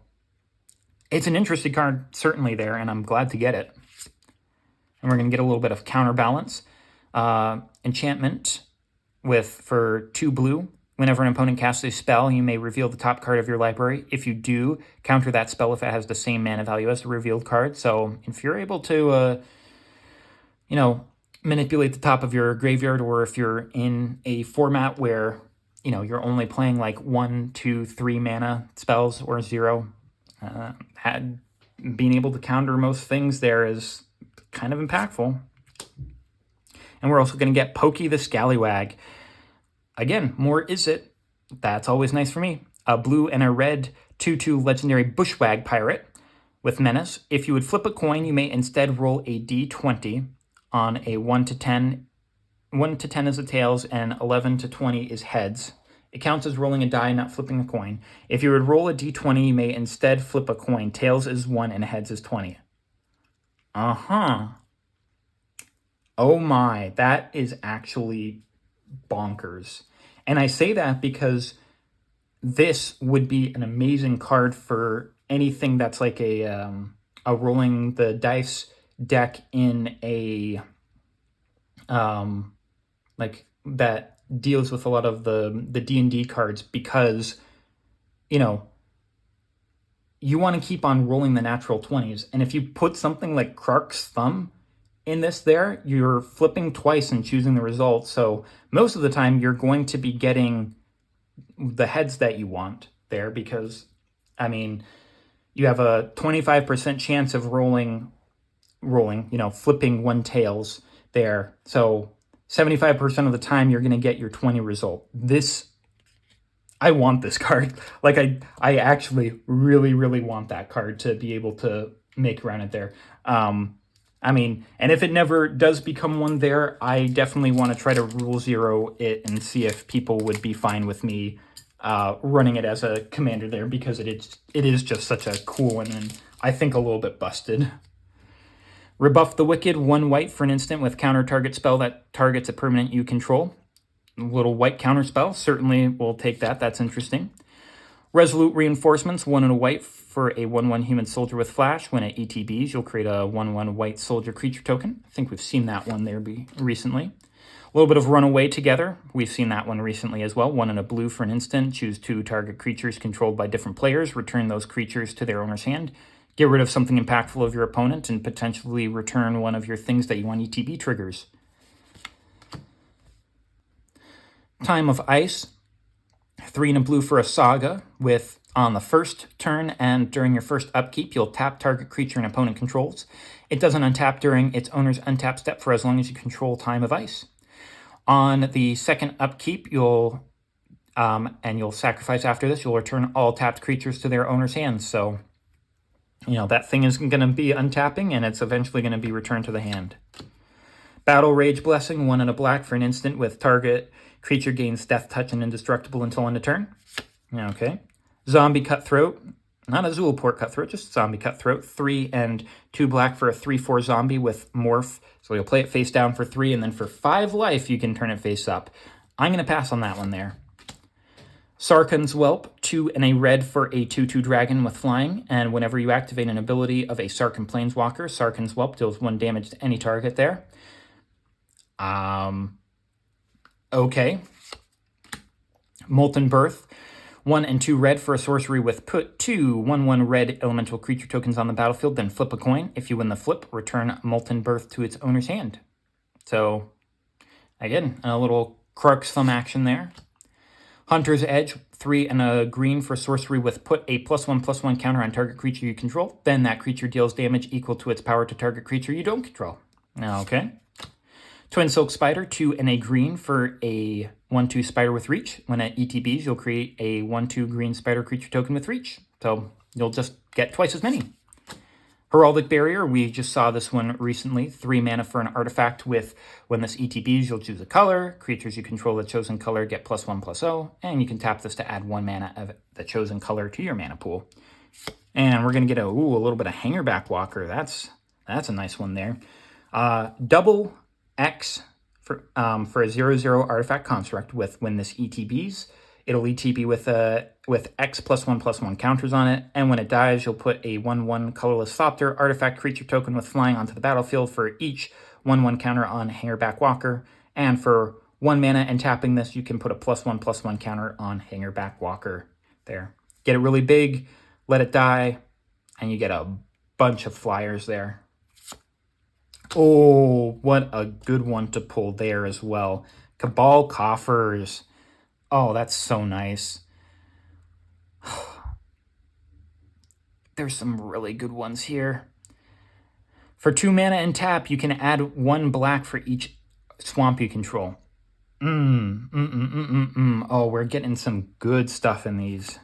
it's an interesting card, certainly there, and I'm glad to get it. And we're going to get a little bit of counterbalance. Enchantment for 2 blue. Whenever an opponent casts a spell, you may reveal the top card of your library. If you do, counter that spell if it has the same mana value as the revealed card. So if you're able to, you know, manipulate the top of your graveyard, or if you're in a format where, you know, you're only playing like 1, 2, 3 mana spells or 0, being able to counter most things there is kind of impactful. And we're also going to get Pokey the Scallywag. Again, more is it. That's always nice for me. A blue and a red 2/2 legendary Bushwag pirate with menace. If you would flip a coin, you may instead roll a d20 on a 1 to 10. 1 to 10 is the tails, and 11 to 20 is heads. It counts as rolling a die, not flipping a coin. If you would roll a d20, you may instead flip a coin. Tails is 1 and heads is 20. Uh-huh. Oh my, that is actually bonkers. And I say that because this would be an amazing card for anything that's like a rolling the dice deck in a like that deals with a lot of the D&D cards because, you know, you want to keep on rolling the natural 20s. And if you put something like Krark's Thumb in this there, you're flipping twice and choosing the result. So most of the time you're going to be getting the heads that you want there because, I mean, you have a 25% chance of rolling, flipping one tails there. So 75% of the time you're going to get your 20 result. I want this card. Like, I actually really, really want that card to be able to make around it there. I mean, and if it never does become one there, I definitely want to try to rule zero it and see if people would be fine with me running it as a commander there, because it is just such a cool one, and I think a little bit busted. Rebuff the Wicked, 1 white for an instant with counter target spell that targets a permanent you control. Little white counter spell, certainly we'll take that, that's interesting. Resolute Reinforcements, 1 and a white for a 1/1 human soldier with flash. When it ETBs, you'll create a 1/1 white soldier creature token. I think we've seen that one there recently. A little bit of Runaway Together. We've seen that one recently as well. 1 and a blue for an instant. Choose 2 target creatures controlled by different players. Return those creatures to their owner's hand. Get rid of something impactful of your opponent and potentially return one of your things that you want ETB triggers. Time of Ice. 3 and a blue for a Saga with, on the first turn and during your first upkeep, you'll tap target creature an opponent controls. It doesn't untap during its owner's untap step for as long as you control Time of Ice. On the second upkeep, you'll sacrifice after this. You'll return all tapped creatures to their owner's hands. So, that thing is going to be untapping, and it's eventually going to be returned to the hand. Battle Rage Blessing, 1 and a black for an instant with target creature gains Death Touch and Indestructible until end of turn. Okay. Zombie Cutthroat, not a Zulaport Cutthroat, just Zombie Cutthroat. 3 and 2 black for a 3/4 zombie with Morph. So you'll play it face down for 3, and then for 5 life, you can turn it face up. I'm going to pass on that one there. Sarkhan's Whelp, 2 and a red for a 2/2 dragon with flying, and whenever you activate an ability of a Sarkhan Planeswalker, Sarkhan's Whelp deals 1 damage to any target there. Okay. Molten Birth, 1 and 2 red for a sorcery with put 2 1/1 red elemental creature tokens on the battlefield, then flip a coin. If you win the flip, return Molten Birth to its owner's hand. So, again, a little Krark's Thumb action there. Hunter's Edge, 3 and a green for sorcery with put a +1/+1 counter on target creature you control. Then that creature deals damage equal to its power to target creature you don't control. Okay. Twin Silk Spider, 2 and a green for a 1/2 spider with reach. When at ETBs, you'll create a 1/2 green spider creature token with reach. So you'll just get twice as many. Heraldic Barrier, we just saw this one recently. 3 mana for an artifact with, when this ETBs, you'll choose a color. Creatures you control the chosen color get +1/+0. And you can tap this to add 1 mana of the chosen color to your mana pool. And we're going to get a little bit of Hangerback Walker. That's a nice one there. Double X for a 0/0 artifact construct with, when this ETBs, it'll ETB with X +1/+1 counters on it, and when it dies, you'll put a 1/1 colorless Thopter artifact creature token with flying onto the battlefield for each 1/1 counter on Hangerback Walker, and for 1 mana and tapping this, you can put a +1/+1 counter on Hangerback Walker there. Get it really big, let it die, and you get a bunch of flyers there. Oh, what a good one to pull there as well. Cabal Coffers. Oh, that's so nice. There's some really good ones here. For 2 mana and tap, you can add 1 black for each swamp you control. Oh, we're getting some good stuff in these.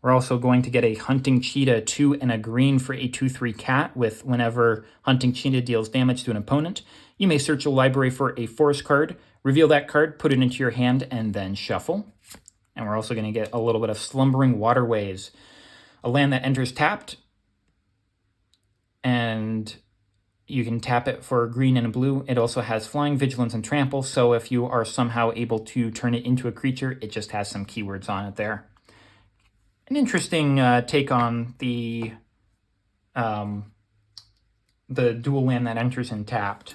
We're also going to get a Hunting Cheetah, 2 and a green for a 2/3 cat with, whenever Hunting Cheetah deals damage to an opponent, you may search a library for a forest card, reveal that card, put it into your hand, and then shuffle. And we're also going to get a little bit of Slumbering Waterways, a land that enters tapped, and you can tap it for green and a blue. It also has Flying, Vigilance, and Trample, so if you are somehow able to turn it into a creature, it just has some keywords on it there. An interesting take on the dual land that enters in tapped.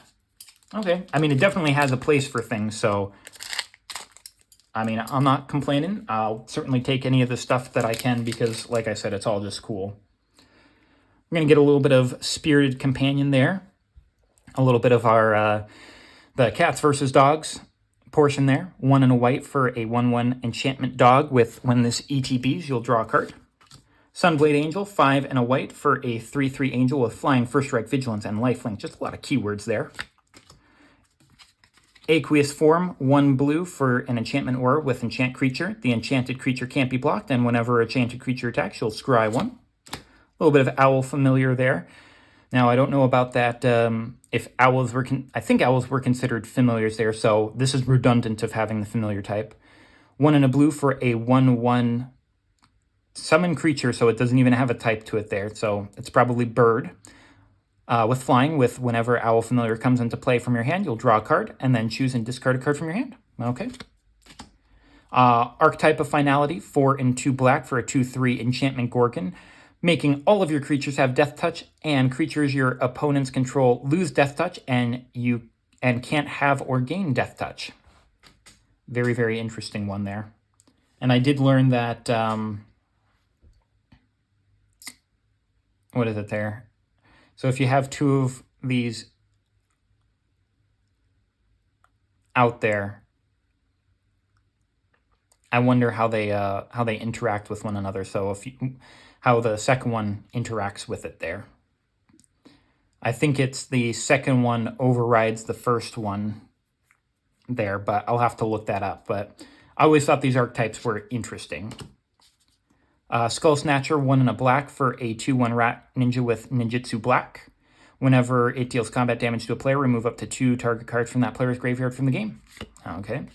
Okay, I mean, it definitely has a place for things, so I mean, I'm not complaining. I'll certainly take any of the stuff that I can because, like I said, it's all just cool. We're going to get a little bit of Spirited Companion there. A little bit of our the Cats versus Dogs portion there. 1 and a white for a 1/1 enchantment dog with when this ETBs, you'll draw a card. Sunblade Angel, 5 and a white for a 3/3 angel with flying, first strike, vigilance, and lifelink. Just a lot of keywords there. Aqueous Form, 1 blue for an enchantment aura with enchant creature. The enchanted creature can't be blocked, and whenever a enchanted creature attacks, you'll scry 1. A little bit of Owl Familiar there. Now, I don't know about that, if owls were, I think owls were considered familiars there, so this is redundant of having the familiar type. 1 and a blue for a 1/1 summon creature, so it doesn't even have a type to it there, so it's probably bird. With flying, with whenever Owl Familiar comes into play from your hand, you'll draw a card, and then choose and discard a card from your hand. Okay. Archetype of Finality, 4 and 2 black for a 2/3 enchantment Gorgon, making all of your creatures have Death Touch, and creatures your opponents control lose Death Touch, and you can't have or gain Death Touch. Very, very interesting one there. And I did learn that, what is it there? So if you have 2 of these out there, I wonder how they interact with one another. So how the second one interacts with it there. I think it's the second one overrides the first one there, but I'll have to look that up. But I always thought these archetypes were interesting. Skull Snatcher, 1 and a black for a 2/1 rat ninja with ninjutsu black. Whenever it deals combat damage to a player, remove up to 2 target cards from that player's graveyard from the game. Okay.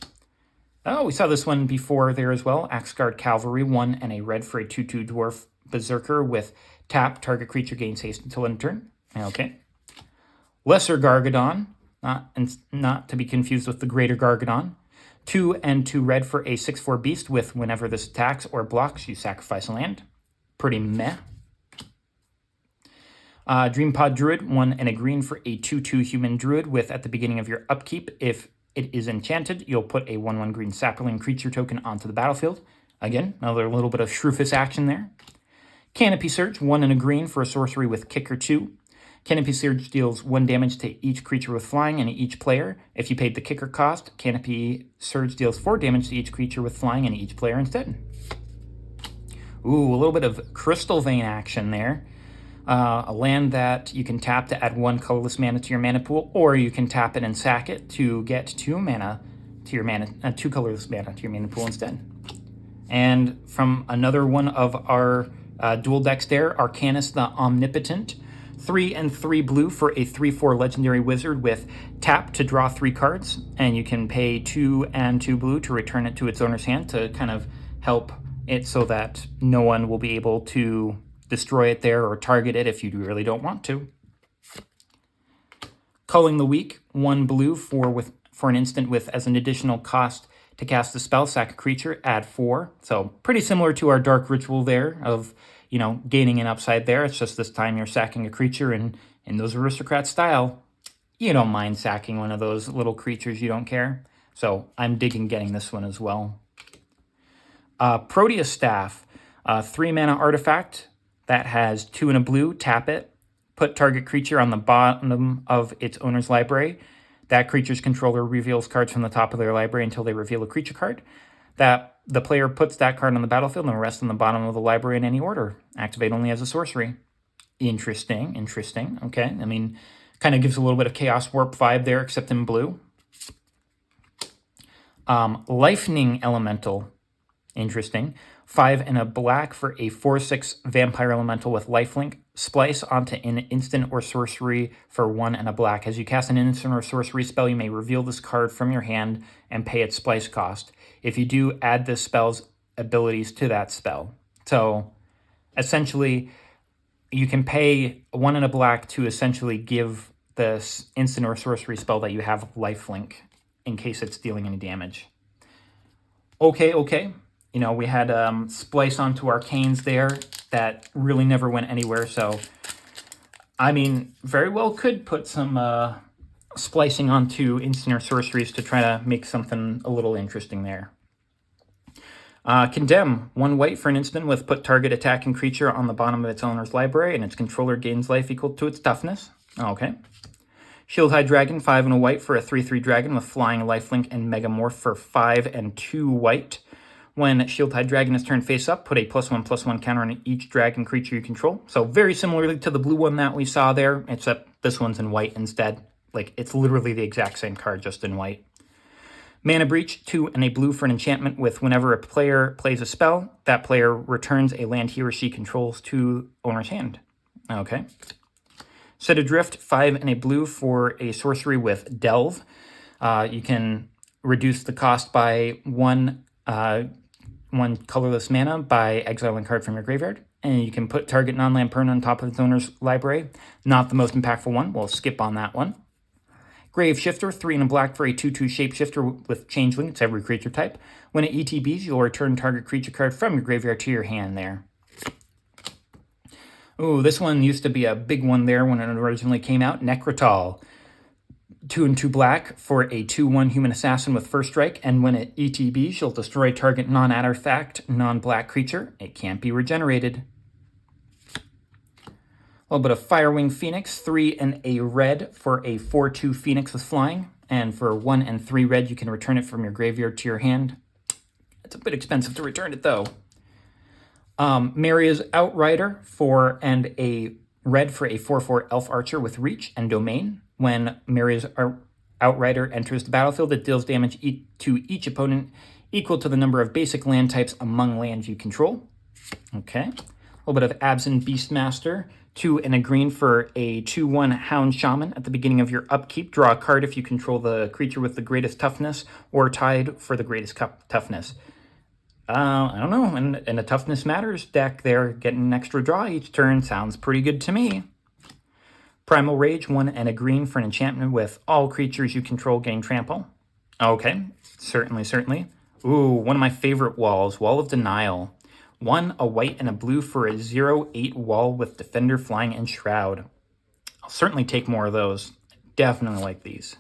Oh, we saw this one before there as well. Axguard Cavalry, 1 and a red for a 2/2 dwarf berserker with tap, target creature gains haste until end turn. Okay. Lesser Gargadon, not to be confused with the Greater Gargadon. 2 and 2 red for a 6/4 beast with whenever this attacks or blocks, you sacrifice a land. Pretty meh. Dreampod Druid, 1 and a green for a 2/2 human druid with at the beginning of your upkeep, if it is enchanted, you'll put a 1/1 green sapling creature token onto the battlefield. Again, another little bit of Shroofus action there. Canopy Surge, 1 and a green for a sorcery with Kicker 2. Canopy Surge deals 1 damage to each creature with flying and each player. If you paid the kicker cost, Canopy Surge deals 4 damage to each creature with flying and each player instead. Ooh, a little bit of Crystal Vein action there. A land that you can tap to add 1 colorless mana to your mana pool, or you can tap it and sack it to get 2 mana to your mana, 2 colorless mana to your mana pool instead. And from another one of our dual decks there, Arcanus the Omnipotent, 3 and 3 blue for a 3/4 legendary wizard with tap to draw 3 cards, and you can pay 2 and 2 blue to return it to its owner's hand to kind of help it so that no one will be able to destroy it there or target it if you really don't want to. Culling the Weak, 1 blue for an instant with as an additional cost to cast the spell, sack a creature, add 4. So pretty similar to our Dark Ritual there of, you know, gaining an upside there. It's just this time you're sacking a creature, and in those aristocrat style, you don't mind sacking one of those little creatures you don't care. So I'm digging getting this one as well. Proteus Staff, 3 mana artifact that has 2 and a blue, tap it, put target creature on the bottom of its owner's library. That creature's controller reveals cards from the top of their library until they reveal a creature card. That the player puts that card on the battlefield and the rest on the bottom of the library in any order. Activate only as a sorcery. Interesting. Okay, I mean, kind of gives a little bit of Chaos Warp vibe there, except in blue. Lightning Elemental. Interesting. 5 and a black for a 4/6 Vampire Elemental with lifelink. Splice onto an instant or sorcery for 1 and a black. As you cast an instant or sorcery spell, you may reveal this card from your hand and pay its splice cost. If you do, add this spell's abilities to that spell. So, essentially, you can pay 1 and a black to essentially give this instant or sorcery spell that you have lifelink in case it's dealing any damage. Okay. You know, we had Splice onto Arcanes there that really never went anywhere. So, I mean, very well could put some splicing onto instant or sorceries to try to make something a little interesting there. Condemn, 1 white for an instant with put target attacking creature on the bottom of its owner's library, and its controller gains life equal to its toughness. Okay. Shield High Dragon, 5 and a white for a 3/3 dragon with flying, lifelink, and megamorph for 5 and 2 white. When Shield High Dragon is turned face up, put a +1/+1 counter on each dragon creature you control. So very similarly to the blue one that we saw there, except this one's in white instead. Like, it's literally the exact same card, just in white. Mana Breach, 2 and a blue for an enchantment with whenever a player plays a spell, that player returns a land he or she controls to owner's hand. Okay. Set Adrift, 5 and a blue for a sorcery with Delve. You can reduce the cost by one colorless mana by exiling a card from your graveyard. And you can put target non-land permanent on top of its owner's library. Not the most impactful one. We'll skip on that one. Grave Shifter, 3 and a black for a 2/2 shapeshifter with changeling. It's every creature type. When it ETBs, you'll return target creature card from your graveyard to your hand there. Ooh, this one used to be a big one there when it originally came out. Necrotal, 2 and 2 black for a 2/1 human assassin with first strike, and when it ETBs, you'll destroy target non-artifact, non-black creature. It can't be regenerated. A little bit of Firewing Phoenix, 3 and a red for a 4/2 Phoenix with flying, and for 1 and 3 red, you can return it from your graveyard to your hand. It's a bit expensive to return it, though. Maria's Outrider, 4 and a red for a 4/4 Elf Archer with reach and domain. When Maria's Outrider enters the battlefield, it deals damage to each opponent equal to the number of basic land types among lands you control. Okay. A little bit of Absent Beastmaster, 2 and a green for a 2/1 Hound Shaman. At the beginning of your upkeep, draw a card if you control the creature with the greatest toughness or tied for the greatest toughness. I don't know. In a Toughness Matters deck there, getting an extra draw each turn sounds pretty good to me. Primal Rage, 1 and a green for an enchantment with all creatures you control gain trample. Okay, certainly. Ooh, one of my favorite walls, Wall of Denial. 1, a white and a blue for a 0/8 wall with Defender, Flying, and Shroud. I'll certainly take more of those. Definitely like these.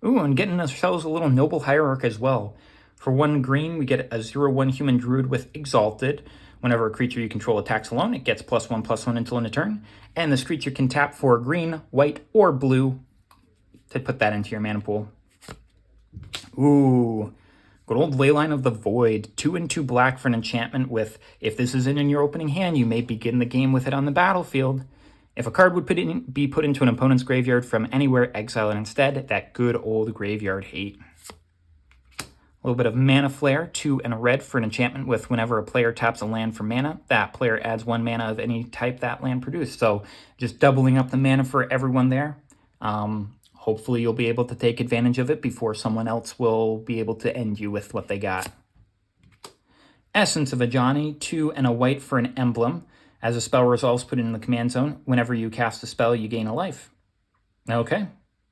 Ooh, and getting ourselves a little Noble Hierarch as well. For 1 green, we get a 0/1 human druid with Exalted. Whenever a creature you control attacks alone, it gets +1/+1 until end of turn. And this creature can tap for green, white, or blue to put that into your mana pool. Ooh, good old Leyline of the Void. 2 and 2 black for an enchantment with, if this isn't in your opening hand, you may begin the game with it on the battlefield. If a card would be put into an opponent's graveyard from anywhere, exile it instead. That good old graveyard hate. A little bit of Mana Flare, 2 and a red for an enchantment with whenever a player taps a land for mana, that player adds 1 mana of any type that land produced. So just doubling up the mana for everyone there. Hopefully you'll be able to take advantage of it before someone else will be able to end you with what they got. Essence of Ajani, 2 and a white for an emblem. As a spell resolves, put it in the command zone. Whenever you cast a spell, you gain a life. Okay.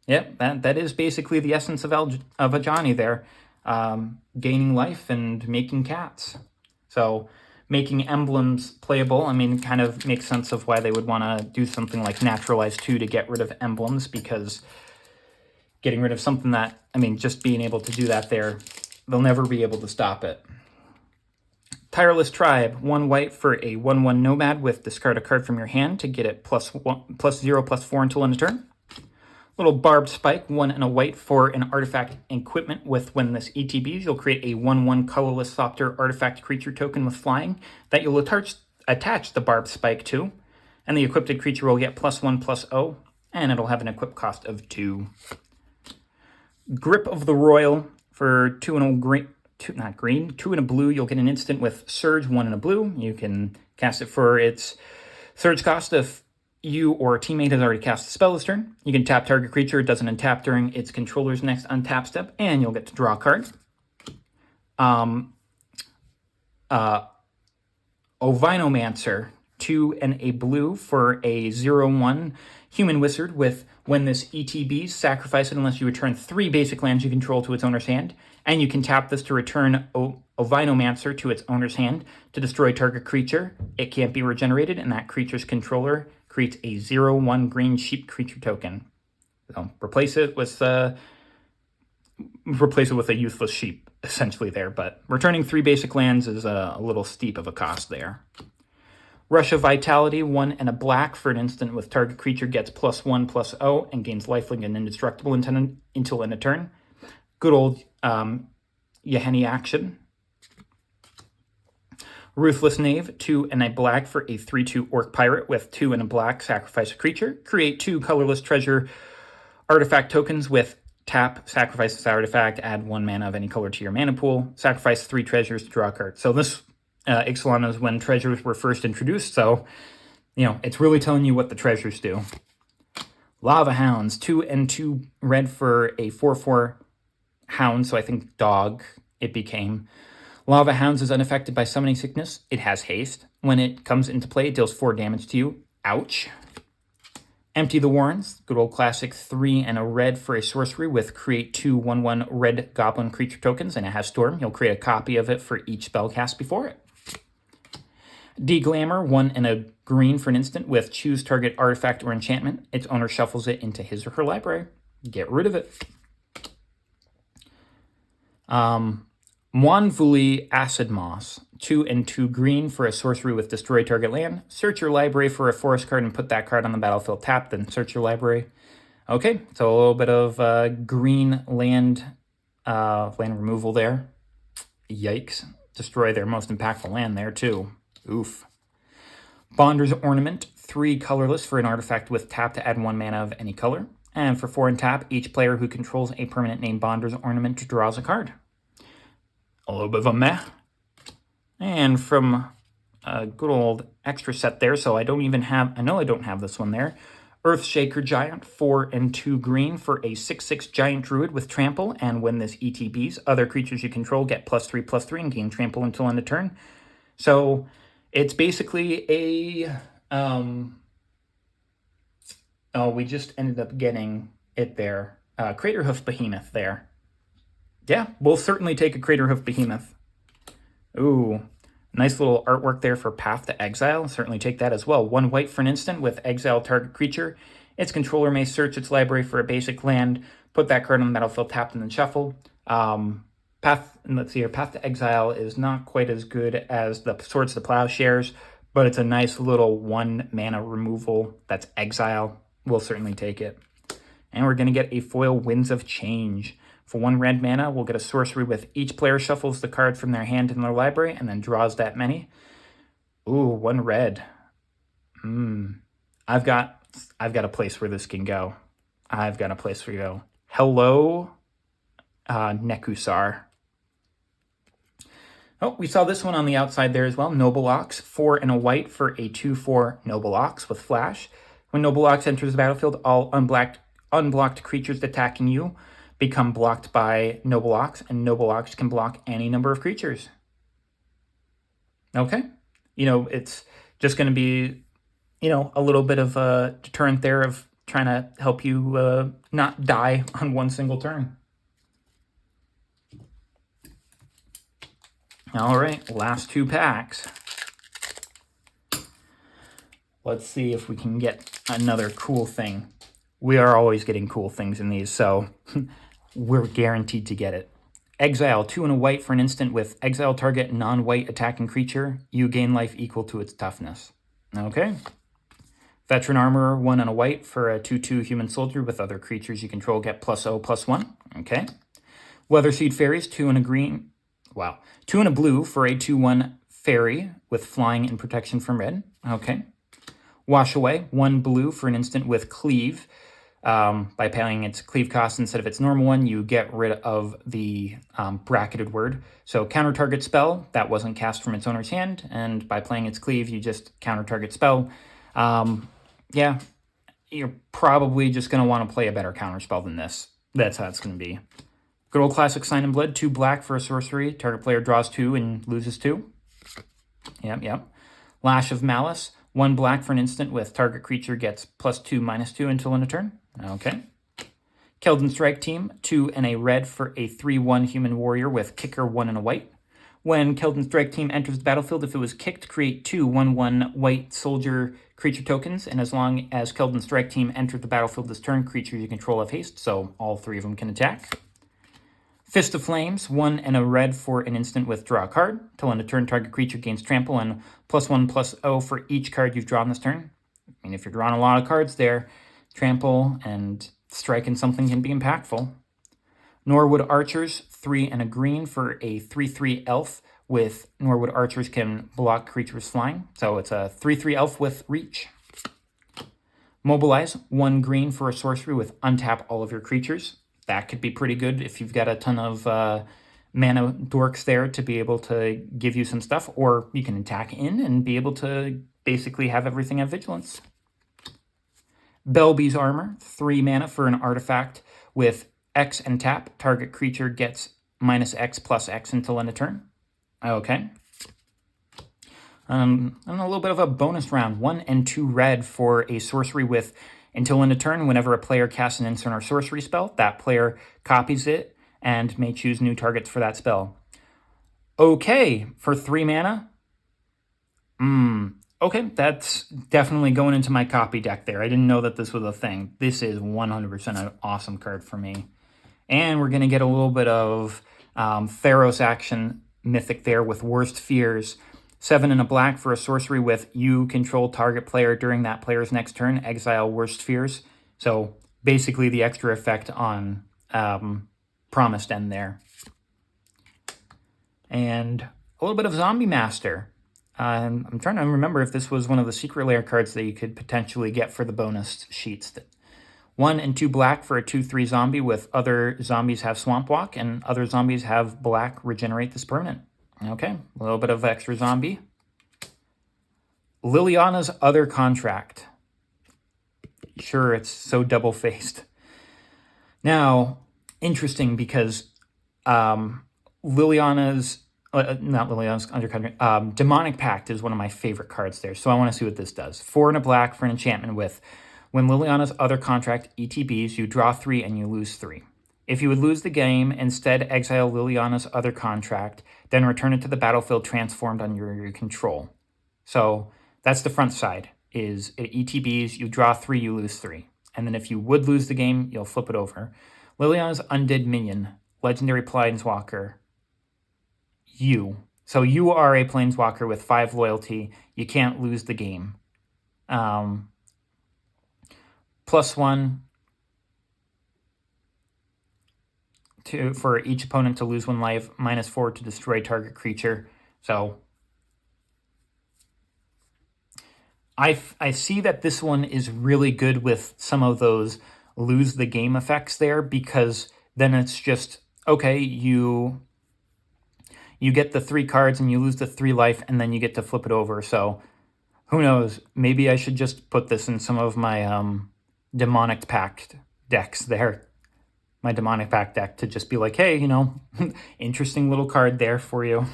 Yep, that is basically the essence of Ajani there. Gaining life and making cats. So making emblems playable, I mean, kind of makes sense of why they would want to do something like Naturalize 2 to get rid of emblems, because getting rid of something that, I mean, just being able to do that there, they'll never be able to stop it. Tireless Tribe, 1 white for a 1/1 Nomad with discard a card from your hand to get it +0/+4 until end of turn. Little Barbed Spike, 1 and a white for an artifact equipment with when this ETBs, you'll create a 1/1 colorless Thopter artifact creature token with flying that you'll attach the Barbed Spike to, and the equipped creature will get +1/+0, and it'll have an equip cost of 2. Grip of the Royal for 2 and a green, 2 and a blue, you'll get an instant with Surge, 1 and a blue. You can cast it for its Surge cost if you or a teammate has already cast a spell this turn. You can tap target creature. It doesn't untap during its controller's next untap step, and you'll get to draw a card. Ovinomancer, 2 and a blue for a 0/1 human wizard with when this ETBs, sacrifice it unless you return 3 basic lands you control to its owner's hand, and you can tap this to return Ovinomancer to its owner's hand to destroy target creature. It can't be regenerated, and that creature's controller creates a 0/1 green sheep creature token. So replace it with a useless sheep, essentially there, but returning 3 basic lands is a little steep of a cost there. Rush of Vitality, 1 and a black for an instant with target creature gets +1/+0 and gains lifelink and indestructible until end of turn. Good old Yeheni action. Ruthless Knave, 2 and a black for a 3/2 Orc Pirate with 2 and a black, sacrifice a creature. Create 2 colorless treasure artifact tokens with tap, sacrifice this artifact, add 1 mana of any color to your mana pool, sacrifice 3 treasures to draw a card. So this Ixalan is when treasures were first introduced, so, you know, it's really telling you what the treasures do. Lava Hounds, 2 and 2 red for a 4/4 hound, so I think dog it became. Lava Hounds is unaffected by summoning sickness. It has haste. When it comes into play, it deals 4 damage to you. Ouch. Empty the Warrens. Good old classic 3 and a red for a sorcery with create 2 1/1 red goblin creature tokens, and it has Storm. You'll create a copy of it for each spell cast before it. Deglamour, 1 and a green for an instant with choose target artifact or enchantment. Its owner shuffles it into his or her library. Get rid of it. Moanvuli Acid Moss, 2 and 2 green for a sorcery with destroy target land. Search your library for a forest card and put that card on the battlefield tapped, then search your library. Okay, so a little bit of green land removal there. Yikes. Destroy their most impactful land there too. Oof. Bonder's Ornament, 3 colorless for an artifact with tap to add 1 mana of any color. And for 4 and tap, each player who controls a permanent named Bonder's Ornament draws a card. A little bit of a meh. And from a good old extra set there, so I don't have this one there. Earthshaker Giant, 4 and 2 green for a 6/6 giant druid with trample, and when this ETBs, other creatures you control get +3/+3 and gain trample until end of turn. So it's basically a we just ended up getting it there. Craterhoof Behemoth there. Yeah, we'll certainly take a Craterhoof Behemoth. Ooh, nice little artwork there for Path to Exile. Certainly take that as well. 1 white for an instant with exile target creature. Its controller may search its library for a basic land, put that card on the battlefield tapped and then shuffle. Path to Exile is not quite as good as the Swords to Plowshares, but it's a nice little 1 mana removal that's exile. We'll certainly take it. And we're going to get a foil Winds of Change. For 1 red mana, we'll get a sorcery with each player shuffles the card from their hand in their library and then draws that many. Ooh, 1 red. I've got a place where this can go. Hello, Nekusar. Oh, we saw this one on the outside there as well. Noble Ox, 4 and a white for a 2/4 Noble Ox with flash. When Noble Ox enters the battlefield, all unblocked creatures attacking you become blocked by Noble Ox, and Noble Ox can block any number of creatures. Okay. It's just going to be, a little bit of a deterrent there of trying to help you not die on 1 single turn. All right, last 2 packs. Let's see if we can get another cool thing. We are always getting cool things in these, so we're guaranteed to get it. Exile, 2 and a white for an instant with exile target non-white attacking creature. You gain life equal to its toughness. Okay. Veteran Armorer, 1 and a white for a 2/2 human soldier with other creatures you control get +0/+1. Okay. Weatherseed Fairies, 2 and a green. Wow. 2 and a blue for a 2/1 fairy with flying and protection from red. Okay. Wash Away, 1 blue for an instant with cleave. By paying its cleave cost instead of its normal one, you get rid of the bracketed word. So counter target spell that wasn't cast from its owner's hand, and by playing its cleave, you just counter target spell. Yeah, you're probably just going to want to play a better counter spell than this. That's how it's going to be. Good old classic Sign in Blood, 2 black for a sorcery. Target player draws 2 and loses 2. Yep. Lash of Malice, 1 black for an instant with target creature gets +2/-2 until end of turn. Okay. Keldon Strike Team, 2 and a red for a 3/1 human warrior with kicker, 1 and a white. When Keldon Strike Team enters the battlefield, if it was kicked, create 2 1/1 white soldier creature tokens, and as long as Keldon Strike Team enters the battlefield this turn, creatures you control have haste, so all 3 of them can attack. Fist of Flames, 1 and a red for an instant with draw a card. Till end of turn, target creature gains trample and +1/+0 for each card you've drawn this turn. I mean, if you're drawing a lot of cards there, trample and striking something can be impactful. Norwood Archers, 3 and a green for a 3/3 elf with Norwood Archers can block creatures flying. So it's a 3/3 elf with reach. Mobilize, 1 green for a sorcery with untap all of your creatures. That could be pretty good if you've got a ton of mana dorks there to be able to give you some stuff, or you can attack in and be able to basically have everything have vigilance. Belby's Armor, 3 mana for an artifact with X and tap. Target creature gets -X+X until end of turn. Okay. And a little bit of a bonus round. 1 and 2 red for a sorcery with until end of turn. Whenever a player casts an instant or sorcery spell, that player copies it and may choose new targets for that spell. Okay, for 3 mana. Okay, that's definitely going into my copy deck there. I didn't know that this was a thing. This is 100% an awesome card for me. And we're going to get a little bit of Theros action mythic there with Worst Fears. 7 and a black for a sorcery with you control target player during that player's next turn. Exile Worst Fears. So basically the extra effect on Promised End there. And a little bit of Zombie Master. I'm trying to remember if this was one of the secret layer cards that you could potentially get for the bonus sheets. 1 and 2 black for a 2/3 zombie with other zombies have Swamp Walk and other zombies have black regenerate this permanent. Okay, a little bit of extra zombie. Liliana's Other Contract. Sure, it's so double-faced. Now, interesting because Liliana's not Liliana's Other Contract. Demonic Pact is one of my favorite cards there, so I want to see what this does. 4 and a black for an enchantment with when Liliana's Other Contract ETBs, you draw 3 and you lose 3. If you would lose the game, instead exile Liliana's Other Contract, then return it to the battlefield transformed under your control. So that's the front side, is it ETBs, you draw 3, you lose 3. And then if you would lose the game, you'll flip it over. Liliana's Undead Minion, Legendary Planeswalker, you. So you are a Planeswalker with 5 loyalty. You can't lose the game. +1 for each opponent to lose 1 life, -4 to destroy target creature. So I see that this one is really good with some of those lose the game effects there, because then it's just, okay, you get the 3 cards and you lose the 3 life and then you get to flip it over. So who knows? Maybe I should just put this in some of my Demonic Pact decks there. My Demonic Pact deck to just be like, hey, you know, interesting little card there for you.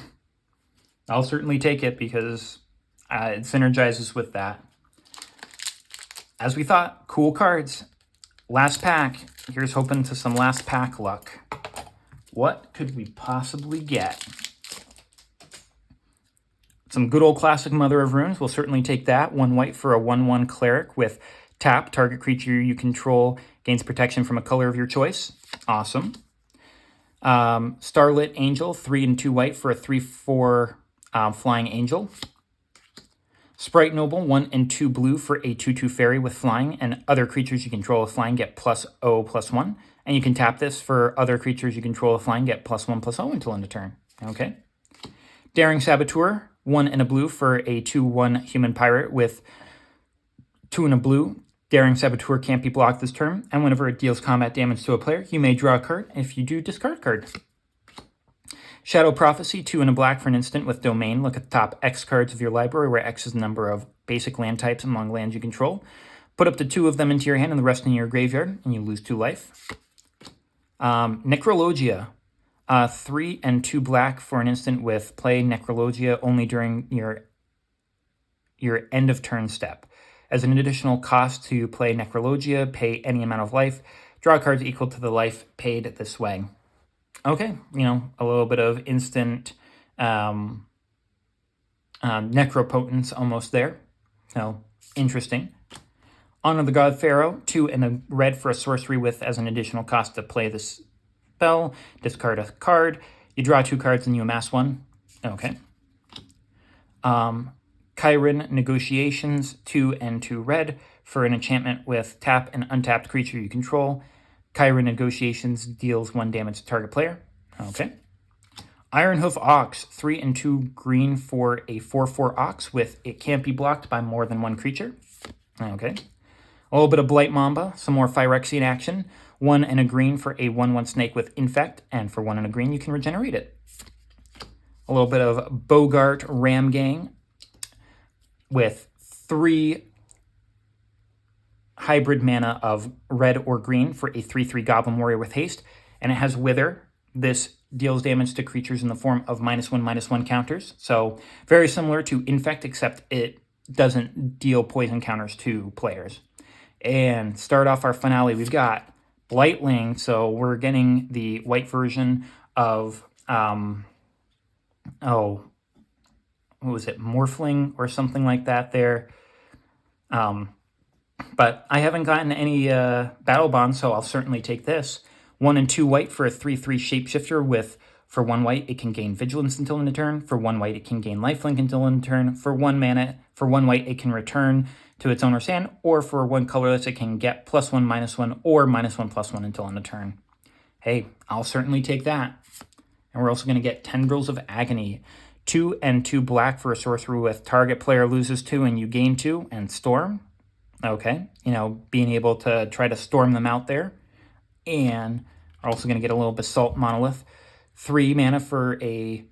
I'll certainly take it because it synergizes with that. As we thought, cool cards. Last pack. Here's hoping to some last pack luck. What could we possibly get? Some good old classic Mother of Runes. We'll certainly take that. 1 white for a 1/1 cleric with tap. Target creature you control gains protection from a color of your choice. Awesome. Starlit Angel. 3 and 2 white for a 3/4 flying angel. Sprite Noble. 1 and 2 blue for a 2/2 fairy with flying, and other creatures you control with flying get +0/+1. And you can tap this for other creatures you control with flying get +1/+0 until end of turn. Okay. Daring Saboteur. 1 and a blue for a 2/1 human pirate with 2 and a blue. Daring Saboteur can't be blocked this turn, and whenever it deals combat damage to a player, you may draw a card. If you do, discard a card. Shadow Prophecy, 2 and a black for an instant with Domain. Look at the top X cards of your library, where X is the number of basic land types among lands you control. Put up to 2 of them into your hand and the rest in your graveyard, and you lose 2 life. Necrologia, 3 and 2 black for an instant with play Necrologia only during your end of turn step. As an additional cost to play Necrologia, pay any amount of life. Draw cards equal to the life paid this way. Okay, you know, a little bit of instant necropotence almost there. So, interesting. Honor the God Pharaoh, 2 and a red for a sorcery with as an additional cost to play this spell, discard a card. You draw 2 cards and you amass 1. Okay. Chiron Negotiations, 2 and 2 red for an enchantment with tap an untapped creature you control. Chiron Negotiations deals 1 damage to target player. Okay. Ironhoof Ox, 3 and 2 green for a 4/4 Ox with it can't be blocked by more than 1 creature. Okay. A little bit of Blight Mamba, some more Phyrexian action. 1 and a green for a 1/1 snake with infect, and for 1 and a green you can regenerate it. A little bit of Bogart Ram Gang with 3 hybrid mana of red or green for a 3/3 Goblin Warrior with haste, and it has Wither. This deals damage to creatures in the form of -1/-1 counters. So very similar to Infect, except it doesn't deal poison counters to players. And start off our finale, we've got Blightling. So we're getting the white version of, what was it, Morphling or something like that there. But I haven't gotten any Battle Bonds, so I'll certainly take this. 1 and 2 white for a 3/3 Shapeshifter with, for 1 white, it can gain Vigilance until end of turn. For 1 white, it can gain Lifelink until end of turn. For 1 mana, for 1 white, it can return to its owner's hand. Or for 1 colorless, it can get +1/-1 or -1/+1 until end of turn. Hey, I'll certainly take that. And we're also going to get Tendrils of Agony. 2 and 2 black for a sorcerer with target player loses 2 and you gain 2, and Storm. Okay, being able to try to storm them out there. And we're also going to get a little Basalt Monolith. 3 mana for a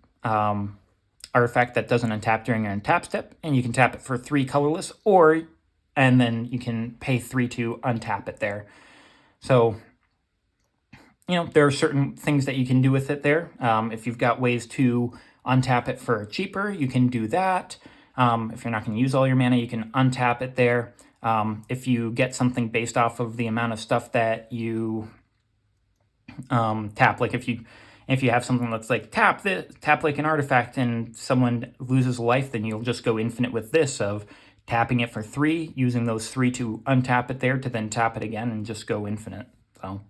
artifact that doesn't untap during your untap step, and you can tap it for 3 colorless, and then you can pay 3 to untap it there. So, there are certain things that you can do with it there. If you've got ways to untap it for cheaper, you can do that. If you're not going to use all your mana, you can untap it there. If you get something based off of the amount of stuff that you tap, like if you have something that's like tap like an artifact and someone loses life, then you'll just go infinite with this of tapping it for 3, using those 3 to untap it there to then tap it again and just go infinite. So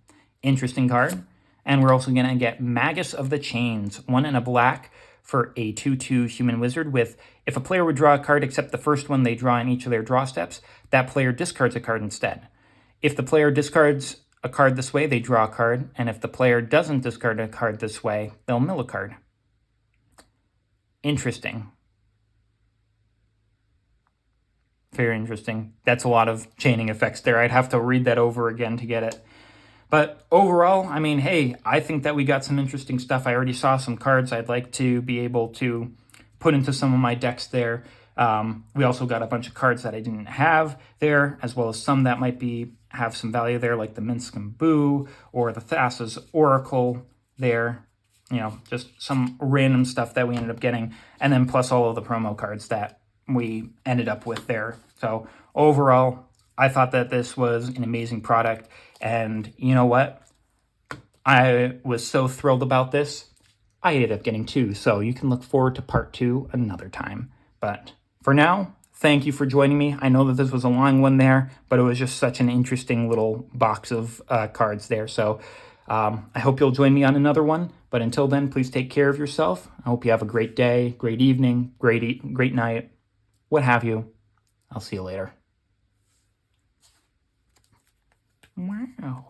interesting card. And we're also going to get Magus of the Chains, 1 and a black for a 2/2 human wizard with, if a player would draw a card except the first one they draw in each of their draw steps, that player discards a card instead. If the player discards a card this way, they draw a card, and if the player doesn't discard a card this way, they'll mill a card. Interesting. Very interesting. That's a lot of chaining effects there. I'd have to read that over again to get it. But overall, I mean, hey, I think that we got some interesting stuff. I already saw some cards I'd like to be able to put into some of my decks there. We also got a bunch of cards that I didn't have there, as well as some that might have some value there, like the Minsk and Boo or the Thassa's Oracle there. Just some random stuff that we ended up getting, and then plus all of the promo cards that we ended up with there. So overall, I thought that this was an amazing product, and you know what? I was so thrilled about this, I ended up getting 2, so you can look forward to part 2 another time. But for now, thank you for joining me. I know that this was a long one there, but it was just such an interesting little box of cards there. So I hope you'll join me on another one. But until then, please take care of yourself. I hope you have a great day, great evening, great night, what have you. I'll see you later. Wow.